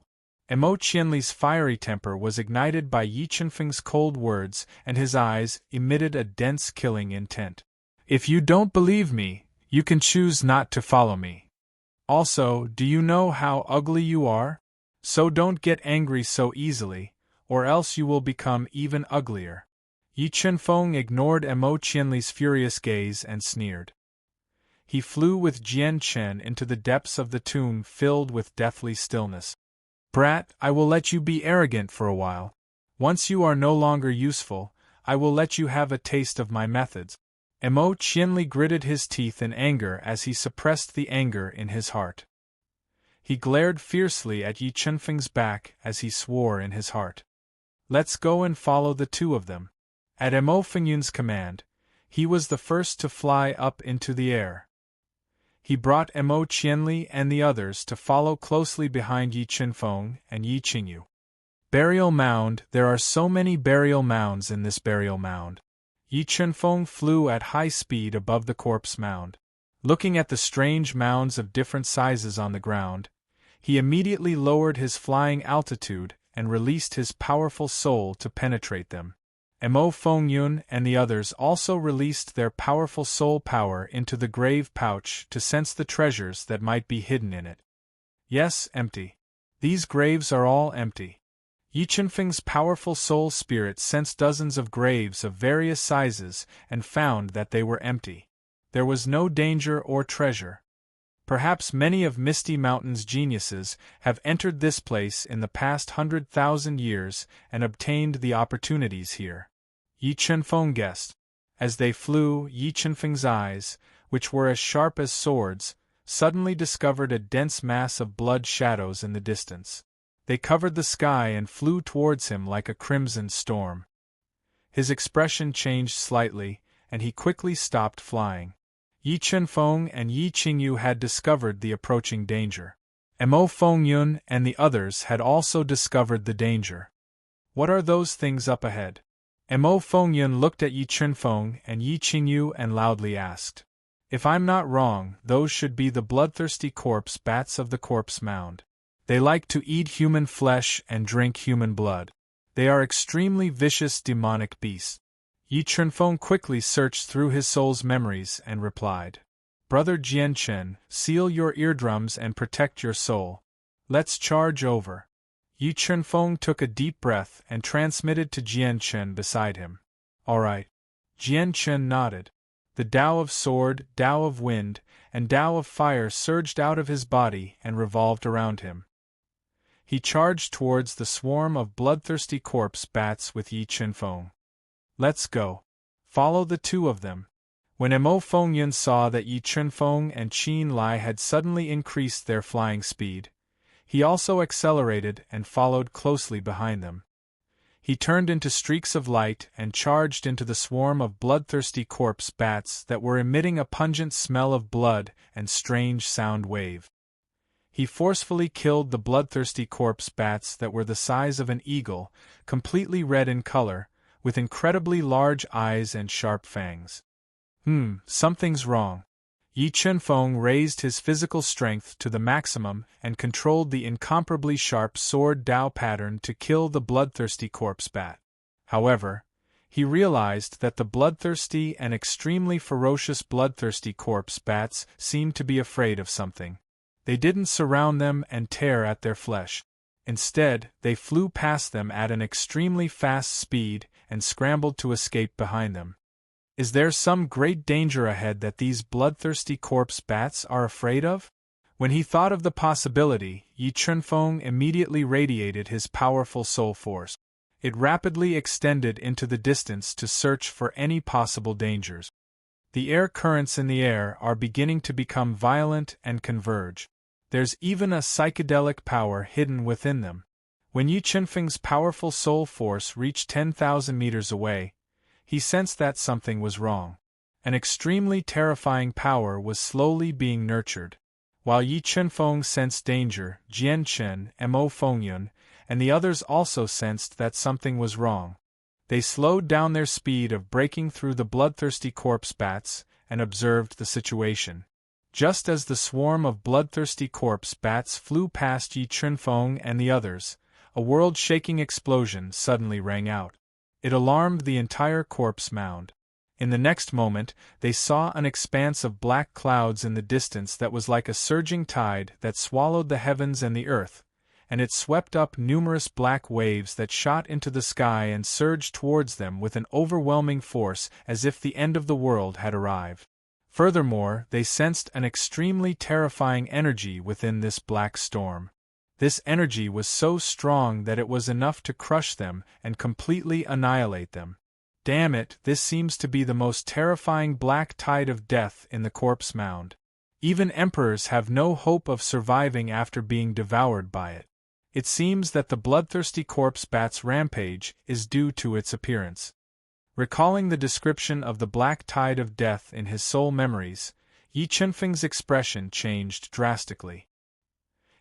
Emo Qianli's fiery temper was ignited by Yi Chunfeng's cold words, and his eyes emitted a dense killing intent. If you don't believe me, you can choose not to follow me. Also, do you know how ugly you are? So don't get angry so easily, or else you will become even uglier. Yi Chunfeng ignored Emo Qianli's furious gaze and sneered. He flew with Jian Chen into the depths of the tomb filled with deathly stillness. Brat, I will let you be arrogant for a while. Once you are no longer useful, I will let you have a taste of my methods. Emo Qianli gritted his teeth in anger as he suppressed the anger in his heart. He glared fiercely at Yi Chunfeng's back as he swore in his heart. Let's go and follow the two of them. At Emo Fengyun's command, he was the first to fly up into the air. He brought Emo Qianli and the others to follow closely behind Yi Chunfeng and Yi Qingyu. Burial mound. There are so many burial mounds in this burial mound. Yi Chunfeng flew at high speed above the corpse mound. Looking at the strange mounds of different sizes on the ground, he immediately lowered his flying altitude and released his powerful soul to penetrate them. Emo Fengyun and the others also released their powerful soul power into the grave pouch to sense the treasures that might be hidden in it. Yes, empty. These graves are all empty. Yi Chunfeng's powerful soul spirit sensed dozens of graves of various sizes and found that they were empty. There was no danger or treasure. Perhaps many of Misty Mountain's geniuses have entered this place in the past 100,000 years and obtained the opportunities here. Yi Chunfeng guessed. As they flew, Yi Chunfeng's eyes, which were as sharp as swords, suddenly discovered a dense mass of blood shadows in the distance. They covered the sky and flew towards him like a crimson storm. His expression changed slightly, and he quickly stopped flying. Yi Chunfeng and Yi Qingyu had discovered the approaching danger. Emo Fengyun and the others had also discovered the danger. What are those things up ahead? Emo Fengyun looked at Yi Chunfeng and Yi Qingyu and loudly asked. If I'm not wrong, those should be the bloodthirsty corpse bats of the corpse mound. They like to eat human flesh and drink human blood. They are extremely vicious demonic beasts. Yi Chunfeng quickly searched through his soul's memories and replied. Brother Jianchen, seal your eardrums and protect your soul. Let's charge over. Yi Chunfeng took a deep breath and transmitted to Jianchen beside him. All right. Jianchen nodded. The Tao of Sword, Tao of Wind, and Tao of Fire surged out of his body and revolved around him. He charged towards the swarm of bloodthirsty corpse bats with Yi Chunfeng. Let's go. Follow the two of them. When Emo Fengyun saw that Yi Chunfeng and Qin Lai had suddenly increased their flying speed, he also accelerated and followed closely behind them. He turned into streaks of light and charged into the swarm of bloodthirsty corpse bats that were emitting a pungent smell of blood and strange sound wave. He forcefully killed the bloodthirsty corpse bats that were the size of an eagle, completely red in color, with incredibly large eyes and sharp fangs. Something's wrong. Yi Chunfeng raised his physical strength to the maximum and controlled the incomparably sharp sword Tao pattern to kill the bloodthirsty corpse bat. However, he realized that the bloodthirsty and extremely ferocious bloodthirsty corpse bats seemed to be afraid of something. They didn't surround them and tear at their flesh. Instead, they flew past them at an extremely fast speed and scrambled to escape behind them. Is there some great danger ahead that these bloodthirsty corpse bats are afraid of? When he thought of the possibility, Yi Chunfeng immediately radiated his powerful soul force. It rapidly extended into the distance to search for any possible dangers. The air currents in the air are beginning to become violent and converge. There's even a psychedelic power hidden within them. When Yi Chunfeng's powerful soul force reached 10,000 meters away, he sensed that something was wrong. An extremely terrifying power was slowly being nurtured. While Yi Chunfeng sensed danger, Jianchen, Emo Fengyun, and the others also sensed that something was wrong. They slowed down their speed of breaking through the bloodthirsty corpse bats and observed the situation. Just as the swarm of bloodthirsty corpse bats flew past Yi Chunfeng and the others, a world-shaking explosion suddenly rang out. It alarmed the entire corpse mound. In the next moment, they saw an expanse of black clouds in the distance that was like a surging tide that swallowed the heavens and the earth, and it swept up numerous black waves that shot into the sky and surged towards them with an overwhelming force as if the end of the world had arrived. Furthermore, they sensed an extremely terrifying energy within this black storm. This energy was so strong that it was enough to crush them and completely annihilate them. Damn it, this seems to be the most terrifying black tide of death in the corpse mound. Even emperors have no hope of surviving after being devoured by it. It seems that the bloodthirsty corpse bat's rampage is due to its appearance. Recalling the description of the black tide of death in his soul memories, Yi Chunfeng's expression changed drastically.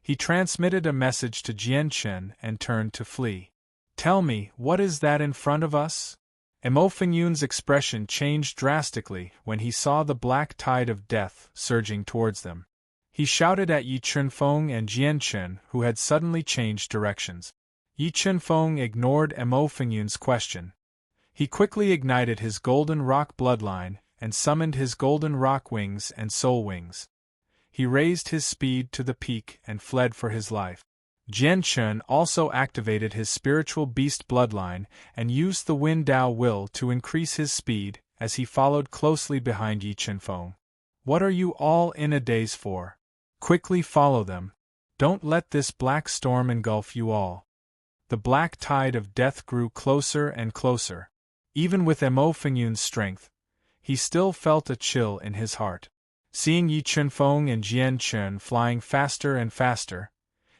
He transmitted a message to Jianchen and turned to flee. "Tell me, what is that in front of us?" Mo Fengyun's expression changed drastically when he saw the black tide of death surging towards them. He shouted at Yi Chunfeng and Jianchen, who had suddenly changed directions. Yi Chunfeng ignored Mo Fengyun's question. He quickly ignited his golden rock bloodline and summoned his golden rock wings and soul wings. He raised his speed to the peak and fled for his life. Jianchen also activated his spiritual beast bloodline and used the Wind Dao will to increase his speed as he followed closely behind Yi Chunfeng. "What are you all in a daze for? Quickly follow them. Don't let this black storm engulf you all." The black tide of death grew closer and closer. Even with Mo Fengyun's strength, he still felt a chill in his heart. Seeing Yi Chunfeng and Jianchen flying faster and faster,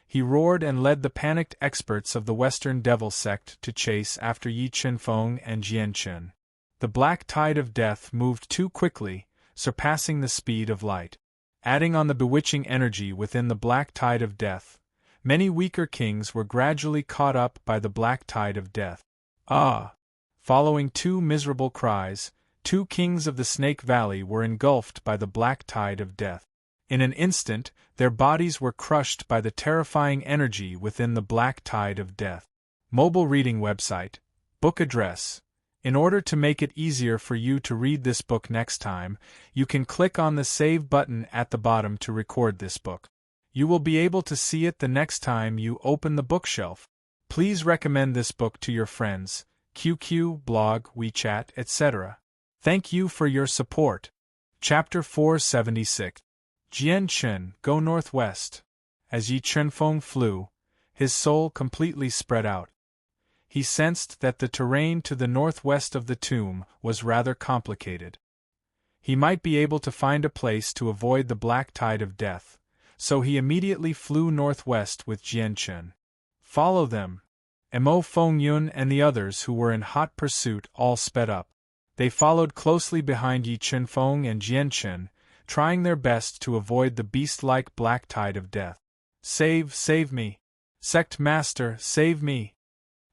he roared and led the panicked experts of the Western Devil sect to chase after Yi Chunfeng and Jianchen. The black tide of death moved too quickly, surpassing the speed of light. Adding on the bewitching energy within the black tide of death, many weaker kings were gradually caught up by the black tide of death. "Ah!" Following two miserable cries, 2 kings of the Snake Valley were engulfed by the black tide of death. In an instant, their bodies were crushed by the terrifying energy within the black tide of death. Mobile reading website, book address. In order to make it easier for you to read this book next time, you can click on the Save button at the bottom to record this book. You will be able to see it the next time you open the bookshelf. Please recommend this book to your friends, QQ, blog, WeChat, etc. Thank you for your support. Chapter 476. Jianchen, go northwest. As Yi Chunfeng flew, his soul completely spread out. He sensed that the terrain to the northwest of the tomb was rather complicated. He might be able to find a place to avoid the black tide of death, so he immediately flew northwest with Jianchen. "Follow them." Mo Fengyun and the others who were in hot pursuit all sped up. They followed closely behind Yi Chunfeng and Jianchen, trying their best to avoid the beast-like black tide of death. Save me! Sect Master, save me!"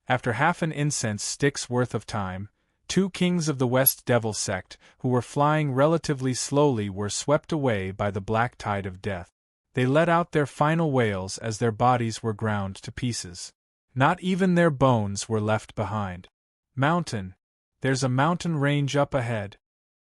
After half an incense stick's worth of time, 2 kings of the West Devil sect, who were flying relatively slowly, were swept away by the black tide of death. They let out their final wails as their bodies were ground to pieces. Not even their bones were left behind. "Mountain! There's a mountain range up ahead."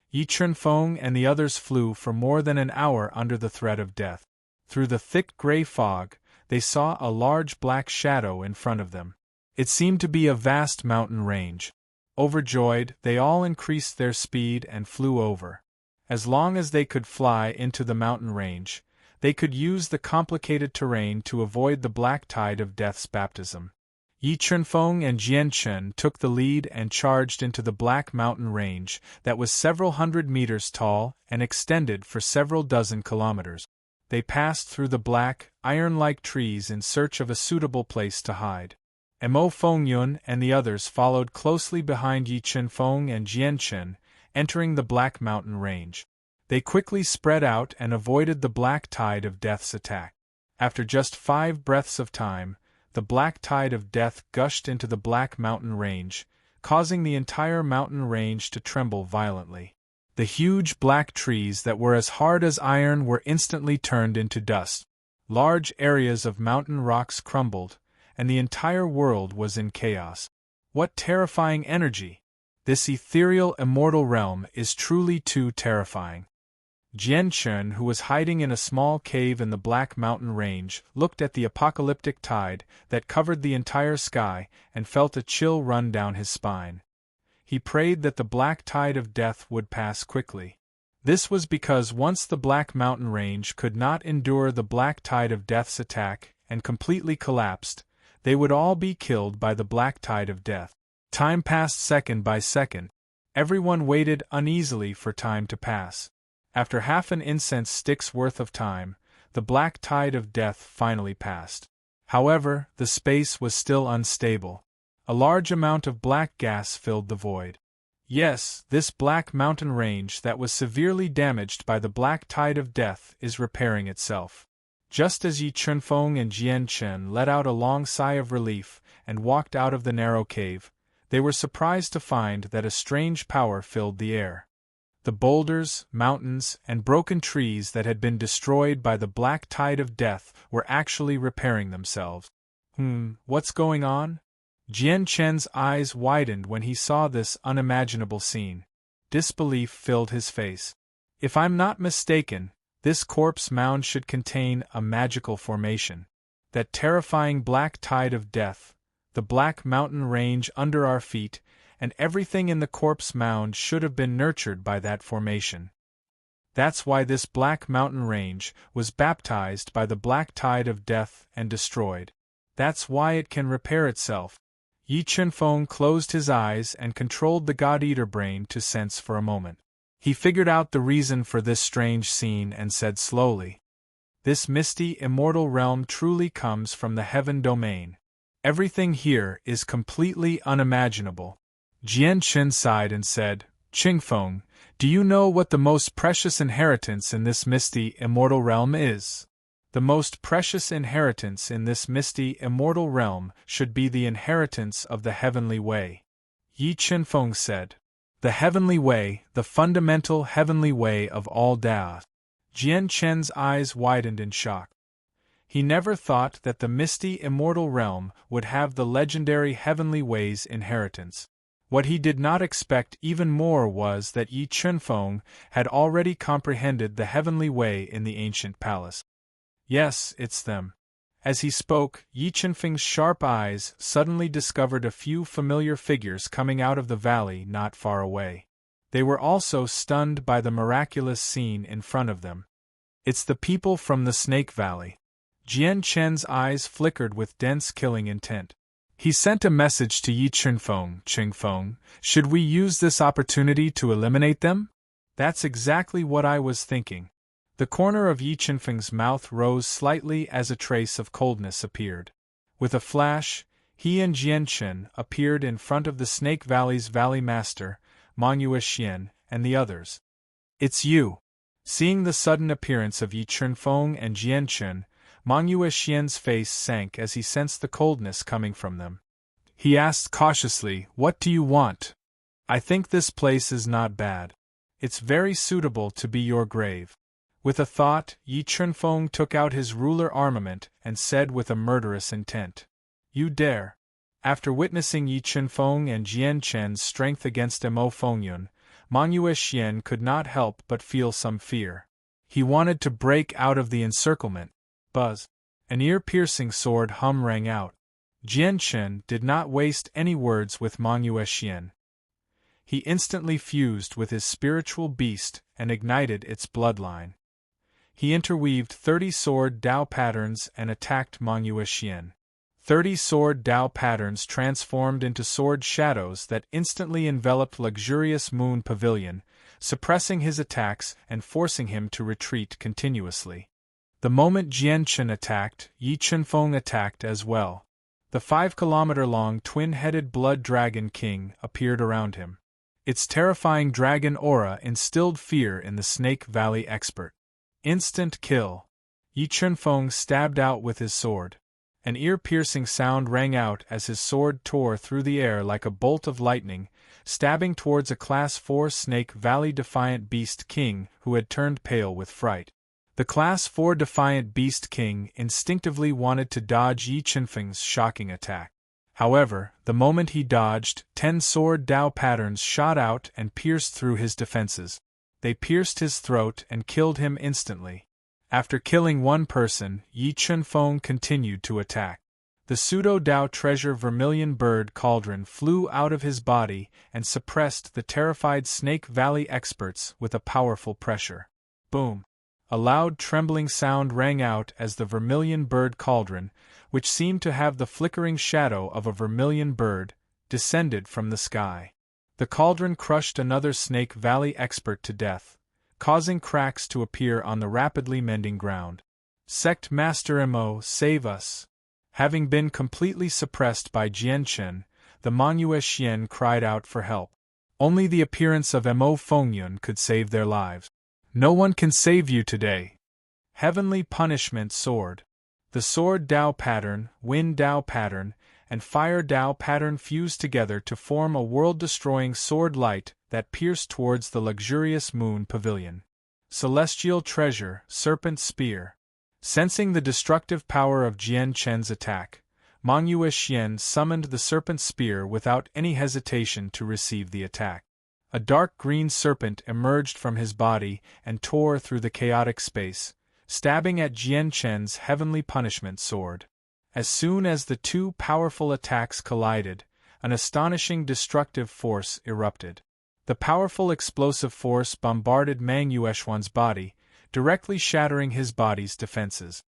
Yi Chunfeng and the others flew for more than an hour under the threat of death. Through the thick gray fog, they saw a large black shadow in front of them. It seemed to be a vast mountain range. Overjoyed, they all increased their speed and flew over. As long as they could fly into the mountain range, they could use the complicated terrain to avoid the black tide of death's baptism. Yi Chunfeng and Jianchen took the lead and charged into the black mountain range that was several hundred meters tall and extended for several dozen kilometers. They passed through the black, iron-like trees in search of a suitable place to hide. Mo Fengyun and the others followed closely behind Yi Chunfeng and Jianchen, entering the black mountain range. They quickly spread out and avoided the black tide of death's attack. After just 5 breaths of time, the black tide of death gushed into the black mountain range, causing the entire mountain range to tremble violently. The huge black trees that were as hard as iron were instantly turned into dust. Large areas of mountain rocks crumbled, and the entire world was in chaos. What terrifying energy! This ethereal, immortal realm is truly too terrifying. Jian Chen, who was hiding in a small cave in the Black Mountain Range, looked at the apocalyptic tide that covered the entire sky and felt a chill run down his spine. He prayed that the black tide of death would pass quickly. This was because once the Black Mountain Range could not endure the black tide of death's attack and completely collapsed, they would all be killed by the black tide of death. Time passed second by second. Everyone waited uneasily for time to pass. After half an incense stick's worth of time, the black tide of death finally passed. However, the space was still unstable. A large amount of black gas filled the void. Yes, this Black Mountain Range that was severely damaged by the black tide of death is repairing itself. Just as Yi Chunfeng and Jian Chen let out a long sigh of relief and walked out of the narrow cave, they were surprised to find that a strange power filled the air. The boulders, mountains, and broken trees that had been destroyed by the black tide of death were actually repairing themselves. What's going on? Jian Chen's eyes widened when he saw this unimaginable scene. Disbelief filled his face. If I'm not mistaken, this corpse mound should contain a magical formation. That terrifying black tide of death, the Black Mountain Range under our feet, and everything in the corpse mound should have been nurtured by that formation. That's why this Black Mountain Range was baptized by the black tide of death and destroyed. That's why it can repair itself. Yi Chunfeng closed his eyes and controlled the God-Eater brain to sense for a moment. He figured out the reason for this strange scene and said slowly, "This misty, immortal realm truly comes from the heaven domain. Everything here is completely unimaginable." Jian Chen sighed and said, "Qingfeng, do you know what the most precious inheritance in this misty, immortal realm is?" The most precious inheritance in this misty, immortal realm should be the inheritance of the heavenly way. Yi Chunfeng said, "The heavenly way, the fundamental heavenly way of all Dao." Jian Chen's eyes widened in shock. He never thought that the misty, immortal realm would have the legendary heavenly way's inheritance. What he did not expect even more was that Yi Chunfeng had already comprehended the heavenly way in the ancient palace. "Yes, it's them." As he spoke, Yi Chunfeng's sharp eyes suddenly discovered a few familiar figures coming out of the valley not far away. They were also stunned by the miraculous scene in front of them. "It's the people from the Snake Valley." Jian Chen's eyes flickered with dense killing intent. He sent a message to Yi Chunfeng, "Qingfeng, should we use this opportunity to eliminate them?" "That's exactly what I was thinking." The corner of Yi Chunfeng's mouth rose slightly as a trace of coldness appeared. With a flash, he and Jian Chen appeared in front of the Snake Valley's Valley Master, Mangyue Xian, and the others. "It's you." Seeing the sudden appearance of Yi Chunfeng and Jian Chen, Mangyue Xian's face sank as he sensed the coldness coming from them. He asked cautiously, "What do you want?" "I think this place is not bad. It's very suitable to be your grave." With a thought, Yi Chunfeng took out his ruler armament and said with a murderous intent, "You dare." After witnessing Yi Chunfeng and Jian Chen's strength against Mo Fengyun, Mangyue Xian could not help but feel some fear. He wanted to break out of the encirclement. Buzz! An ear-piercing sword hum rang out. Jian Chen did not waste any words with Mangyue Xian. He instantly fused with his spiritual beast and ignited its bloodline. He interweaved 30 sword Dao patterns and attacked Mangyue Xian. 30 sword Dao patterns transformed into sword shadows that instantly enveloped luxurious moon pavilion, suppressing his attacks and forcing him to retreat continuously. The moment Jian Chen attacked, Yi Chunfeng attacked as well. The 5-kilometer-long twin-headed blood dragon king appeared around him. Its terrifying dragon aura instilled fear in the Snake Valley expert. Instant kill. Yi Chunfeng stabbed out with his sword. An ear-piercing sound rang out as his sword tore through the air like a bolt of lightning, stabbing towards a Class 4 Snake Valley defiant beast king who had turned pale with fright. The Class 4 Defiant Beast King instinctively wanted to dodge Yi Qinfeng's shocking attack. However, the moment he dodged, 10 sword Dao patterns shot out and pierced through his defenses. They pierced his throat and killed him instantly. After killing one person, Yi Qinfeng continued to attack. The pseudo-Dao treasure vermilion bird cauldron flew out of his body and suppressed the terrified Snake Valley experts with a powerful pressure. Boom! A loud trembling sound rang out as the vermilion bird cauldron, which seemed to have the flickering shadow of a vermilion bird, descended from the sky. The cauldron crushed another Snake Valley expert to death, causing cracks to appear on the rapidly mending ground. Sect Master Mo, save us! Having been completely suppressed by Jianchen, the Mangyue Xian cried out for help. Only the appearance of Mo Fengyun could save their lives. No one can save you today. Heavenly Punishment Sword. The Sword Dao pattern, Wind Dao pattern, and Fire Dao pattern fused together to form a world-destroying sword light that pierced towards the luxurious moon pavilion. Celestial Treasure, Serpent Spear. Sensing the destructive power of Jian Chen's attack, Mangyue Xian summoned the serpent spear without any hesitation to receive the attack. A dark green serpent emerged from his body and tore through the chaotic space, stabbing at Jian Chen's heavenly punishment sword. As soon as the two powerful attacks collided, an astonishing destructive force erupted. The powerful explosive force bombarded Mangyue Xian's body, directly shattering his body's defenses.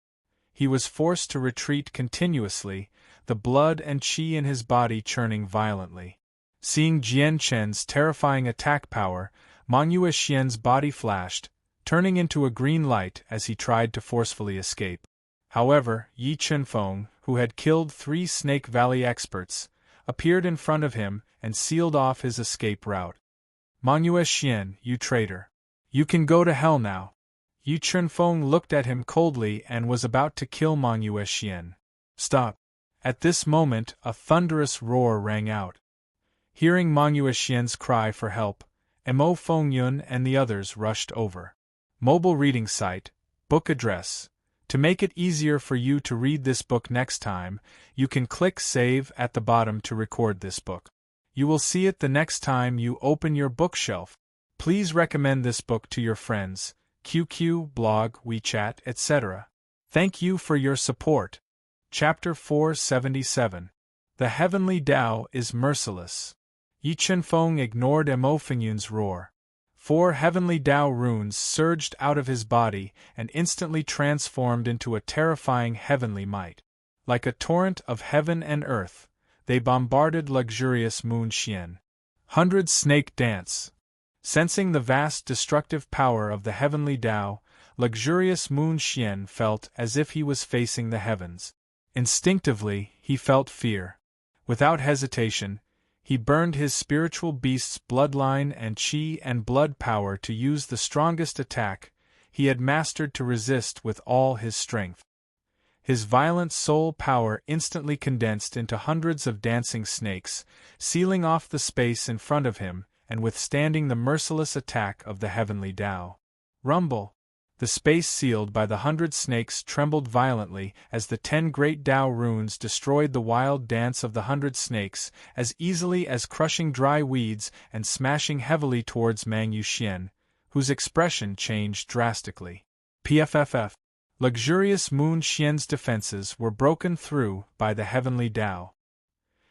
He was forced to retreat continuously, the blood and qi in his body churning violently. Seeing Jian Chen's terrifying attack power, Mangyue Xian's body flashed, turning into a green light as he tried to forcefully escape. However, Yi Qinfeng, who had killed 3 Snake Valley experts, appeared in front of him and sealed off his escape route. Mangyue Xian, you traitor! You can go to hell now! Yi Qinfeng looked at him coldly and was about to kill Mangyue Xian. Stop! At this moment, a thunderous roar rang out. Hearing Mangyue Xian's cry for help, Mo Fengyun and the others rushed over. Mobile reading site, book address. To make it easier for you to read this book next time, you can click Save at the bottom to record this book. You will see it the next time you open your bookshelf. Please recommend this book to your friends, QQ, blog, WeChat, etc. Thank you for your support. Chapter 477. The Heavenly Tao is Merciless. Yi Qinfeng ignored Mo Fengyun's roar. 4 heavenly Tao runes surged out of his body and instantly transformed into a terrifying heavenly might. Like a torrent of heaven and earth, they bombarded luxurious Moon Xian. 100 Snake Dance. Sensing the vast destructive power of the heavenly Tao, luxurious Moon Xian felt as if he was facing the heavens. Instinctively, he felt fear. Without hesitation, he burned his spiritual beast's bloodline and qi and blood power to use the strongest attack he had mastered to resist with all his strength. His violent soul power instantly condensed into hundreds of dancing snakes, sealing off the space in front of him and withstanding the merciless attack of the heavenly Tao. Rumble! The space sealed by the 100 snakes trembled violently as the 10 great Tao runes destroyed the wild dance of the 100 snakes as easily as crushing dry weeds and smashing heavily towards Mangyue Xian, whose expression changed drastically. PFFF. Luxurious Moon Xian's defenses were broken through by the heavenly Tao.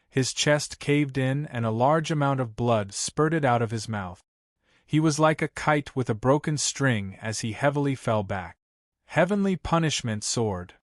His chest caved in and a large amount of blood spurted out of his mouth. He was like a kite with a broken string as he heavily fell back. Heavenly Punishment Sword.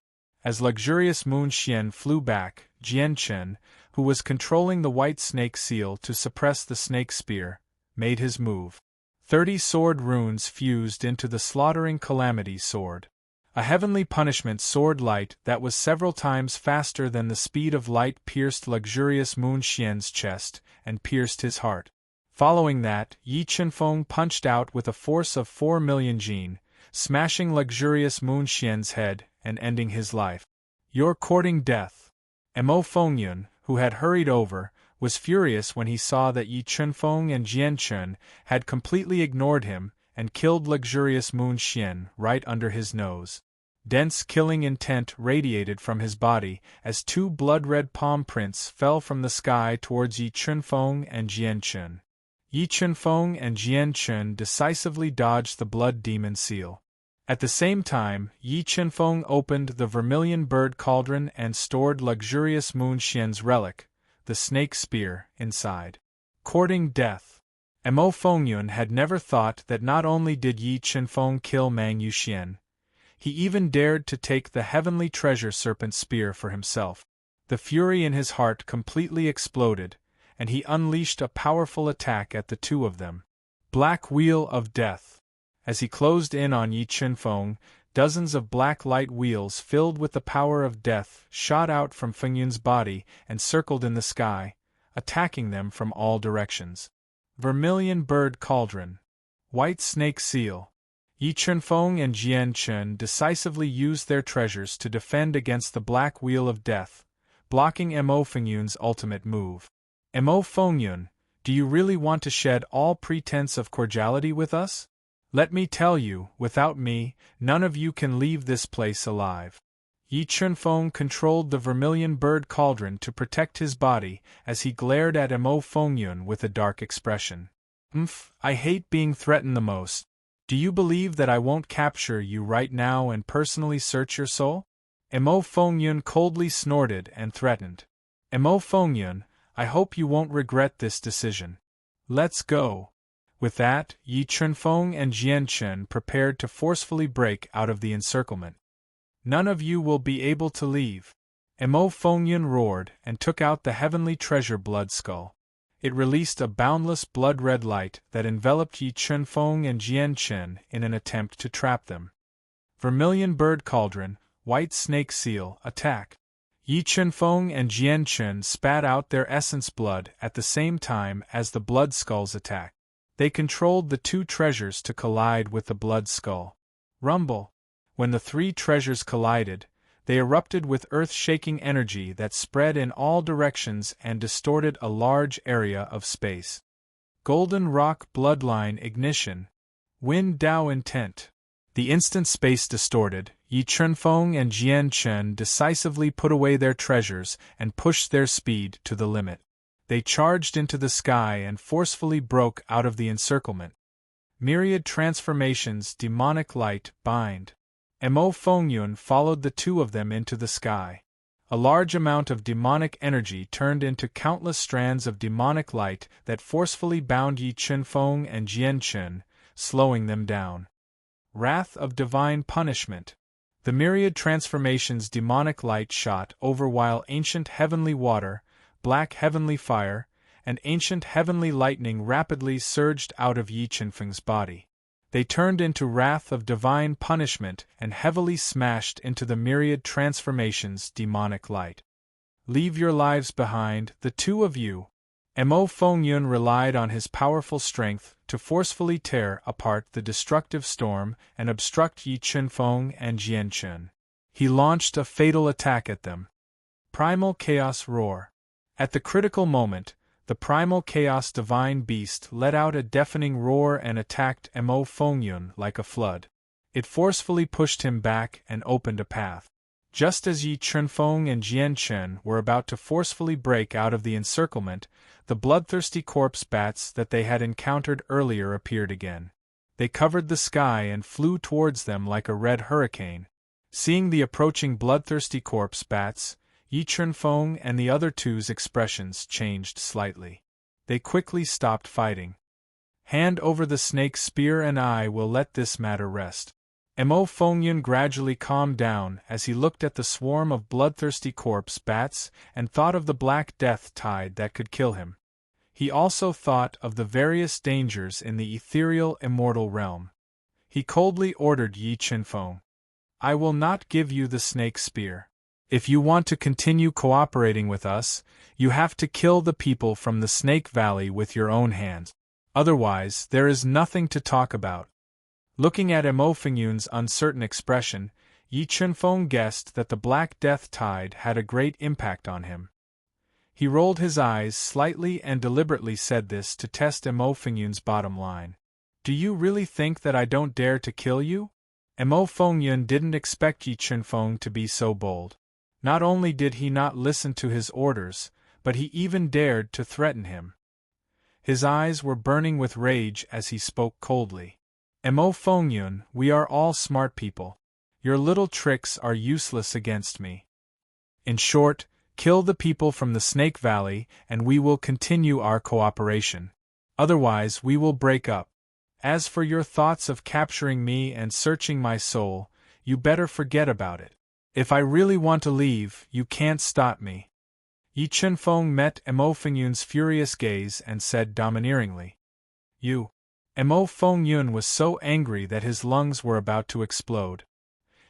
As luxurious Moon Xian flew back, Jianchen, who was controlling the white snake seal to suppress the snake spear, made his move. 30 sword runes fused into the slaughtering calamity sword. A heavenly punishment sword light that was several times faster than the speed of light pierced luxurious Moon Xian's chest and pierced his heart. Following that, Yi Qinfeng punched out with a force of 4 million jin, smashing luxurious Moon Xian's head and ending his life. You're courting death. Mo Fengyun, who had hurried over, was furious when he saw that Yi Qinfeng and Jianchen had completely ignored him and killed luxurious Moon Xian right under his nose. Dense killing intent radiated from his body as two blood-red palm prints fell from the sky towards Yi Chunfeng and Jian Chun. Yi Chunfeng and Jian Chun decisively dodged the blood demon seal. At the same time, Yi Chunfeng opened the vermilion bird cauldron and stored luxurious Moon Xian's relic, the snake spear, inside. Courting death. Mo Fengyun had never thought that not only did Yi Chunfeng kill Mang Yuxian, he even dared to take the heavenly treasure serpent spear for himself. The fury in his heart completely exploded, and he unleashed a powerful attack at the two of them. Black Wheel of Death. As he closed in on Yi Chunfeng, dozens of black light wheels filled with the power of death shot out from Fengyun's body and circled in the sky, attacking them from all directions. Vermilion Bird Cauldron. White Snake Seal. Yi Chunfeng and Jian Chun decisively used their treasures to defend against the Black Wheel of Death, blocking Mo Fengyun's ultimate move. Mo Fengyun, do you really want to shed all pretense of cordiality with us? Let me tell you, without me, none of you can leave this place alive. Yi Chunfeng controlled the vermilion bird cauldron to protect his body as he glared at Mo Fengyun with a dark expression. I hate being threatened the most. Do you believe that I won't capture you right now and personally search your soul? Mo Fengyun coldly snorted and threatened. Mo Fengyun, I hope you won't regret this decision. Let's go. With that, Yi Chunfeng and Jian Chun prepared to forcefully break out of the encirclement. None of you will be able to leave. Mo Fengyun roared and took out the heavenly treasure blood skull. It released a boundless blood-red light that enveloped Yi Chunfeng and Jian Chun in an attempt to trap them. Vermilion Bird Cauldron, White Snake Seal, attack. Yi Chunfeng and Jian Chun spat out their essence blood at the same time as the blood skulls attacked. They controlled the two treasures to collide with the blood skull. Rumble. When the three treasures collided, they erupted with earth-shaking energy that spread in all directions and distorted a large area of space. Golden Rock Bloodline Ignition. Wind Dao Intent. The instant space distorted, Yi Chunfeng and Jian Chun decisively put away their treasures and pushed their speed to the limit. They charged into the sky and forcefully broke out of the encirclement. Myriad Transformations Demonic Light Bind. Mo Fengyun followed the two of them into the sky. A large amount of demonic energy turned into countless strands of demonic light that forcefully bound Yi Chunfeng and Jian Chun, slowing them down. Wrath of Divine Punishment. The myriad transformations demonic light shot over while ancient heavenly water, black heavenly fire, and ancient heavenly lightning rapidly surged out of Yi Chunfeng's body. They turned into wrath of divine punishment and heavily smashed into the myriad transformations demonic light. Leave your lives behind, the two of you. Mo Fengyun relied on his powerful strength to forcefully tear apart the destructive storm and obstruct Yi Chunfeng and Jian Chun. He launched a fatal attack at them. Primal Chaos Roar. At the critical moment, the primal chaos divine beast let out a deafening roar and attacked Mo Fengyun like a flood. It forcefully pushed him back and opened a path. Just as Yi Chunfeng and Jian Chun were about to forcefully break out of the encirclement, the bloodthirsty corpse bats that they had encountered earlier appeared again. They covered the sky and flew towards them like a red hurricane. Seeing the approaching bloodthirsty corpse bats, Yi Chunfeng and the other two's expressions changed slightly. They quickly stopped fighting. Hand over the snake spear and I will let this matter rest. Mo Fengyun gradually calmed down as he looked at the swarm of bloodthirsty corpse bats and thought of the black death tide that could kill him. He also thought of the various dangers in the ethereal immortal realm. He coldly ordered Yi Chunfeng, I will not give you the snake spear. If you want to continue cooperating with us, you have to kill the people from the Snake Valley with your own hands. Otherwise, there is nothing to talk about. Looking at Mo Fengyun's uncertain expression, Yi Chunfeng guessed that the Black Death Tide had a great impact on him. He rolled his eyes slightly and deliberately said this to test Mo Fengyun's bottom line. Do you really think that I don't dare to kill you? Mo Fengyun didn't expect Yi Chunfeng to be so bold. Not only did he not listen to his orders, but he even dared to threaten him. His eyes were burning with rage as he spoke coldly. Mo Fengyun, we are all smart people. Your little tricks are useless against me. In short, kill the people from the Snake Valley and we will continue our cooperation. Otherwise we will break up. As for your thoughts of capturing me and searching my soul, you better forget about it. If I really want to leave, you can't stop me. Yi Chunfeng met Mo Fengyun's furious gaze and said domineeringly. You. Mo Fengyun was so angry that his lungs were about to explode.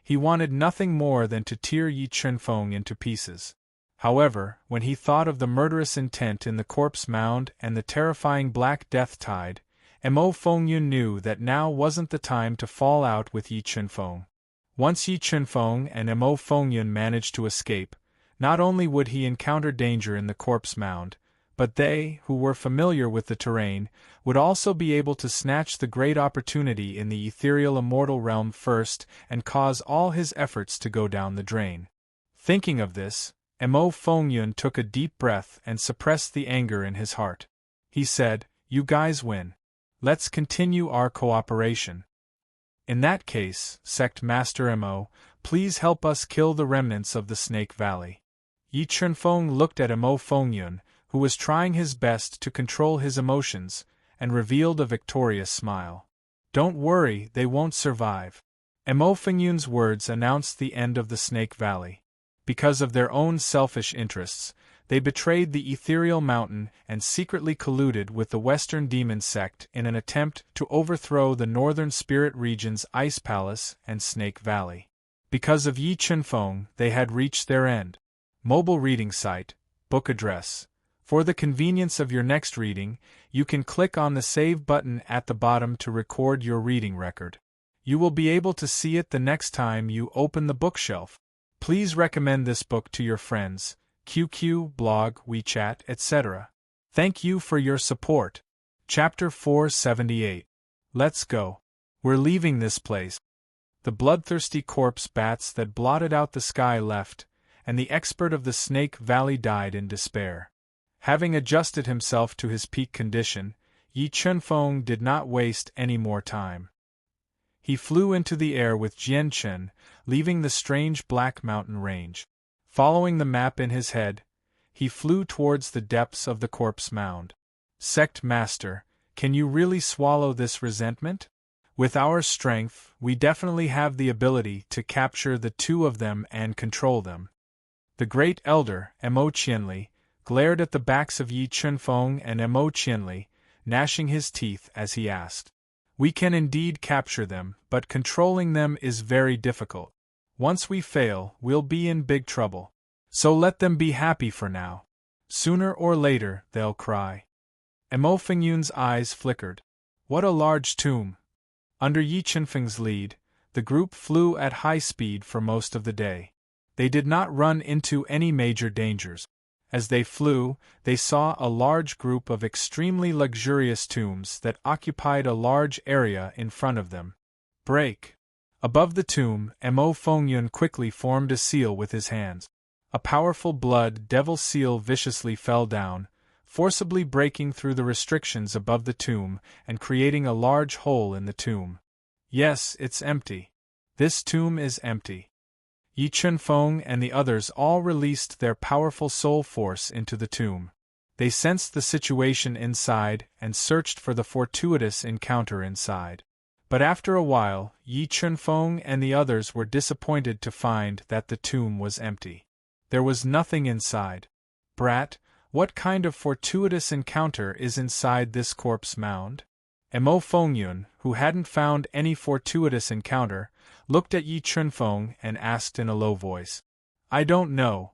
He wanted nothing more than to tear Yi Chunfeng into pieces. However, when he thought of the murderous intent in the corpse mound and the terrifying Black Death tide, Mo Fengyun knew that now wasn't the time to fall out with Yi Chunfeng. Once Yi Chunfeng and Mo Fengyun managed to escape, not only would he encounter danger in the corpse mound, but they, who were familiar with the terrain, would also be able to snatch the great opportunity in the ethereal immortal realm first and cause all his efforts to go down the drain. Thinking of this, Mo Fengyun took a deep breath and suppressed the anger in his heart. He said, "You guys win. Let's continue our cooperation. In that case, Sect Master Mo, please help us kill the remnants of the Snake Valley." Yi Chunfeng looked at Mo Fengyun, who was trying his best to control his emotions, and revealed a victorious smile. "Don't worry, they won't survive." Mo Fengyun's words announced the end of the Snake Valley. Because of their own selfish interests, they betrayed the ethereal mountain and secretly colluded with the Western Demon Sect in an attempt to overthrow the Northern Spirit Region's Ice Palace and Snake Valley. Because of Yi Chunfeng, they had reached their end. Mobile reading site, book address. For the convenience of your next reading, you can click on the Save button at the bottom to record your reading record. You will be able to see it the next time you open the bookshelf. Please recommend this book to your friends, QQ, blog, WeChat, etc. Thank you for your support. Chapter 478. Let's go. We're leaving this place. The bloodthirsty corpse bats that blotted out the sky left, and the expert of the Snake Valley died in despair. Having adjusted himself to his peak condition, Yi Chunfeng did not waste any more time. He flew into the air with Jian Chen, leaving the strange Black Mountain range. Following the map in his head, he flew towards the depths of the corpse mound. Sect Master, can you really swallow this resentment? With our strength, we definitely have the ability to capture the two of them and control them. The Great Elder, Mo Qianli, glared at the backs of Yi Chunfeng and Mo Qianli, gnashing his teeth as he asked. We can indeed capture them, but controlling them is very difficult. Once we fail, we'll be in big trouble. So let them be happy for now. Sooner or later, they'll cry. Mo Fengyun's eyes flickered. What a large tomb! Under Yi Chunfeng's lead, the group flew at high speed for most of the day. They did not run into any major dangers. As they flew, they saw a large group of extremely luxurious tombs that occupied a large area in front of them. Break! Above the tomb, Mo Fengyun quickly formed a seal with his hands. A powerful blood devil seal viciously fell down, forcibly breaking through the restrictions above the tomb and creating a large hole in the tomb. Yes, it's empty. This tomb is empty. Yi Chunfeng and the others all released their powerful soul force into the tomb. They sensed the situation inside and searched for the fortuitous encounter inside. But after a while, Yi Chunfeng and the others were disappointed to find that the tomb was empty. There was nothing inside. Brat, what kind of fortuitous encounter is inside this corpse mound? Mo Fengyun, who hadn't found any fortuitous encounter, looked at Yi Chunfeng and asked in a low voice. I don't know.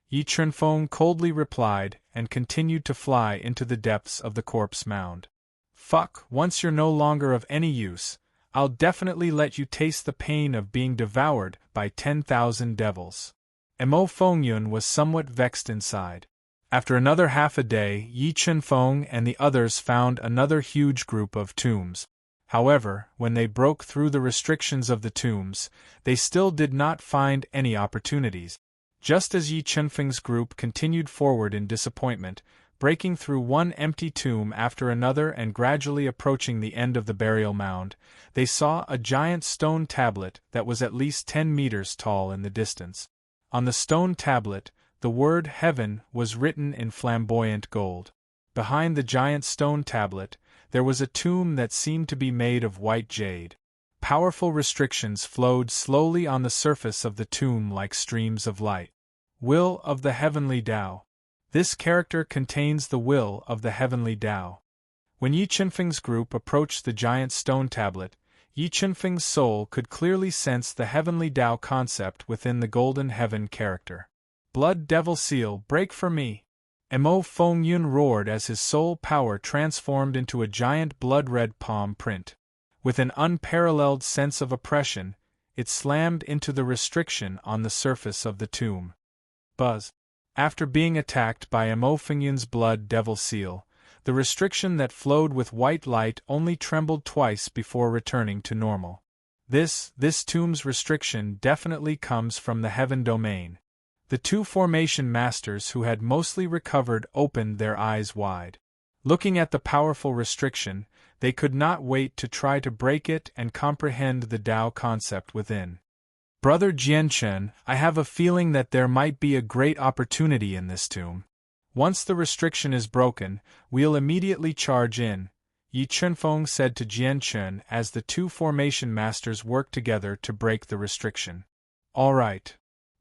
Yi Chunfeng coldly replied and continued to fly into the depths of the corpse mound. Fuck, once you're no longer of any use, I'll definitely let you taste the pain of being devoured by 10,000 devils. Mo Fengyun was somewhat vexed inside. After another half a day, Yi Chunfeng and the others found another huge group of tombs. However, when they broke through the restrictions of the tombs, they still did not find any opportunities. Just as Yi Chunfeng's group continued forward in disappointment, breaking through one empty tomb after another and gradually approaching the end of the burial mound, they saw a giant stone tablet that was at least 10 meters tall in the distance. On the stone tablet, the word Heaven was written in flamboyant gold. Behind the giant stone tablet, there was a tomb that seemed to be made of white jade. Powerful restrictions flowed slowly on the surface of the tomb like streams of light. Will of the Heavenly Tao. This character contains the will of the Heavenly Tao. When Yi Chunfeng's group approached the giant stone tablet, Yi Chunfeng's soul could clearly sense the Heavenly Tao concept within the Golden Heaven character. Blood Devil Seal, break for me! Mo Fengyun roared as his soul power transformed into a giant blood-red palm print. With an unparalleled sense of oppression, it slammed into the restriction on the surface of the tomb. Buzz. After being attacked by Mo Fengyun's Blood Devil Seal, the restriction that flowed with white light only trembled twice before returning to normal. This tomb's restriction definitely comes from the Heaven Domain. The two formation masters who had mostly recovered opened their eyes wide. Looking at the powerful restriction, they could not wait to try to break it and comprehend the Tao concept within. Brother Jianchen, I have a feeling that there might be a great opportunity in this tomb. Once the restriction is broken, we'll immediately charge in, Yi Chunfeng said to Jianchen as the two formation masters worked together to break the restriction. All right.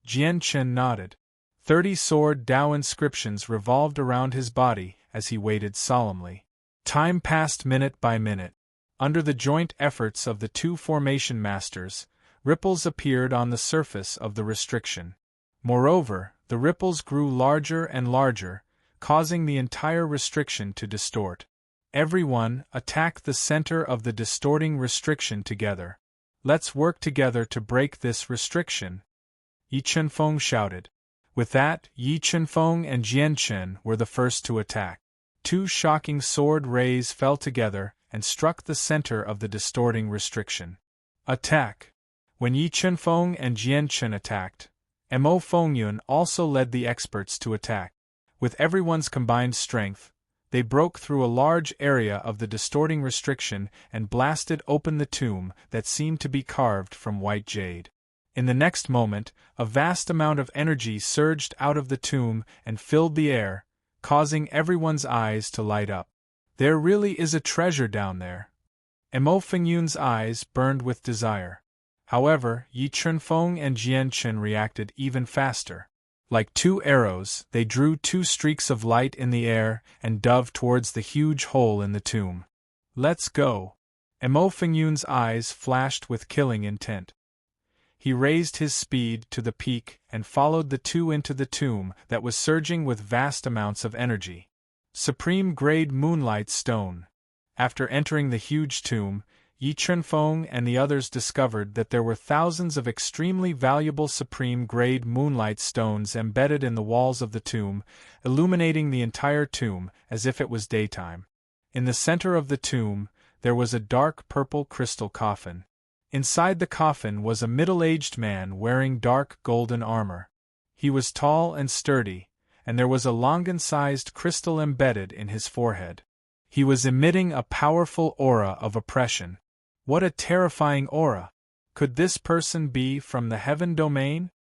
Jianchen nodded. 30 sword Tao inscriptions revolved around his body as he waited solemnly. Time passed minute by minute. Under the joint efforts of the two formation masters, ripples appeared on the surface of the restriction. Moreover, the ripples grew larger and larger, causing the entire restriction to distort. Everyone, attack the center of the distorting restriction together. Let's work together to break this restriction, Yi Chunfeng shouted. With that, Yi Chunfeng and Jianchen were the first to attack. Two shocking sword rays fell together and struck the center of the distorting restriction. Attack! When Yi Chunfeng and Jianchen attacked, Mo Fengyun also led the experts to attack. With everyone's combined strength, they broke through a large area of the distorting restriction and blasted open the tomb that seemed to be carved from white jade. In the next moment, a vast amount of energy surged out of the tomb and filled the air, causing everyone's eyes to light up. There really is a treasure down there. Mo Fengyun's eyes burned with desire. However, Yi Chunfeng and Jianchen reacted even faster. Like two arrows, they drew two streaks of light in the air and dove towards the huge hole in the tomb. Let's go! Mo Fengyun's eyes flashed with killing intent. He raised his speed to the peak and followed the two into the tomb that was surging with vast amounts of energy. Supreme Grade Moonlight Stone. After entering the huge tomb, Yi Chunfeng and the others discovered that there were thousands of extremely valuable Supreme Grade Moonlight Stones embedded in the walls of the tomb, illuminating the entire tomb as if it was daytime. In the center of the tomb, there was a dark purple crystal coffin. Inside the coffin was a middle-aged man wearing dark golden armor. He was tall and sturdy, and there was a Longan-sized crystal embedded in his forehead. He was emitting a powerful aura of oppression. What a terrifying aura! Could this person be from the Heaven Domain?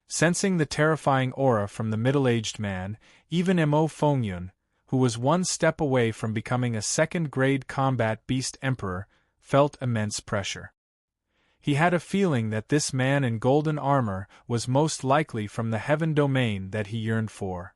Sensing the terrifying aura from the middle-aged man, even Mo Fengyun, who was one step away from becoming a second-grade combat beast emperor, felt immense pressure. He had a feeling that this man in golden armor was most likely from the Heaven Domain that he yearned for.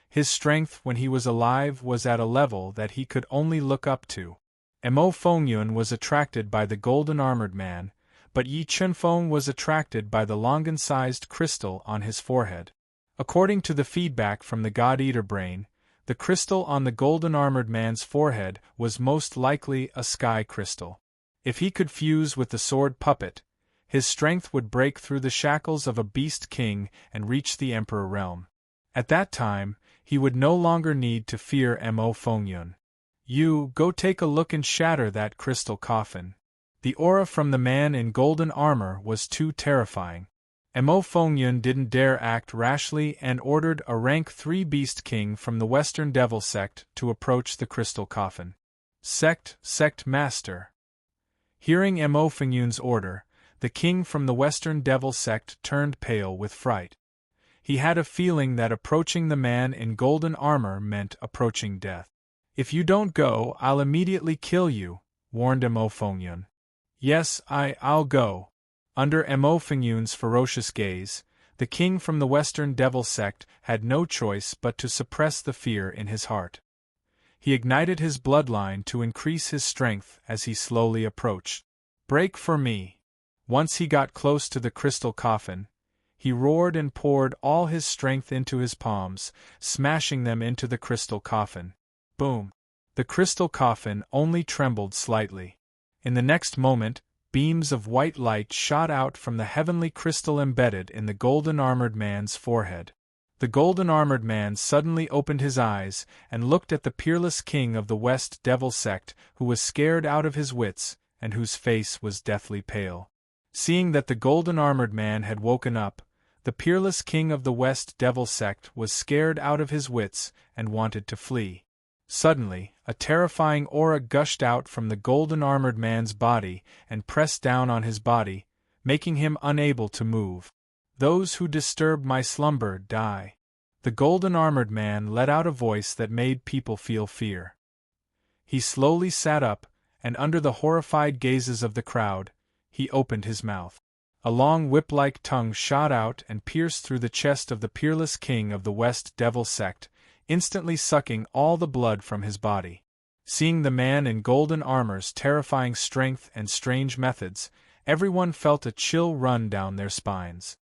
His strength when he was alive was at a level that he could only look up to. Mo Fengyun was attracted by the golden-armored man, but Yi Chunfeng was attracted by the Longan-sized crystal on his forehead. According to the feedback from the God-Eater brain, the crystal on the golden-armored man's forehead was most likely a sky crystal. If he could fuse with the sword puppet, his strength would break through the shackles of a beast king and reach the emperor realm. At that time, he would no longer need to fear Mo Fengyun. You, go take a look and shatter that crystal coffin. The aura from the man in golden armor was too terrifying. Mo Fengyun didn't dare act rashly and ordered a rank 3 beast king from the Western Devil sect to approach the crystal coffin. Sect master. Hearing Mo Fengyun's order, the king from the Western Devil sect turned pale with fright. He had a feeling that approaching the man in golden armor meant approaching death. If you don't go, I'll immediately kill you, warned Mo Fengyun. Yes, I'll go. Under Mo Fengyun's ferocious gaze, the king from the Western Devil sect had no choice but to suppress the fear in his heart. He ignited his bloodline to increase his strength as he slowly approached. Break for me. Once he got close to the crystal coffin, he roared and poured all his strength into his palms, smashing them into the crystal coffin. Boom! The crystal coffin only trembled slightly. In the next moment, beams of white light shot out from the heavenly crystal embedded in the golden-armored man's forehead. The golden-armored man suddenly opened his eyes and looked at the peerless king of the West Devil sect, who was scared out of his wits and whose face was deathly pale. Seeing that the golden-armored man had woken up, the peerless king of the West Devil sect was scared out of his wits and wanted to flee. Suddenly, a terrifying aura gushed out from the golden-armored man's body and pressed down on his body, making him unable to move. Those who disturb my slumber die. The golden-armored man let out a voice that made people feel fear. He slowly sat up, and under the horrified gazes of the crowd, he opened his mouth. A long whip-like tongue shot out and pierced through the chest of the peerless king of the West Devil sect, instantly sucking all the blood from his body. Seeing the man in golden armor's terrifying strength and strange methods, everyone felt a chill run down their spines.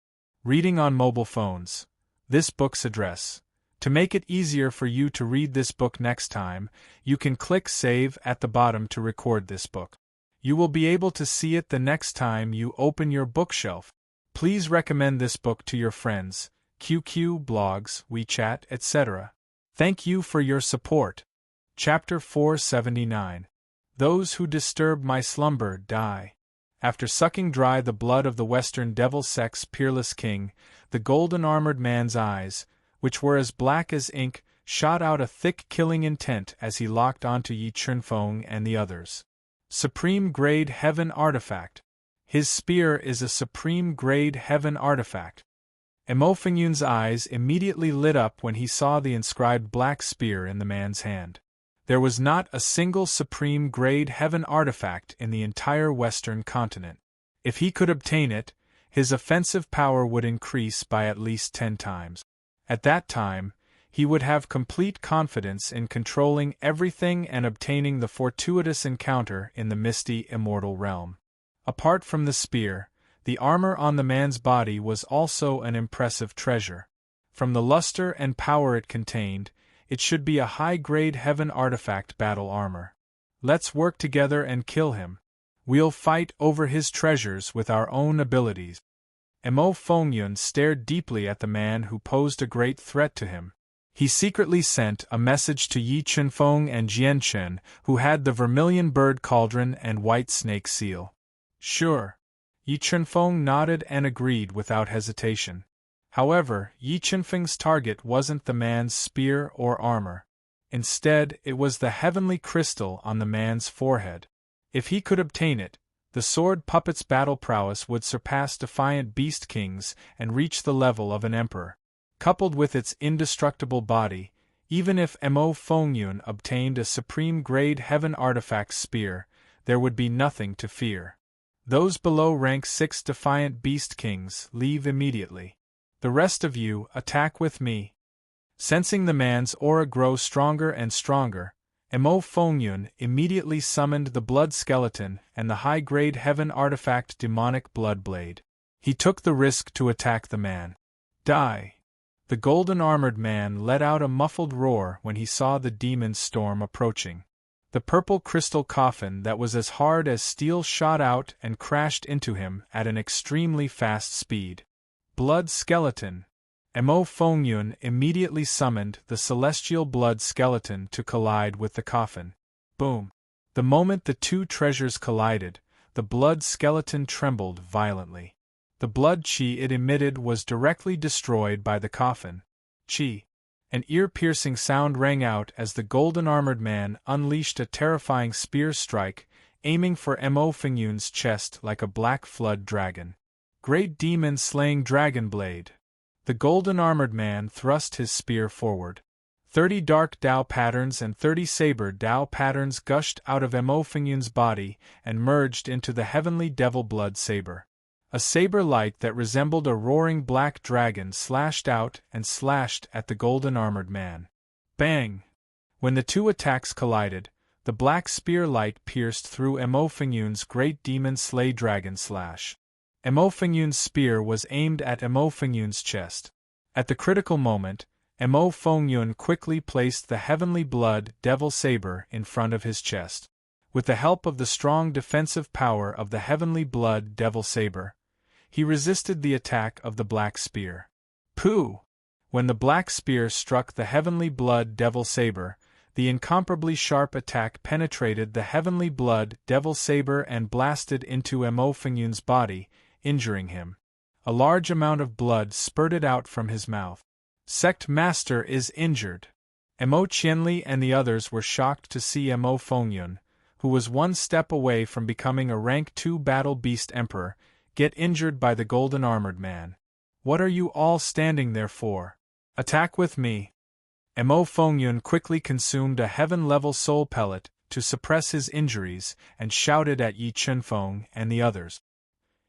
Reading on mobile phones. This book's address. To make it easier for you to read this book next time, you can click Save at the bottom to record this book. You will be able to see it the next time you open your bookshelf. Please recommend this book to your friends, QQ, blogs, WeChat, etc. Thank you for your support. Chapter 479. Those who disturb my slumber die. After sucking dry the blood of the Western Devil sect's peerless king, the golden-armored man's eyes, which were as black as ink, shot out a thick killing intent as he locked onto Yi Chunfeng and the others. Supreme-grade heaven artifact. His spear is a supreme-grade heaven artifact. Mo Fengyun's eyes immediately lit up when he saw the inscribed black spear in the man's hand. There was not a single supreme-grade heaven artifact in the entire Western continent. If he could obtain it, his offensive power would increase by at least 10 times. At that time, he would have complete confidence in controlling everything and obtaining the fortuitous encounter in the misty immortal realm. Apart from the spear, the armor on the man's body was also an impressive treasure. From the luster and power it contained, it should be a high-grade heaven artifact battle armor. Let's work together and kill him. We'll fight over his treasures with our own abilities. Mo Fengyun stared deeply at the man who posed a great threat to him. He secretly sent a message to Yi Chunfeng and Jian Chen, who had the vermilion bird cauldron and white snake seal. Sure. Yi Chunfeng nodded and agreed without hesitation. However, Yi Chunfeng's target wasn't the man's spear or armor. Instead, it was the heavenly crystal on the man's forehead. If he could obtain it, the sword puppet's battle prowess would surpass defiant beast kings and reach the level of an emperor. Coupled with its indestructible body, even if Mo Fengyun obtained a supreme-grade heaven artifact spear, there would be nothing to fear. Those below rank 6 defiant beast kings leave immediately. The rest of you attack with me. Sensing the man's aura grow stronger and stronger, Mo Fengyun immediately summoned the blood skeleton and the high-grade heaven artifact demonic blood blade. He took the risk to attack the man. Die! The golden-armored man let out a muffled roar when he saw the demon storm approaching. The purple crystal coffin that was as hard as steel shot out and crashed into him at an extremely fast speed. Blood skeleton. Mo Fengyun immediately summoned the celestial blood skeleton to collide with the coffin. Boom! The moment the two treasures collided, the blood skeleton trembled violently. The blood chi it emitted was directly destroyed by the coffin. Chi! An ear-piercing sound rang out as the golden-armored man unleashed a terrifying spear strike, aiming for Mo Fingyun's chest like a black flood dragon. Great demon-slaying dragon blade! The golden-armored man thrust his spear forward. 30 dark Dao patterns and 30 saber Dao patterns gushed out of Mo Fingyun's body and merged into the heavenly devil blood saber. A saber light that resembled a roaring black dragon slashed out and slashed at the golden-armored man. Bang! When the two attacks collided, the black spear light pierced through Mo Fingyun's great demon slay dragon slash. Mo Fingyun's spear was aimed at Mo Fingyun's chest. At the critical moment, Mo Fingyun quickly placed the heavenly blood devil saber in front of his chest. With the help of the strong defensive power of the heavenly blood devil saber, he resisted the attack of the black spear. Pooh! When the black spear struck the heavenly blood devil saber, the incomparably sharp attack penetrated the heavenly blood devil saber and blasted into Mo Fingyun's body, injuring him. A large amount of blood spurted out from his mouth. Sect Master is injured. Mo Qianli and the others were shocked to see Mo Fingyun, who was one step away from becoming a rank 2 battle beast emperor, get injured by the golden-armored man. What are you all standing there for? Attack with me! Mo Fingyun quickly consumed a heaven-level soul pellet to suppress his injuries and shouted at Yi Chunfeng and the others.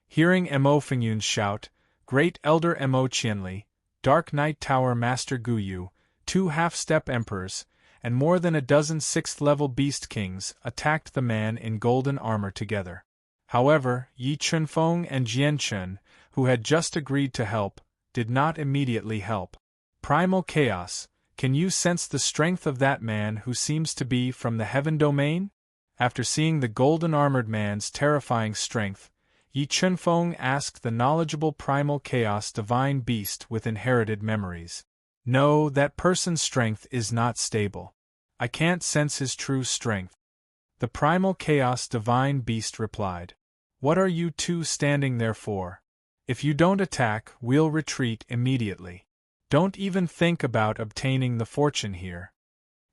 Hearing Mo Fingyun's shout, Great Elder Mo Qianli, Dark Knight Tower Master Guyu, 2 half-step emperors, and more than a dozen 6th-level beast kings attacked the man in golden armor together. However, Yi Chunfeng and Jian Chun, who had just agreed to help, did not immediately help. Primal Chaos, can you sense the strength of that man who seems to be from the heaven domain? After seeing the golden-armored man's terrifying strength, Yi Chunfeng asked the knowledgeable Primal Chaos divine beast with inherited memories. No, that person's strength is not stable. I can't sense his true strength. The Primal Chaos divine beast replied. What are you two standing there for? If you don't attack, we'll retreat immediately. Don't even think about obtaining the fortune here.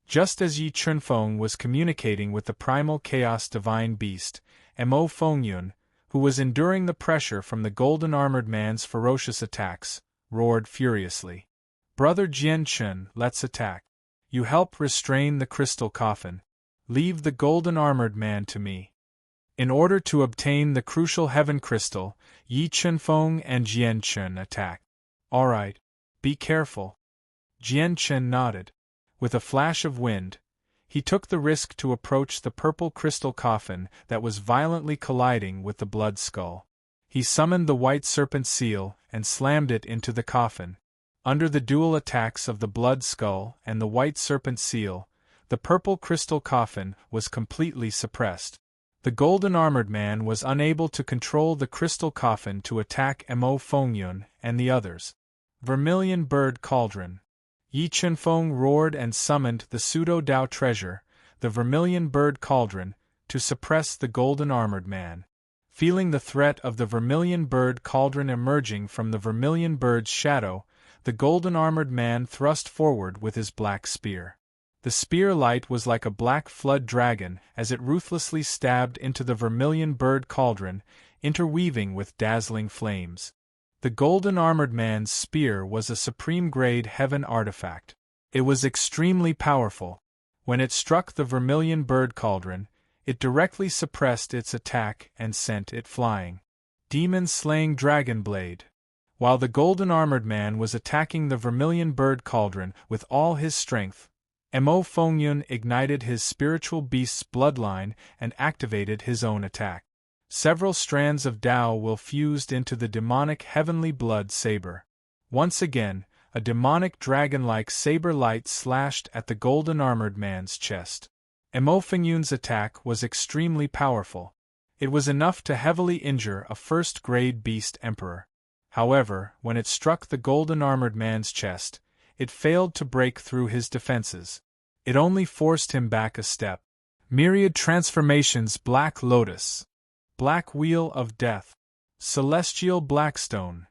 Just as Yi Chunfeng was communicating with the Primal Chaos divine beast, Mo Fingyun, who was enduring the pressure from the golden-armored man's ferocious attacks, roared furiously. Brother Jianchun, let's attack. You help restrain the crystal coffin. Leave the golden-armored man to me. In order to obtain the crucial heaven crystal, Yi Chunfeng and Jianchun attack. All right. Be careful. Jianchun nodded. With a flash of wind, he took the risk to approach the purple crystal coffin that was violently colliding with the blood skull. He summoned the white serpent seal and slammed it into the coffin. Under the dual attacks of the blood skull and the white serpent seal, the purple crystal coffin was completely suppressed. The golden-armored man was unable to control the crystal coffin to attack Mo Fingyun and the others. Vermilion Bird Cauldron. Yi Chunfeng roared and summoned the pseudo-Dao treasure, the Vermilion Bird Cauldron, to suppress the golden-armored man. Feeling the threat of the Vermilion Bird Cauldron emerging from the Vermilion Bird's shadow, the golden-armored man thrust forward with his black spear. The spear light was like a black flood dragon as it ruthlessly stabbed into the Vermilion Bird Cauldron, interweaving with dazzling flames. The golden-armored man's spear was a supreme-grade heaven artifact. It was extremely powerful. When it struck the Vermilion Bird Cauldron, it directly suppressed its attack and sent it flying. Demon-slaying dragon blade. While the golden-armored man was attacking the Vermilion Bird Cauldron with all his strength, Mo Fingyun ignited his spiritual beast's bloodline and activated his own attack. Several strands of Dao will fused into the demonic heavenly blood saber. Once again, a demonic dragon-like saber light slashed at the golden-armored man's chest. Mo Fingyun's attack was extremely powerful. It was enough to heavily injure a first-grade beast emperor. However, when it struck the golden-armored man's chest, it failed to break through his defenses. It only forced him back a step. Myriad transformations: Black Lotus, Black Wheel of Death, Celestial Blackstone.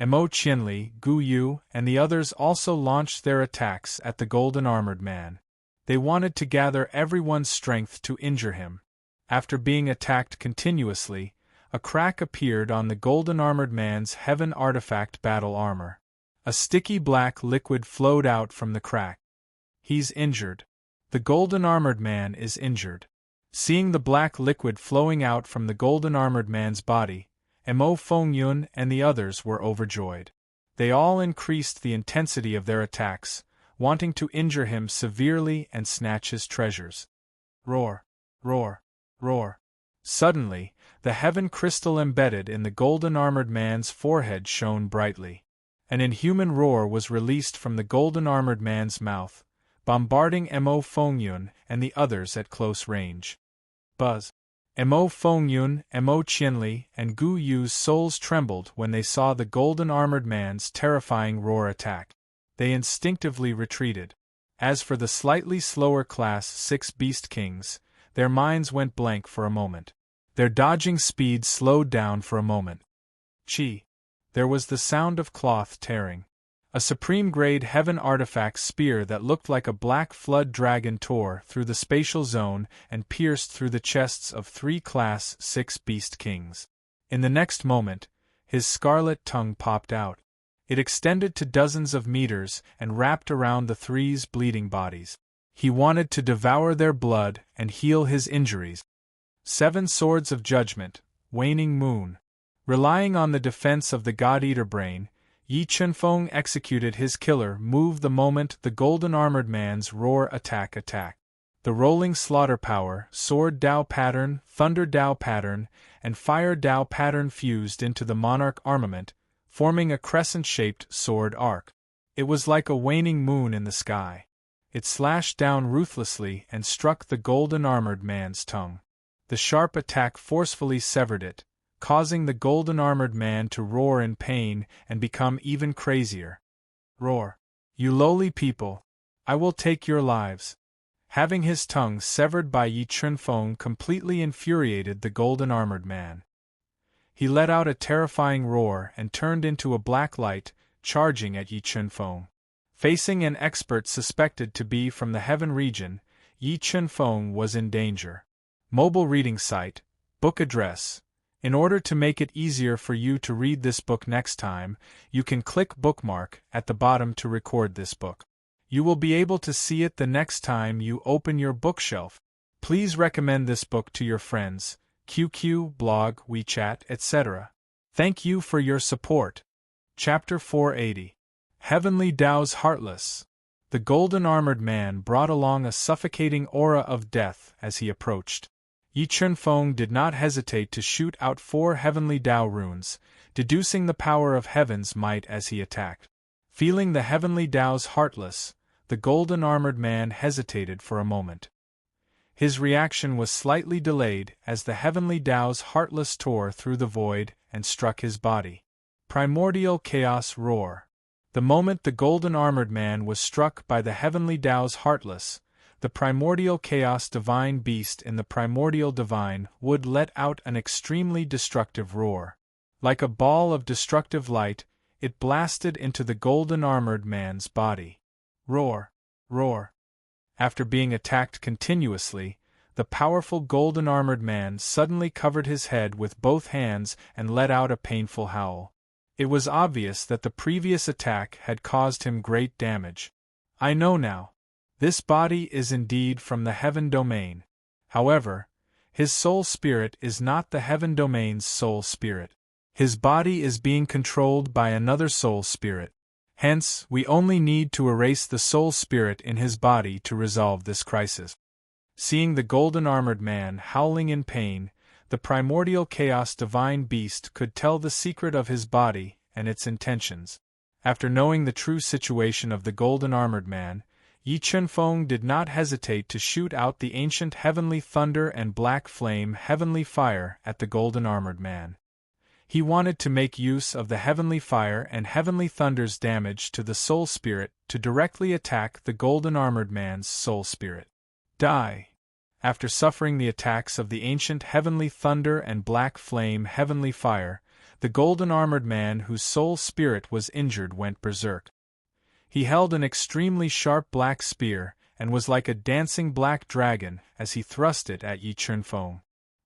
Mo Qianli, Gu Yu, and the others also launched their attacks at the golden armored man. They wanted to gather everyone's strength to injure him. After being attacked continuously, a crack appeared on the golden armored man's heaven artifact battle armor. A sticky black liquid flowed out from the crack. He's injured. The golden armored man is injured. Seeing the black liquid flowing out from the golden armored man's body, Mo Fengyun and the others were overjoyed. They all increased the intensity of their attacks, wanting to injure him severely and snatch his treasures. Roar! Roar! Roar! Suddenly, the heaven crystal embedded in the golden armored man's forehead shone brightly. An inhuman roar was released from the golden armored man's mouth, bombarding Mo Fengyun and the others at close range. Buzz! Mo Fengyun, Mo Qianli, and Gu Yu's souls trembled when they saw the golden armored man's terrifying roar attack. They instinctively retreated. As for the slightly slower Class 6 Beast Kings, their minds went blank for a moment. Their dodging speed slowed down for a moment. Chi! There was the sound of cloth tearing. A supreme-grade heaven artifact spear that looked like a black flood dragon tore through the spatial zone and pierced through the chests of 3 Class 6 Beast Kings. In the next moment, his scarlet tongue popped out. It extended to dozens of meters and wrapped around the 3's bleeding bodies. He wanted to devour their blood and heal his injuries. 7 Swords of Judgment, Waning Moon. Relying on the defense of the God-Eater brain, Yi Chunfeng executed his killer move the moment the golden armored man's roar attack. The rolling slaughter power, sword Dao pattern, thunder Dao pattern, and fire Dao pattern fused into the monarch armament, forming a crescent-shaped sword arc. It was like a waning moon in the sky. It slashed down ruthlessly and struck the golden armored man's tongue. The sharp attack forcefully severed it, causing the golden armored man to roar in pain and become even crazier. Roar! You lowly people! I will take your lives! Having his tongue severed by Yi Chunfeng completely infuriated the golden armored man. He let out a terrifying roar and turned into a black light, charging at Yi Chunfeng. Facing an expert suspected to be from the heaven region, Yi Chunfeng was in danger. Mobile reading site, book address. In order to make it easier for you to read this book next time, you can click bookmark at the bottom to record this book. You will be able to see it the next time you open your bookshelf. Please recommend this book to your friends, QQ, blog, WeChat, etc. Thank you for your support. Chapter 480. Heavenly Tao's Heartless. The golden armored man brought along a suffocating aura of death as he approached. Yi Chunfeng did not hesitate to shoot out 4 heavenly Dao runes, deducing the power of heaven's might as he attacked. Feeling the heavenly Tao's heartless, the golden armored man hesitated for a moment. His reaction was slightly delayed as the heavenly Tao's heartless tore through the void and struck his body. Primordial Chaos Roar. The moment the golden armored man was struck by the heavenly Tao's heartless, the primordial chaos divine beast in the primordial divine would let out an extremely destructive roar. Like a ball of destructive light, it blasted into the golden armored man's body. Roar! Roar! After being attacked continuously, the powerful golden armored man suddenly covered his head with both hands and let out a painful howl. It was obvious that the previous attack had caused him great damage. I know now. This body is indeed from the heaven domain. However, his soul spirit is not the heaven domain's soul spirit. His body is being controlled by another soul spirit. Hence, we only need to erase the soul spirit in his body to resolve this crisis. Seeing the golden armored man howling in pain, the primordial chaos divine beast could tell the secret of his body and its intentions. After knowing the true situation of the golden armored man, Yi Chunfeng did not hesitate to shoot out the ancient heavenly thunder and black flame heavenly fire at the golden armored man. He wanted to make use of the heavenly fire and heavenly thunder's damage to the soul spirit to directly attack the golden armored man's soul spirit. Die! After suffering the attacks of the ancient heavenly thunder and black flame heavenly fire, the golden-armored man whose soul spirit was injured went berserk. He held an extremely sharp black spear, and was like a dancing black dragon as he thrust it at Yi Chunfeng.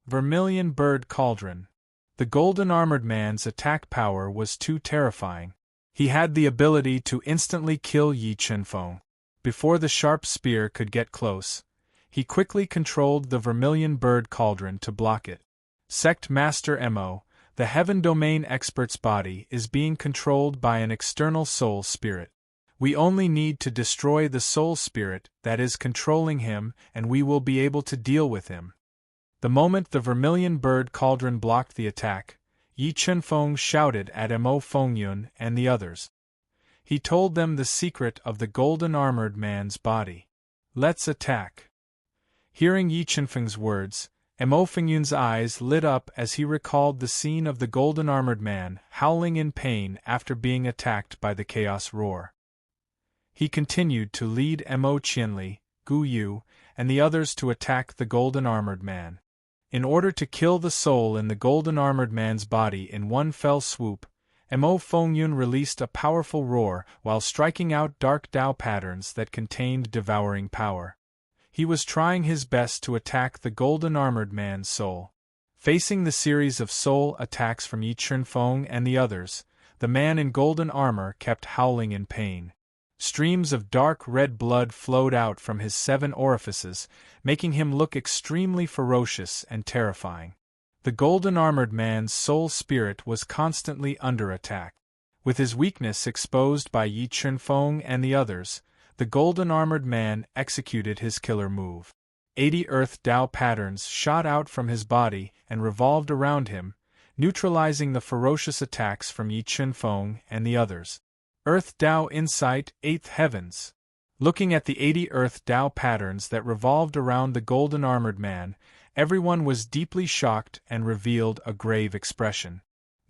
Vermilion Bird Cauldron. The golden-armored man's attack power was too terrifying. He had the ability to instantly kill Yi Chunfeng. Before the sharp spear could get close, he quickly controlled the Vermilion Bird Cauldron to block it. Sect Master Mo, the Heaven Domain expert's body is being controlled by an external soul spirit. We only need to destroy the soul spirit that is controlling him, and we will be able to deal with him. The moment the Vermilion Bird Cauldron blocked the attack, Yi Chunfeng shouted at Mo Fengyun and the others. He told them the secret of the golden-armored man's body. Let's attack. Hearing Yi Chunfeng's words, Mo Fengyun's eyes lit up as he recalled the scene of the golden-armored man howling in pain after being attacked by the chaos roar. He continued to lead Mo Qianli, Gu Yu, and the others to attack the golden-armored man. In order to kill the soul in the golden-armored man's body in one fell swoop, Mo Fengyun released a powerful roar while striking out dark Dao patterns that contained devouring power. He was trying his best to attack the golden-armored man's soul. Facing the series of soul attacks from Yi Chunfeng and the others, the man in golden armor kept howling in pain. Streams of dark red blood flowed out from his 7 orifices, making him look extremely ferocious and terrifying. The golden-armored man's soul spirit was constantly under attack. With his weakness exposed by Yi Chunfeng and the others, the golden-armored man executed his killer move. 80 Earth Dao patterns shot out from his body and revolved around him, neutralizing the ferocious attacks from Yi Chunfeng and the others. Earth Dao Insight, 8th Heavens. Looking at the 80 Earth Dao patterns that revolved around the golden-armored man, everyone was deeply shocked and revealed a grave expression.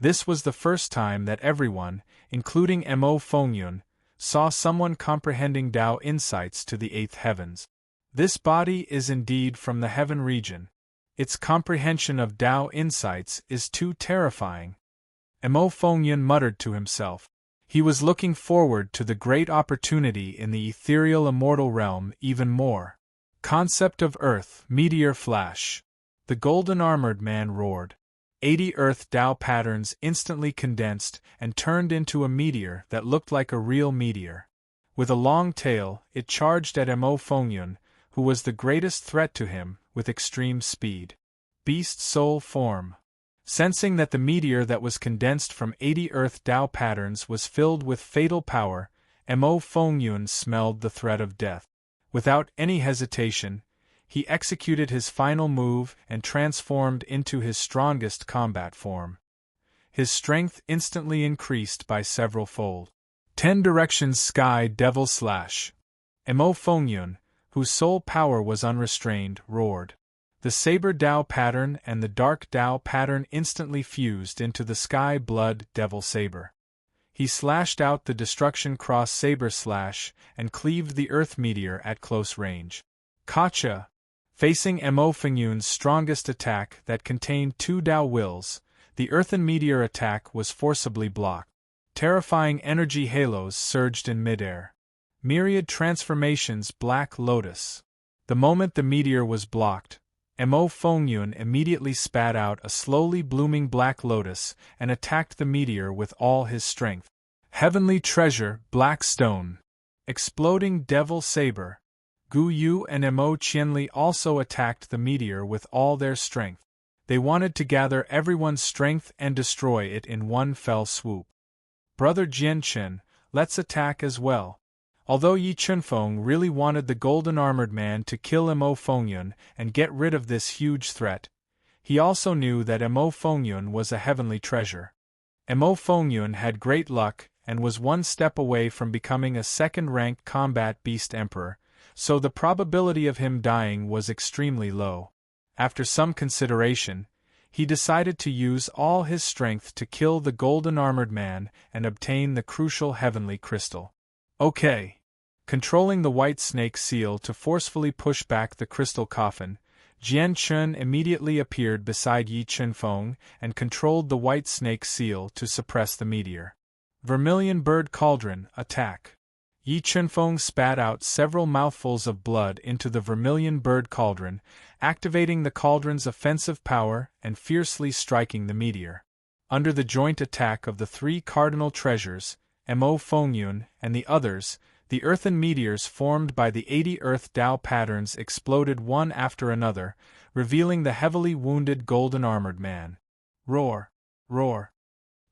This was the first time that everyone, including Mo Fengyun, saw someone comprehending Dao insights to the 8th Heavens. This body is indeed from the heaven region. Its comprehension of Dao insights is too terrifying. Mo Fengyun muttered to himself. He was looking forward to the great opportunity in the ethereal immortal realm even more. Concept of Earth, Meteor Flash. The golden-armored man roared. 80 Earth Dao patterns instantly condensed and turned into a meteor that looked like a real meteor. With a long tail, it charged at Mo Fengyun, who was the greatest threat to him, with extreme speed. Beast Soul Form. Sensing that the meteor that was condensed from 80 Earth Dao patterns was filled with fatal power, Mo Fengyun smelled the threat of death. Without any hesitation, he executed his final move and transformed into his strongest combat form. His strength instantly increased by several fold. 10 Directions Sky Devil Slash. Mo Fengyun, whose soul power was unrestrained, roared. The Saber Dao pattern and the Dark Dao pattern instantly fused into the Sky Blood Devil Saber. He slashed out the Destruction Cross Saber Slash and cleaved the Earth Meteor at close range. Kacha. Facing Mo Fengyun's strongest attack that contained 2 Dao wills, the Earthen Meteor attack was forcibly blocked. Terrifying energy halos surged in midair. Myriad Transformations Black Lotus. The moment the meteor was blocked, Mo Fengyun immediately spat out a slowly blooming black lotus and attacked the meteor with all his strength. Heavenly Treasure, Black Stone. Exploding Devil Saber. Gu Yu and Mo Qianli also attacked the meteor with all their strength. They wanted to gather everyone's strength and destroy it in one fell swoop. Brother Jianchen, let's attack as well. Although Yi Chunfeng really wanted the golden-armored man to kill Mo Fengyun and get rid of this huge threat, he also knew that Mo Fengyun was a heavenly treasure. Mo Fengyun had great luck and was one step away from becoming a second-ranked combat beast emperor, so the probability of him dying was extremely low. After some consideration, he decided to use all his strength to kill the golden-armored man and obtain the crucial heavenly crystal. Okay. Controlling the white snake seal to forcefully push back the crystal coffin, Jian Chun immediately appeared beside Yi Chunfeng and controlled the white snake seal to suppress the meteor. Vermilion Bird Cauldron, attack! Yi Chunfeng spat out several mouthfuls of blood into the Vermilion Bird Cauldron, activating the cauldron's offensive power and fiercely striking the meteor. Under the joint attack of the three cardinal treasures, Mo Fengyun and the others, the earthen meteors formed by the 80 Earth Tao patterns exploded one after another, revealing the heavily wounded golden-armored man. Roar! Roar!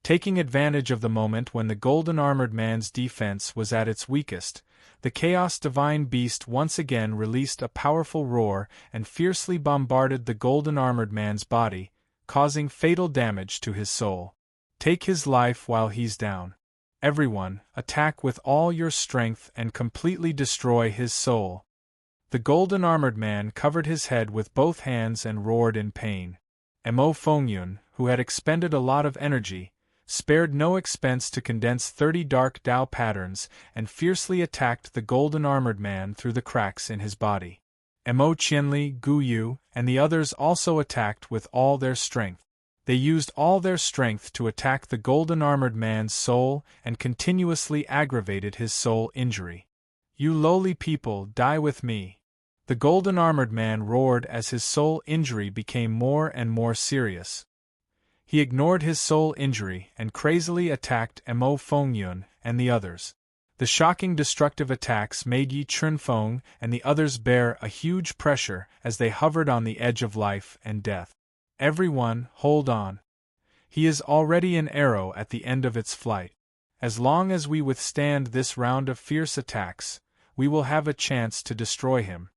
Taking advantage of the moment when the golden-armored man's defense was at its weakest, the Chaos Divine Beast once again released a powerful roar and fiercely bombarded the golden-armored man's body, causing fatal damage to his soul. Take his life while he's down. Everyone, attack with all your strength and completely destroy his soul. The golden-armored man covered his head with both hands and roared in pain. Mo Fengyun, who had expended a lot of energy, spared no expense to condense 30 dark Tao patterns and fiercely attacked the golden-armored man through the cracks in his body. Mo Qianli, Gu Yu, and the others also attacked with all their strength. They used all their strength to attack the golden-armored man's soul and continuously aggravated his soul injury. You lowly people, die with me! The golden-armored man roared as his soul injury became more and more serious. He ignored his soul injury and crazily attacked Mo Fengyun and the others. The shocking destructive attacks made Yi Chunfeng and the others bear a huge pressure as they hovered on the edge of life and death. Everyone, hold on. He is already an arrow at the end of its flight. As long as we withstand this round of fierce attacks, we will have a chance to destroy him.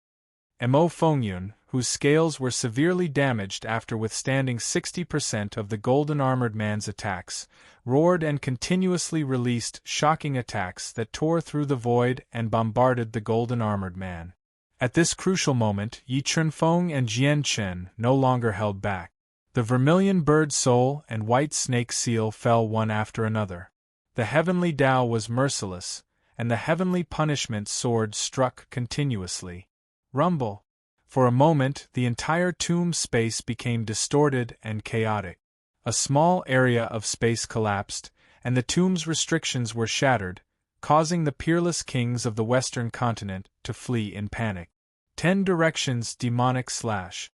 Mo Fengyun, whose scales were severely damaged after withstanding 60% of the golden-armored man's attacks, roared and continuously released shocking attacks that tore through the void and bombarded the golden-armored man. At this crucial moment, Yi Chunfeng and Jian Chen no longer held back. The vermilion bird soul and white snake seal fell one after another. The heavenly Tao was merciless, and the heavenly punishment sword struck continuously. Rumble! For a moment, the entire tomb space became distorted and chaotic. A small area of space collapsed, and the tomb's restrictions were shattered, causing the peerless kings of the Western continent to flee in panic. 10 directions demonic slash.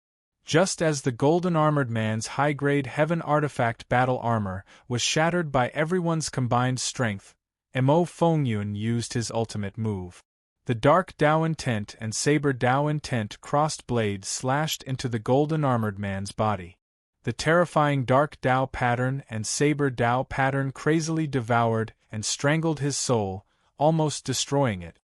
Just as the golden-armored man's high-grade heaven artifact battle armor was shattered by everyone's combined strength, Mo Fengyun used his ultimate move. The dark Tao intent and saber Tao intent crossed blades slashed into the golden-armored man's body. The terrifying dark Tao pattern and saber Tao pattern crazily devoured and strangled his soul, almost destroying it.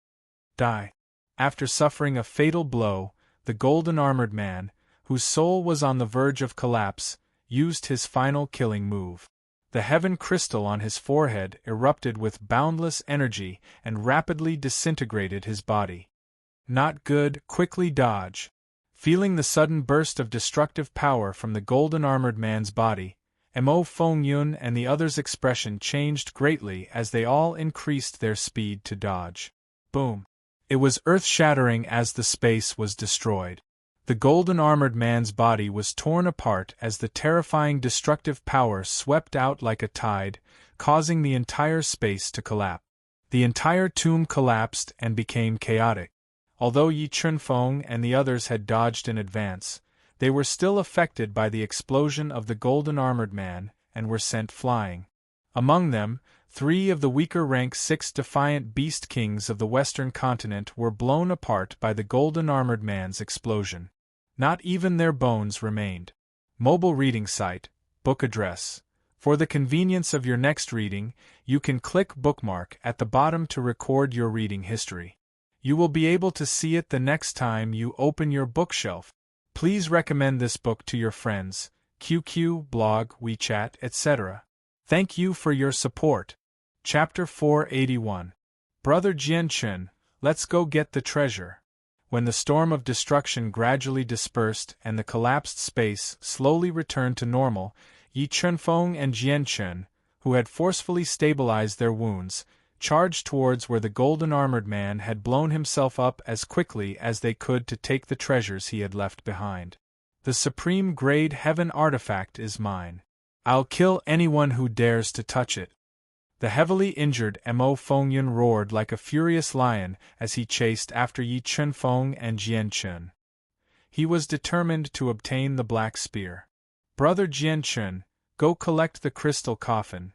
Die. After suffering a fatal blow, the golden-armored man, whose soul was on the verge of collapse, used his final killing move. The heaven crystal on his forehead erupted with boundless energy and rapidly disintegrated his body. Not good, quickly dodge. Feeling the sudden burst of destructive power from the golden-armored man's body, Mo Fengyun and the others' expression changed greatly as they all increased their speed to dodge. Boom! It was earth-shattering as the space was destroyed. The golden-armored man's body was torn apart as the terrifying destructive power swept out like a tide, causing the entire space to collapse. The entire tomb collapsed and became chaotic. Although Yi Chunfeng and the others had dodged in advance, they were still affected by the explosion of the golden-armored man and were sent flying. Among them, 3 of the weaker rank 6 defiant beast kings of the Western continent were blown apart by the golden-armored man's explosion. Not even their bones remained. Mobile reading site, book address. For the convenience of your next reading, you can click bookmark at the bottom to record your reading history. You will be able to see it the next time you open your bookshelf. Please recommend this book to your friends, QQ, blog, WeChat, etc. Thank you for your support. Chapter 481. Brother Jianchen, let's go get the treasure. When the storm of destruction gradually dispersed and the collapsed space slowly returned to normal, Yi Chunfeng and Jianchen, who had forcefully stabilized their wounds, charged towards where the golden-armored man had blown himself up as quickly as they could to take the treasures he had left behind. The supreme grade heaven artifact is mine. I'll kill anyone who dares to touch it. The heavily injured Mo Fengyun roared like a furious lion as he chased after Yi Chunfeng and Jian Chun. He was determined to obtain the black spear. Brother Jian Chun, go collect the crystal coffin.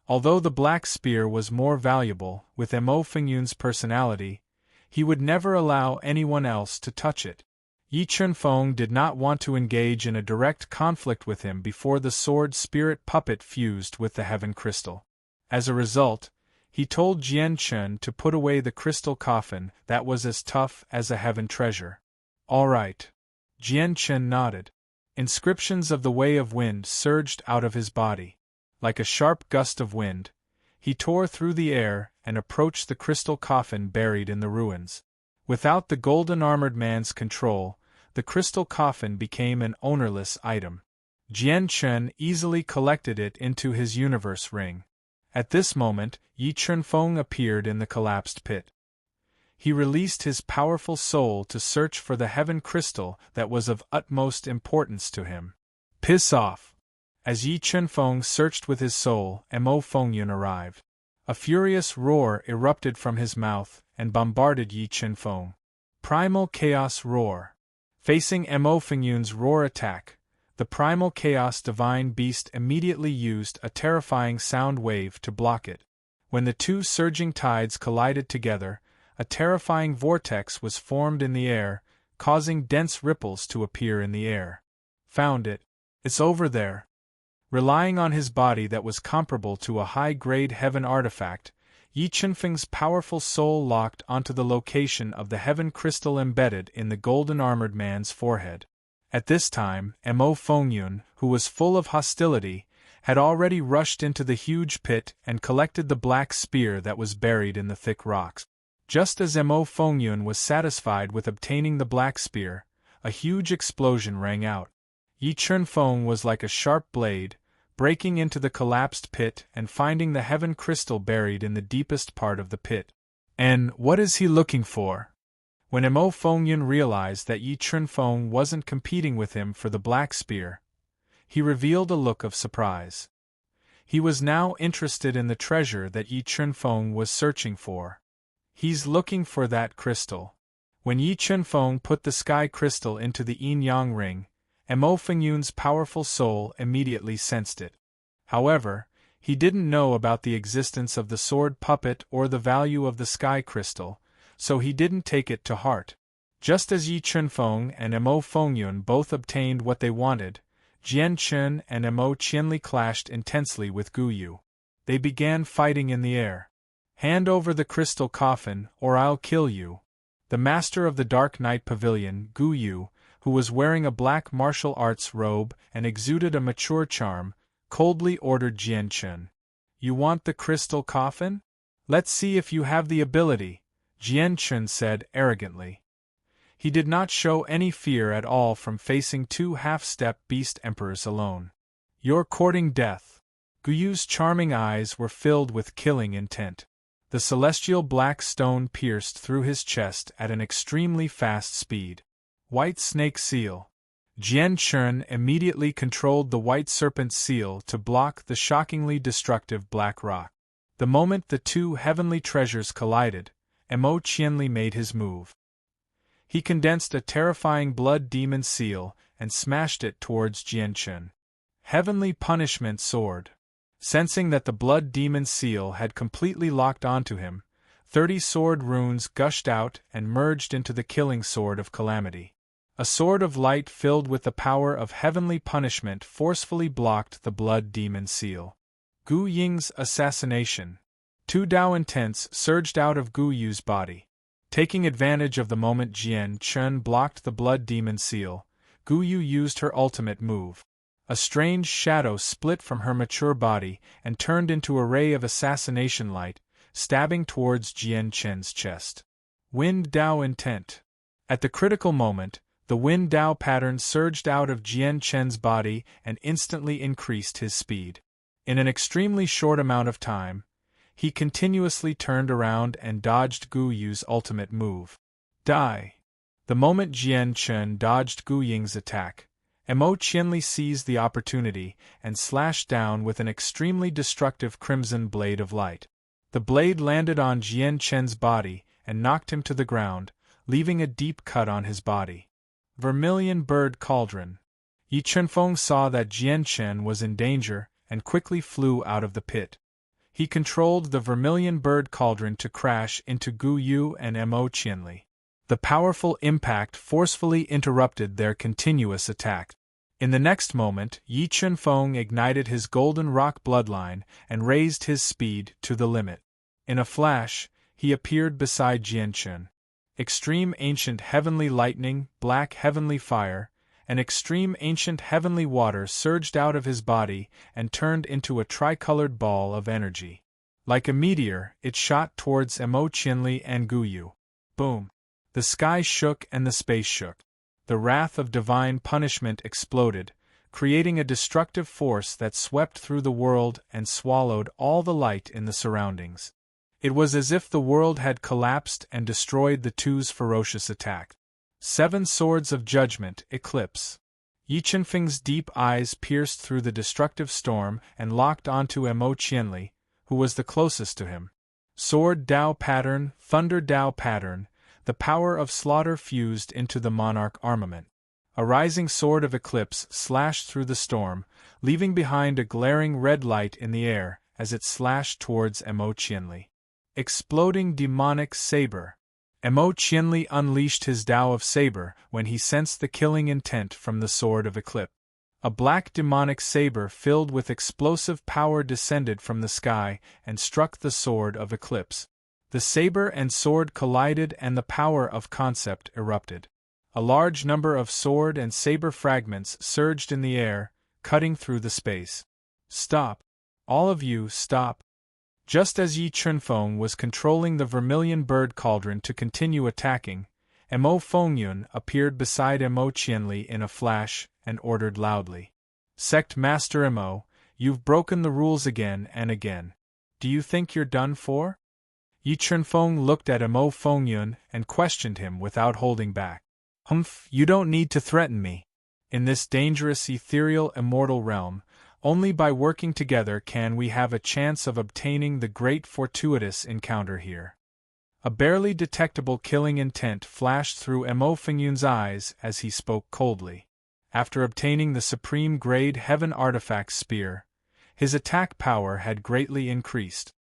Although the black spear was more valuable, with Mo Fengyun's personality, he would never allow anyone else to touch it. Yi Chunfeng did not want to engage in a direct conflict with him before the sword spirit puppet fused with the heaven crystal. As a result, he told Jian Chun to put away the crystal coffin that was as tough as a heaven treasure. All right. Jian Chun nodded. Inscriptions of the Way of Wind surged out of his body. Like a sharp gust of wind, he tore through the air and approached the crystal coffin buried in the ruins. Without the golden armored man's control, the crystal coffin became an ownerless item. Jian Chun easily collected it into his universe ring. At this moment, Yi Chunfeng appeared in the collapsed pit. He released his powerful soul to search for the heaven crystal that was of utmost importance to him. Piss off! As Yi Chunfeng searched with his soul, Mo Fengyun arrived. A furious roar erupted from his mouth and bombarded Yi Chunfeng. Primal Chaos Roar. Facing Mo Fengyun's roar attack, the primal chaos divine beast immediately used a terrifying sound wave to block it. When the two surging tides collided together, a terrifying vortex was formed in the air, causing dense ripples to appear in the air. Found it. It's over there. Relying on his body that was comparable to a high-grade heaven artifact, Yi Chunfeng's powerful soul locked onto the location of the heaven crystal embedded in the golden armored man's forehead. At this time, Mo Fengyun, who was full of hostility, had already rushed into the huge pit and collected the black spear that was buried in the thick rocks. Just as Mo Fengyun was satisfied with obtaining the black spear, a huge explosion rang out. Yi Chunfeng was like a sharp blade, breaking into the collapsed pit and finding the heaven crystal buried in the deepest part of the pit. And what is he looking for? When Mo Fengyun realized that Yi Chunfeng wasn't competing with him for the black spear, he revealed a look of surprise. He was now interested in the treasure that Yi Chunfeng was searching for. He's looking for that crystal. When Yi Chunfeng put the sky crystal into the yin-yang ring, Mo Fengyun's powerful soul immediately sensed it. However, he didn't know about the existence of the sword puppet or the value of the sky crystal, so he didn't take it to heart. Just as Yi Chunfeng and Mo Fengyun both obtained what they wanted, Jian Chun and Mo Qianli clashed intensely with Gu Yu. They began fighting in the air. Hand over the crystal coffin, or I'll kill you. The master of the Dark Knight Pavilion, Gu Yu, who was wearing a black martial arts robe and exuded a mature charm, coldly ordered Jian Chun. You want the crystal coffin? Let's see if you have the ability, Jian Chun said arrogantly. He did not show any fear at all from facing two half-step beast emperors alone. You're courting death. Gu Yu's charming eyes were filled with killing intent. The celestial black stone pierced through his chest at an extremely fast speed. White snake seal. Jian Chun immediately controlled the white serpent seal to block the shockingly destructive black rock. The moment the two heavenly treasures collided, Mo Qianli made his move. He condensed a terrifying blood demon seal and smashed it towards Jian Chun. Heavenly Punishment Sword. Sensing that the blood demon seal had completely locked onto him, 30 sword runes gushed out and merged into the killing sword of calamity. A sword of light filled with the power of heavenly punishment forcefully blocked the blood demon seal. Gu Ying's assassination. 2 Dao intents surged out of Gu Yu's body. Taking advantage of the moment Jian Chun blocked the blood demon seal, Gu Yu used her ultimate move. A strange shadow split from her mature body and turned into a ray of assassination light, stabbing towards Jian Chun's chest. Wind Dao intent. At the critical moment, the Wind Dao pattern surged out of Jian Chun's body and instantly increased his speed. In an extremely short amount of time, he continuously turned around and dodged Gu Yu's ultimate move. Die. The moment Jian Chun dodged Gu Ying's attack, Mo Qianli seized the opportunity and slashed down with an extremely destructive crimson blade of light. The blade landed on Jian Chen's body and knocked him to the ground, leaving a deep cut on his body. Vermilion Bird Cauldron. Yi Chunfeng saw that Jian Chen was in danger and quickly flew out of the pit. He controlled the Vermilion Bird Cauldron to crash into Gu Yu and Mo Qianli. The powerful impact forcefully interrupted their continuous attack. In the next moment, Yi Chunfeng ignited his golden rock bloodline and raised his speed to the limit. In a flash, he appeared beside Jian Chen. Extreme Ancient Heavenly Lightning, Black Heavenly Fire, and Extreme Ancient Heavenly Water surged out of his body and turned into a tricolored ball of energy. Like a meteor, it shot towards Mo Qianli and Gu Yu. Boom! The sky shook and the space shook. The wrath of divine punishment exploded, creating a destructive force that swept through the world and swallowed all the light in the surroundings. It was as if the world had collapsed and destroyed the two's ferocious attack. 7 Swords of Judgment Eclipse. Yi Chunfeng's deep eyes pierced through the destructive storm and locked onto Mo Qianli, who was the closest to him. Sword Dao Pattern, Thunder Dao Pattern, the power of slaughter fused into the monarch armament. A rising sword of eclipse slashed through the storm, leaving behind a glaring red light in the air as it slashed towards Mo Qianli. Exploding Demonic Saber. Mo Qianli unleashed his Dao of Saber when he sensed the killing intent from the sword of eclipse. A black demonic saber filled with explosive power descended from the sky and struck the sword of eclipse. The saber and sword collided and the power of concept erupted. A large number of sword and saber fragments surged in the air, cutting through the space. Stop! All of you, stop! Just as Yi Chunfeng was controlling the Vermilion Bird Cauldron to continue attacking, Mo Fengyun appeared beside Mo Qianli in a flash and ordered loudly. Sect Master Mo, you've broken the rules again and again. Do you think you're done for? Yi Chunfeng looked at Mo Fengyun and questioned him without holding back. Humph, you don't need to threaten me. In this dangerous ethereal immortal realm, only by working together can we have a chance of obtaining the great fortuitous encounter here. A barely detectable killing intent flashed through Mo Fengyun's eyes as he spoke coldly. After obtaining the supreme grade Heaven Artifact Spear, his attack power had greatly increased.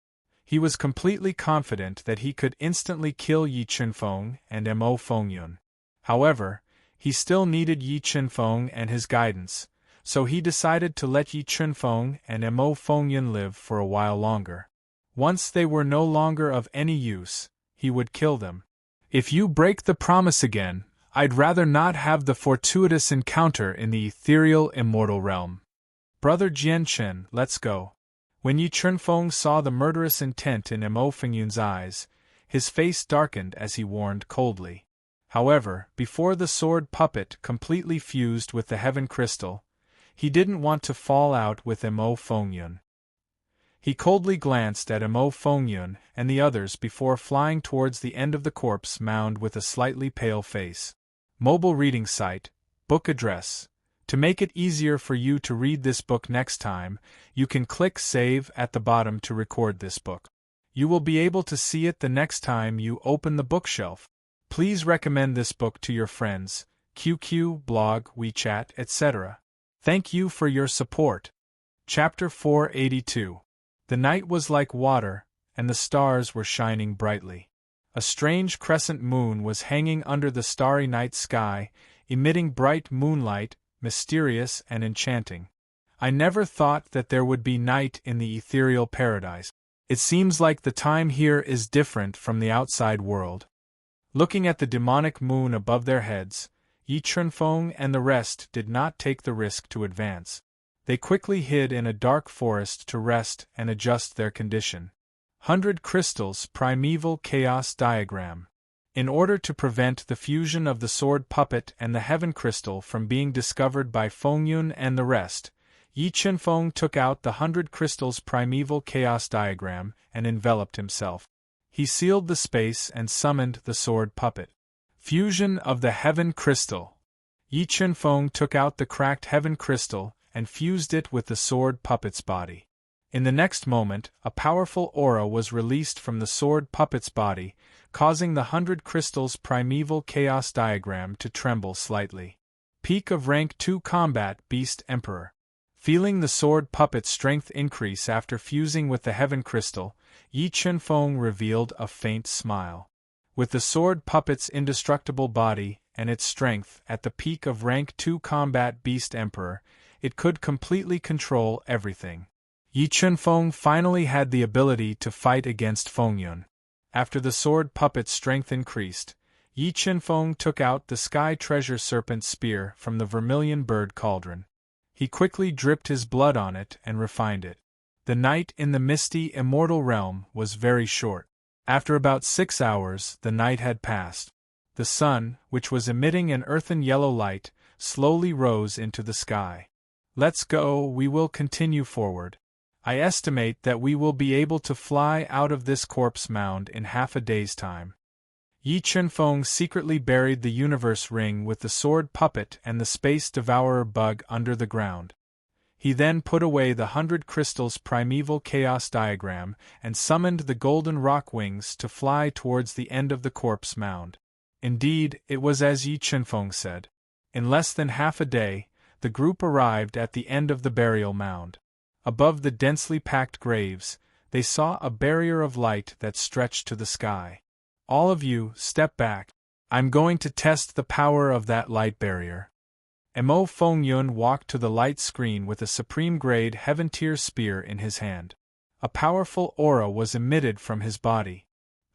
He was completely confident that he could instantly kill Yi Chunfeng and Mo Fengyun. However, he still needed Yi Chunfeng and his guidance, so he decided to let Yi Chunfeng and Mo Fengyun live for a while longer. Once they were no longer of any use, he would kill them. If you break the promise again, I'd rather not have the fortuitous encounter in the ethereal immortal realm. Brother Jian Chen, let's go. When Yi Chunfeng saw the murderous intent in Mo Fengyun's eyes, his face darkened as he warned coldly. However, before the sword puppet completely fused with the heaven crystal, he didn't want to fall out with Mo Fengyun. He coldly glanced at Mo Fengyun and the others before flying towards the end of the corpse mound with a slightly pale face. Mobile reading site, book address. To make it easier for you to read this book next time, you can click Save at the bottom to record this book. You will be able to see it the next time you open the bookshelf. Please recommend this book to your friends, QQ, blog, WeChat, etc. Thank you for your support. Chapter 482. The night was like water, and the stars were shining brightly. A strange crescent moon was hanging under the starry night sky, emitting bright moonlight, mysterious and enchanting. I never thought that there would be night in the ethereal paradise. It seems like the time here is different from the outside world. Looking at the demonic moon above their heads, Yi Chunfeng and the rest did not take the risk to advance. They quickly hid in a dark forest to rest and adjust their condition. 100 Crystals Primeval Chaos Diagram. In order to prevent the fusion of the sword puppet and the heaven crystal from being discovered by Fengyun and the rest, Yi Chunfeng took out the 100 Crystals Primeval Chaos Diagram and enveloped himself. He sealed the space and summoned the sword puppet. Fusion of the heaven crystal. Yi Chunfeng took out the cracked heaven crystal and fused it with the sword puppet's body. In the next moment, a powerful aura was released from the sword puppet's body, causing the 100 crystals' primeval chaos diagram to tremble slightly. Peak of Rank 2 Combat Beast Emperor. Feeling the sword puppet's strength increase after fusing with the heaven crystal, Yi Chunfeng revealed a faint smile. With the sword puppet's indestructible body and its strength at the peak of Rank 2 Combat Beast Emperor, it could completely control everything. Yi Chunfeng finally had the ability to fight against Fengyun. After the sword puppet's strength increased, Yi Chunfeng took out the Sky Treasure Serpent Spear from the Vermilion Bird Cauldron. He quickly dripped his blood on it and refined it. The night in the misty, immortal realm was very short. After about 6 hours, the night had passed. The sun, which was emitting an earthen yellow light, slowly rose into the sky. Let's go, we will continue forward. I estimate that we will be able to fly out of this corpse mound in half a day's time. Yi Chunfeng secretly buried the universe ring with the sword puppet and the space devourer bug under the ground. He then put away the 100 crystals' primeval chaos diagram and summoned the golden rock wings to fly towards the end of the corpse mound. Indeed, it was as Yi Chunfeng said. In less than half a day, the group arrived at the end of the burial mound. Above the densely packed graves, they saw a barrier of light that stretched to the sky. All of you, step back. I'm going to test the power of that light barrier. Mo Fengyun walked to the light screen with a supreme-grade heaven-tier spear in his hand. A powerful aura was emitted from his body.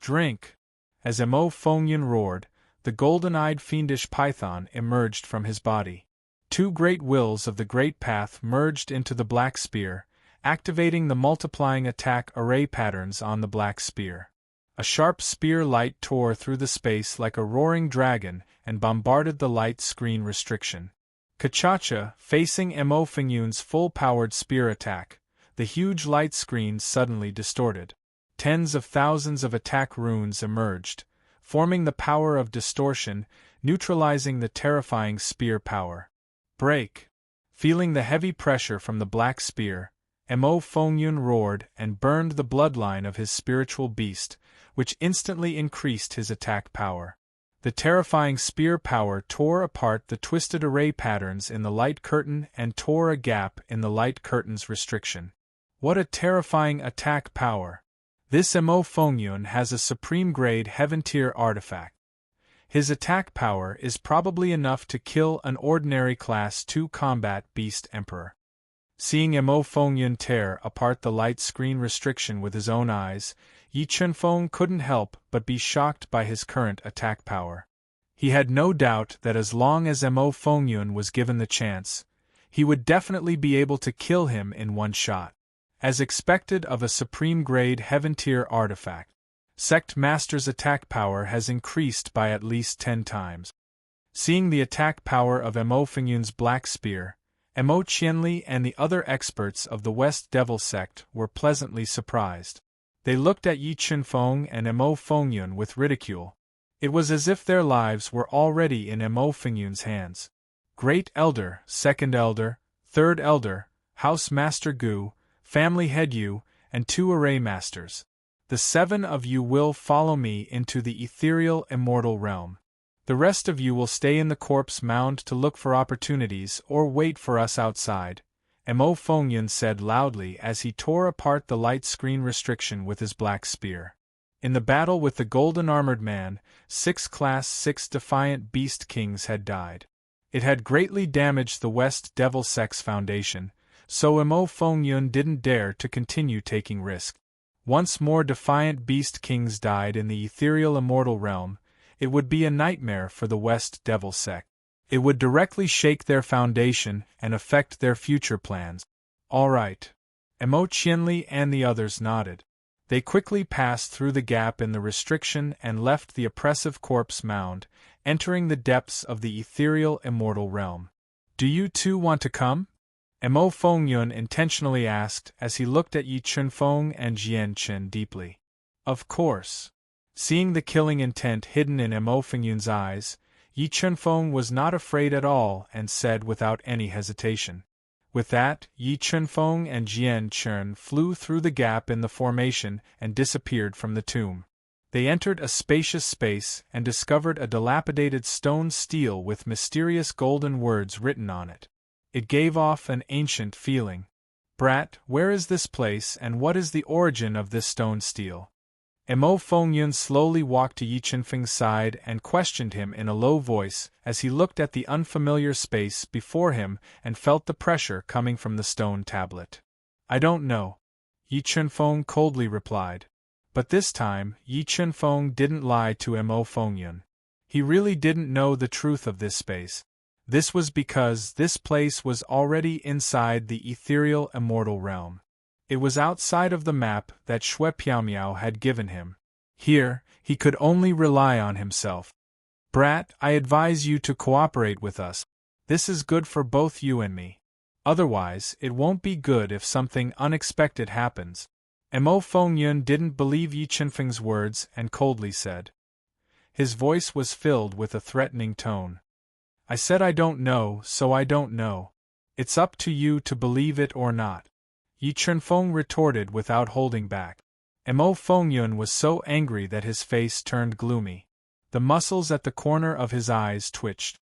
Drink! As Mo Fengyun roared, the golden-eyed fiendish python emerged from his body. 2 great wills of the Great Path merged into the black spear, activating the multiplying attack array patterns on the black spear. A sharp spear light tore through the space like a roaring dragon and bombarded the light screen restriction. Kachacha, facing Mo Fengyun's full-powered spear attack, the huge light screen suddenly distorted. Tens of thousands of attack runes emerged, forming the power of distortion, neutralizing the terrifying spear power. Break! Feeling the heavy pressure from the black spear, Mo Fengyun roared and burned the bloodline of his spiritual beast, which instantly increased his attack power. The terrifying spear power tore apart the twisted array patterns in the light curtain and tore a gap in the light curtain's restriction. What a terrifying attack power! This Mo Fengyun has a supreme-grade heaven-tier artifact. His attack power is probably enough to kill an ordinary Class 2 combat beast emperor. Seeing Mo Fengyun tear apart the light screen restriction with his own eyes, Yi Chunfeng couldn't help but be shocked by his current attack power. He had no doubt that as long as Mo Fengyun was given the chance, he would definitely be able to kill him in one shot. As expected of a supreme-grade heaven-tier artifact, Sect Master's attack power has increased by at least 10 times. Seeing the attack power of Mo Fengyun's black spear, Mo Qianli and the other experts of the West Devil Sect were pleasantly surprised. They looked at Yi Chunfeng and Mo Fengyun with ridicule. It was as if their lives were already in Mo Fengyun's hands. Great Elder, Second Elder, Third Elder, House Master Gu, Family Head Yu, and 2 Array Masters. The 7 of you will follow me into the ethereal immortal realm. The rest of you will stay in the corpse mound to look for opportunities or wait for us outside, Mo Fengyun said loudly as he tore apart the light screen restriction with his black spear. In the battle with the golden armored man, 6 Class 6 Defiant Beast Kings had died. It had greatly damaged the West Devil Sect's foundation, so Mo Fengyun didn't dare to continue taking risks. Once more Defiant Beast Kings died in the ethereal immortal realm, it would be a nightmare for the West Devil Sect. It would directly shake their foundation and affect their future plans. All right. Mo Qianli and the others nodded. They quickly passed through the gap in the restriction and left the oppressive corpse mound, entering the depths of the ethereal immortal realm. Do you two want to come? Mo Fengyun intentionally asked as he looked at Yi Chunfeng and Jian Chen deeply. Of course. Seeing the killing intent hidden in Mo Fengyun's eyes, Yi Chunfeng was not afraid at all and said without any hesitation. With that, Yi Chunfeng and Jian Chun flew through the gap in the formation and disappeared from the tomb. They entered a spacious space and discovered a dilapidated stone stele with mysterious golden words written on it. It gave off an ancient feeling. "Brat, where is this place and what is the origin of this stone stele?" Mo Fengyun slowly walked to Yi Chunfeng's side and questioned him in a low voice as he looked at the unfamiliar space before him and felt the pressure coming from the stone tablet. "I don't know," Yi Chunfeng coldly replied. But this time, Yi Chunfeng didn't lie to Mo Fengyun. He really didn't know the truth of this space. This was because this place was already inside the ethereal immortal realm. It was outside of the map that Shui Piaomiao had given him. Here, he could only rely on himself. "Brat, I advise you to cooperate with us. This is good for both you and me. Otherwise, it won't be good if something unexpected happens." Mo Fengyun didn't believe Yi Chunfeng's words and coldly said. His voice was filled with a threatening tone. "I said I don't know, so I don't know. It's up to you to believe it or not," Yi Chunfeng retorted without holding back. Mo Fengyun was so angry that his face turned gloomy. The muscles at the corner of his eyes twitched.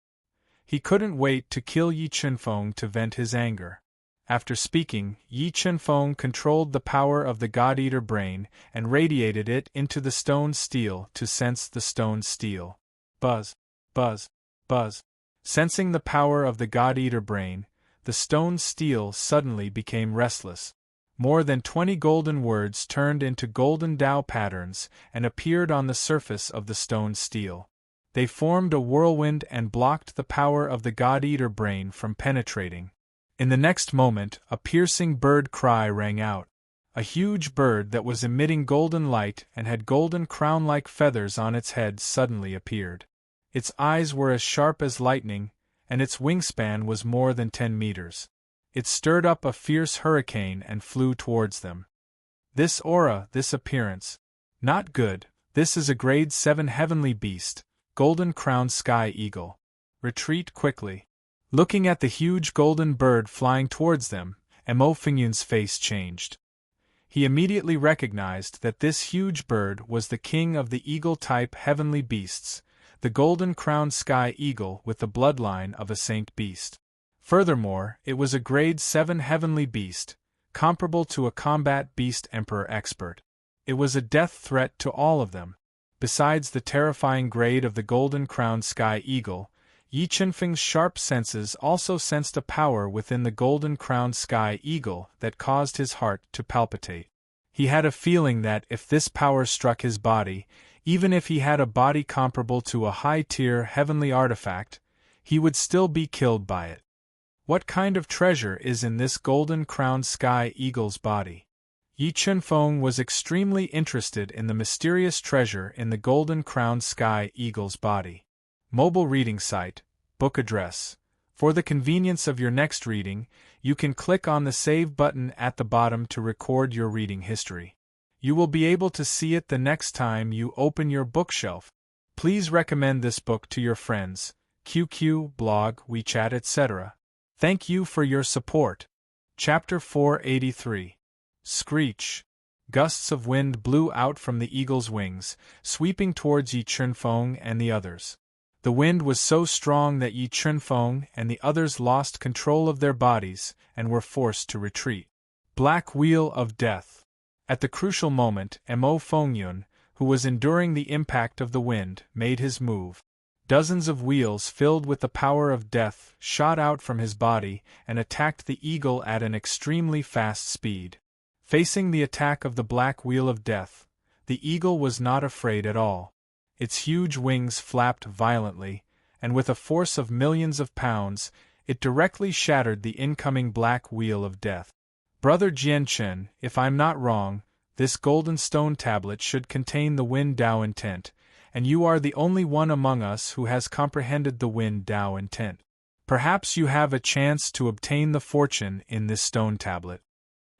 He couldn't wait to kill Yi Chunfeng to vent his anger. After speaking, Yi Chunfeng controlled the power of the God-Eater brain and radiated it into the stone stele to sense the stone stele. Buzz, buzz, buzz. Sensing the power of the God-Eater brain, the stone stele suddenly became restless. More than 20 golden words turned into golden Tao patterns and appeared on the surface of the stone stele. They formed a whirlwind and blocked the power of the God-Eater brain from penetrating. In the next moment, a piercing bird cry rang out. A huge bird that was emitting golden light and had golden crown-like feathers on its head suddenly appeared. Its eyes were as sharp as lightning, and its wingspan was more than 10 meters. It stirred up a fierce hurricane and flew towards them. This aura, this appearance. Not good. This is a grade 7 heavenly beast, golden-crowned sky eagle. Retreat quickly. Looking at the huge golden bird flying towards them, Mo Fengyun's face changed. He immediately recognized that this huge bird was the king of the eagle-type heavenly beasts, the golden-crowned sky eagle with the bloodline of a saint beast. Furthermore, it was a grade 7 heavenly beast, comparable to a combat beast emperor expert. It was a death threat to all of them. Besides the terrifying grade of the golden-crowned sky eagle, Yi Chunfeng's sharp senses also sensed a power within the golden-crowned sky eagle that caused his heart to palpitate. He had a feeling that if this power struck his body, even if he had a body comparable to a high-tier heavenly artifact, he would still be killed by it. What kind of treasure is in this golden-crowned sky eagle's body? Yi Chunfeng was extremely interested in the mysterious treasure in the golden-crowned sky eagle's body. Mobile reading site, book address. For the convenience of your next reading, you can click on the Save button at the bottom to record your reading history. You will be able to see it the next time you open your bookshelf. Please recommend this book to your friends, QQ, blog, WeChat, etc. Thank you for your support. Chapter 483. Screech. Gusts of wind blew out from the eagle's wings, sweeping towards Yi Chunfeng and the others. The wind was so strong that Yi Chunfeng and the others lost control of their bodies and were forced to retreat. Black Wheel of Death. At the crucial moment, Mo Fengyun, who was enduring the impact of the wind, made his move. Dozens of wheels filled with the power of death shot out from his body and attacked the eagle at an extremely fast speed. Facing the attack of the Black Wheel of Death, the eagle was not afraid at all. Its huge wings flapped violently, and with a force of millions of pounds, it directly shattered the incoming Black Wheel of Death. Brother Jianchen, if I'm not wrong, this golden stone tablet should contain the Wind Dao intent, and you are the only one among us who has comprehended the Wind Dao intent. Perhaps you have a chance to obtain the fortune in this stone tablet.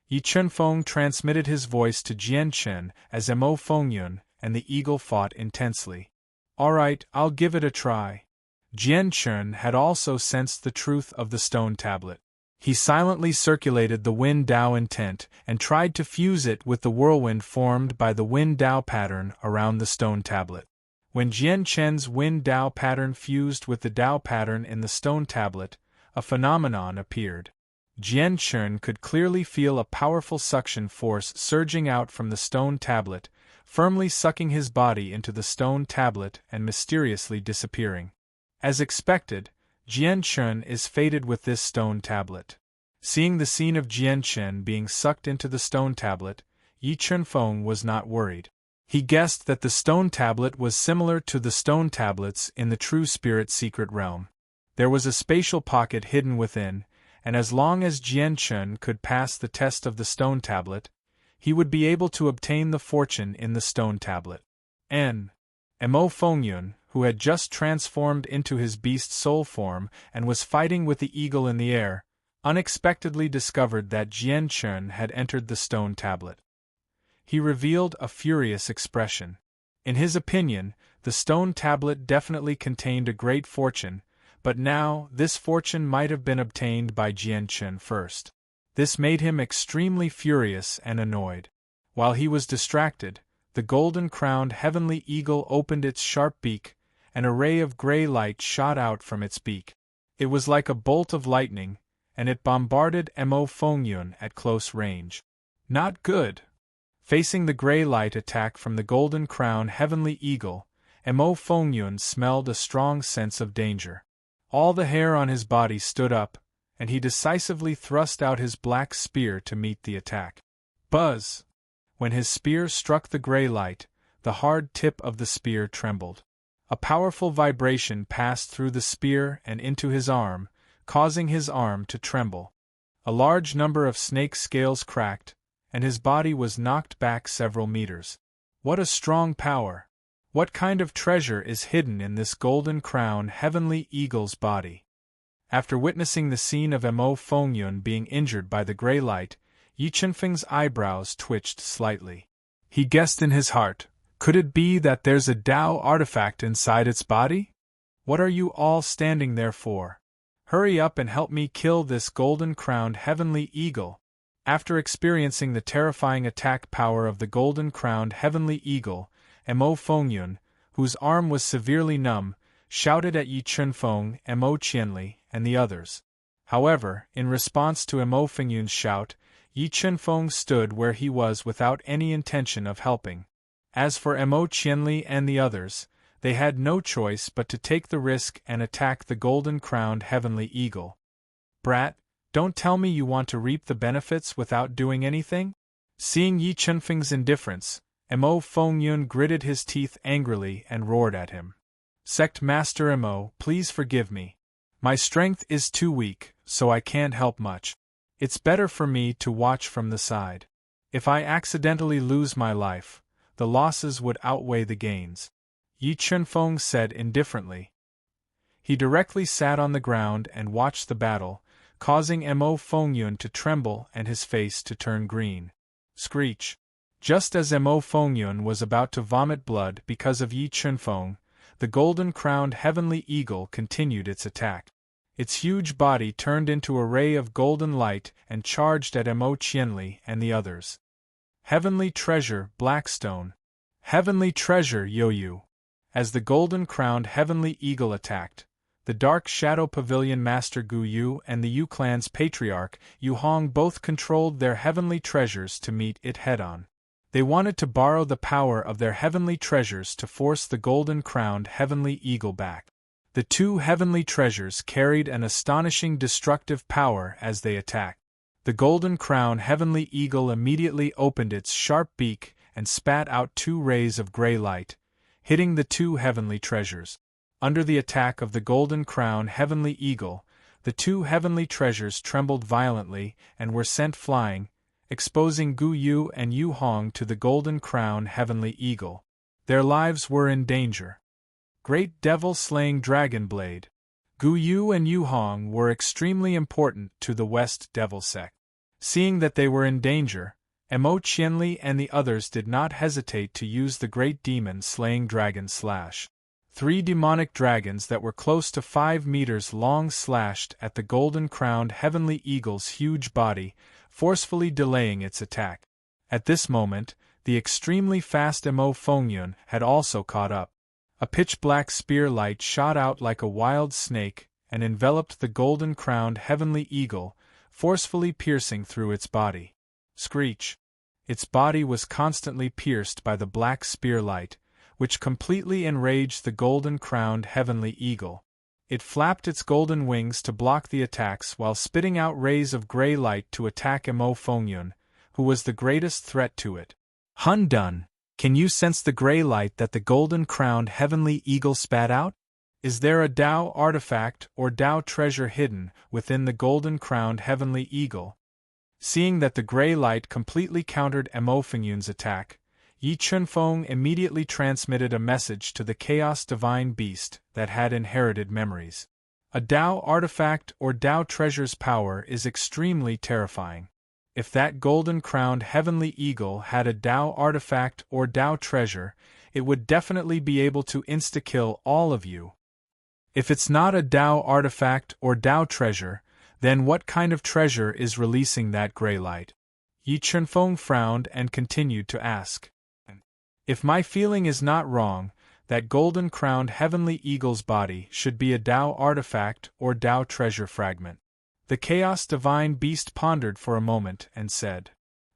Yi Chunfeng transmitted his voice to Jianchen as Mo Fengyun and the eagle fought intensely. All right, I'll give it a try. Jian had also sensed the truth of the stone tablet. He silently circulated the Wind Dao intent and tried to fuse it with the whirlwind formed by the Wind Dao pattern around the stone tablet. When Jian's Wind Dao pattern fused with the Dao pattern in the stone tablet, a phenomenon appeared. Jian could clearly feel a powerful suction force surging out from the stone tablet, firmly sucking his body into the stone tablet and mysteriously disappearing. As expected, Jian is fated with this stone tablet. Seeing the scene of Jian being sucked into the stone tablet, Yi Chunfeng was not worried. He guessed that the stone tablet was similar to the stone tablets in the True Spirit secret realm. There was a spatial pocket hidden within, and as long as Jian could pass the test of the stone tablet, he would be able to obtain the fortune in the stone tablet. Mo Fengyun, who had just transformed into his beast soul form and was fighting with the eagle in the air, unexpectedly discovered that Jian had entered the stone tablet. He revealed a furious expression. In his opinion, the stone tablet definitely contained a great fortune, but now this fortune might have been obtained by Jian first. This made him extremely furious and annoyed. While he was distracted, the golden-crowned heavenly eagle opened its sharp beak, and a ray of gray light shot out from its beak. It was like a bolt of lightning, and it bombarded Mo Fengyun at close range. Not good! Facing the gray light attack from the golden-crowned heavenly eagle, Mo Fengyun smelled a strong sense of danger. All the hair on his body stood up, and he decisively thrust out his black spear to meet the attack. Buzz! When his spear struck the gray light, the hard tip of the spear trembled. A powerful vibration passed through the spear and into his arm, causing his arm to tremble. A large number of snake scales cracked, and his body was knocked back several meters. What a strong power! What kind of treasure is hidden in this golden-crowned heavenly eagle's body? After witnessing the scene of Mo Fengyun being injured by the gray light, Yi Chunfeng's eyebrows twitched slightly. He guessed in his heart, could it be that there's a Dao artifact inside its body? What are you all standing there for? Hurry up and help me kill this golden-crowned heavenly eagle. After experiencing the terrifying attack power of the golden-crowned heavenly eagle, Mo Fengyun, whose arm was severely numb, shouted at Yi Chunfeng, Mo Qianli, and the others. However, in response to Mo Fengyun's shout, Yi Chunfeng stood where he was without any intention of helping. As for Mo Qianli and the others, they had no choice but to take the risk and attack the golden-crowned heavenly eagle. Brat, don't tell me you want to reap the benefits without doing anything? Seeing Yi Chunfeng's indifference, Mo Fengyun gritted his teeth angrily and roared at him. Sect Master Mo, please forgive me. My strength is too weak, so I can't help much. It's better for me to watch from the side. If I accidentally lose my life, the losses would outweigh the gains, Yi Chunfeng said indifferently. He directly sat on the ground and watched the battle, causing Mo Fengyun to tremble and his face to turn green. Screech! Just as Mo Fengyun was about to vomit blood because of Yi Chunfeng, the golden-crowned heavenly eagle continued its attack. Its huge body turned into a ray of golden light and charged at Mo Qianli and the others. Heavenly treasure, Blackstone! Heavenly treasure, Yoyu! As the golden-crowned heavenly eagle attacked, the Dark Shadow Pavilion Master Gu Yu and the Yu clan's patriarch Yu Hong both controlled their heavenly treasures to meet it head-on. They wanted to borrow the power of their heavenly treasures to force the golden-crowned heavenly eagle back. The two heavenly treasures carried an astonishing destructive power as they attacked. The golden-crowned heavenly eagle immediately opened its sharp beak and spat out two rays of gray light, hitting the two heavenly treasures. Under the attack of the golden-crowned heavenly eagle, the two heavenly treasures trembled violently and were sent flying, exposing Gu Yu and Yu Hong to the golden-crowned heavenly eagle. Their lives were in danger. Great devil-slaying dragon blade! Gu Yu and Yu Hong were extremely important to the West Devil sect. Seeing that they were in danger, Mo Qianli and the others did not hesitate to use the great demon-slaying dragon slash. 3 demonic dragons that were close to 5 meters long slashed at the golden-crowned heavenly eagle's huge body, forcefully delaying its attack. At this moment, the extremely fast Mo Fengyun had also caught up. A pitch-black spear light shot out like a wild snake and enveloped the golden-crowned heavenly eagle, forcefully piercing through its body. Screech! Its body was constantly pierced by the black spear light, which completely enraged the golden-crowned heavenly eagle. It flapped its golden wings to block the attacks while spitting out rays of gray light to attack Mo Fengyun, who was the greatest threat to it. Hun Dun, can you sense the gray light that the golden-crowned heavenly eagle spat out? Is there a Tao artifact or Tao treasure hidden within the golden-crowned heavenly eagle? Seeing that the gray light completely countered Mo Fengyun's attack, Yi Chunfeng immediately transmitted a message to the Chaos Divine Beast that had inherited memories. A Tao artifact or Tao treasure's power is extremely terrifying. If that golden-crowned heavenly eagle had a Tao artifact or Tao treasure, it would definitely be able to insta-kill all of you. If it's not a Tao artifact or Tao treasure, then what kind of treasure is releasing that gray light? Yi Chunfeng frowned and continued to ask. If my feeling is not wrong, that golden-crowned heavenly eagle's body should be a Tao artifact or Tao treasure fragment. The Chaos Divine Beast pondered for a moment and said,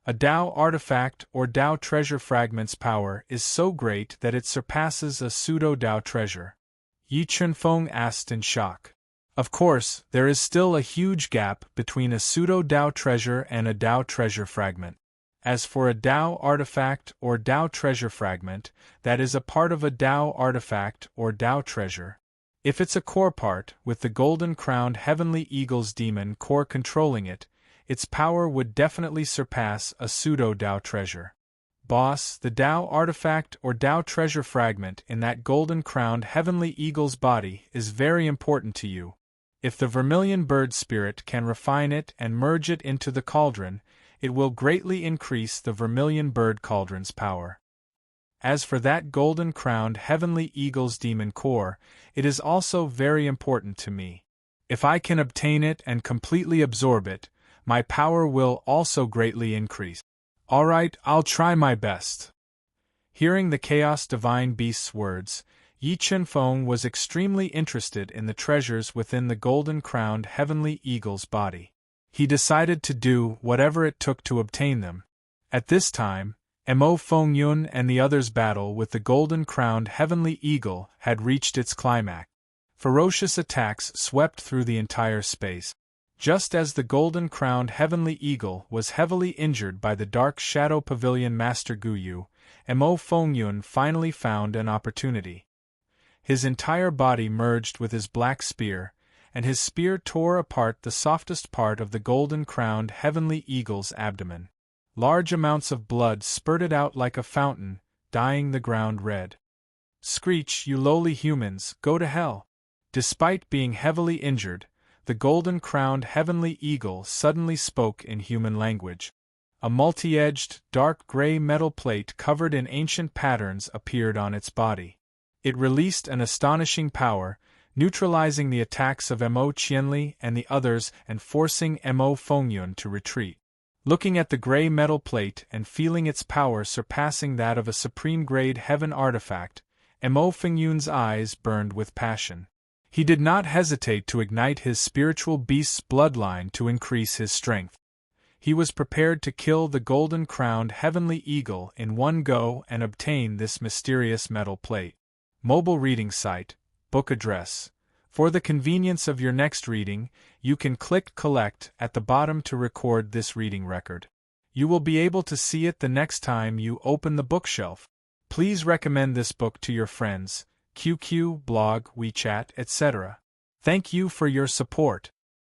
a Tao artifact or Tao treasure fragment's power is so great that it surpasses a pseudo-Tao treasure. Yi Chunfeng asked in shock. Of course, there is still a huge gap between a pseudo-Tao treasure and a Tao treasure fragment. As for a Tao artifact or Tao treasure fragment, that is a part of a Tao artifact or Tao treasure. If it's a core part, with the golden-crowned heavenly eagle's demon core controlling it, its power would definitely surpass a pseudo-Tao treasure. Boss, the Tao artifact or Tao treasure fragment in that golden-crowned heavenly eagle's body is very important to you. If the vermilion bird spirit can refine it and merge it into the cauldron, it will greatly increase the vermilion bird cauldron's power. As for that golden-crowned heavenly eagle's demon core, it is also very important to me. If I can obtain it and completely absorb it, my power will also greatly increase. Alright, I'll try my best. Hearing the Chaos Divine Beast's words, Yi Chunfeng was extremely interested in the treasures within the golden-crowned heavenly eagle's body. He decided to do whatever it took to obtain them. At this time, Mo Fengyun and the others' battle with the golden-crowned heavenly eagle had reached its climax. Ferocious attacks swept through the entire space. Just as the golden-crowned heavenly eagle was heavily injured by the Dark Shadow Pavilion Master Guyu, Mo Fengyun finally found an opportunity. His entire body merged with his black spear, and his spear tore apart the softest part of the golden-crowned heavenly eagle's abdomen. Large amounts of blood spurted out like a fountain, dyeing the ground red. Screech, you lowly humans, go to hell! Despite being heavily injured, the golden-crowned heavenly eagle suddenly spoke in human language. A multi-edged, dark gray metal plate covered in ancient patterns appeared on its body. It released an astonishing power, neutralizing the attacks of Mo Qianli and the others and forcing Mo Fengyun to retreat. Looking at the gray metal plate and feeling its power surpassing that of a supreme-grade heaven artifact, Mo Fengyun's eyes burned with passion. He did not hesitate to ignite his spiritual beast's bloodline to increase his strength. He was prepared to kill the golden-crowned heavenly eagle in one go and obtain this mysterious metal plate. Mobile reading site, book address. For the convenience of your next reading, you can click Collect at the bottom to record this reading record. You will be able to see it the next time you open the bookshelf. Please recommend this book to your friends, QQ, blog, WeChat, etc. Thank you for your support.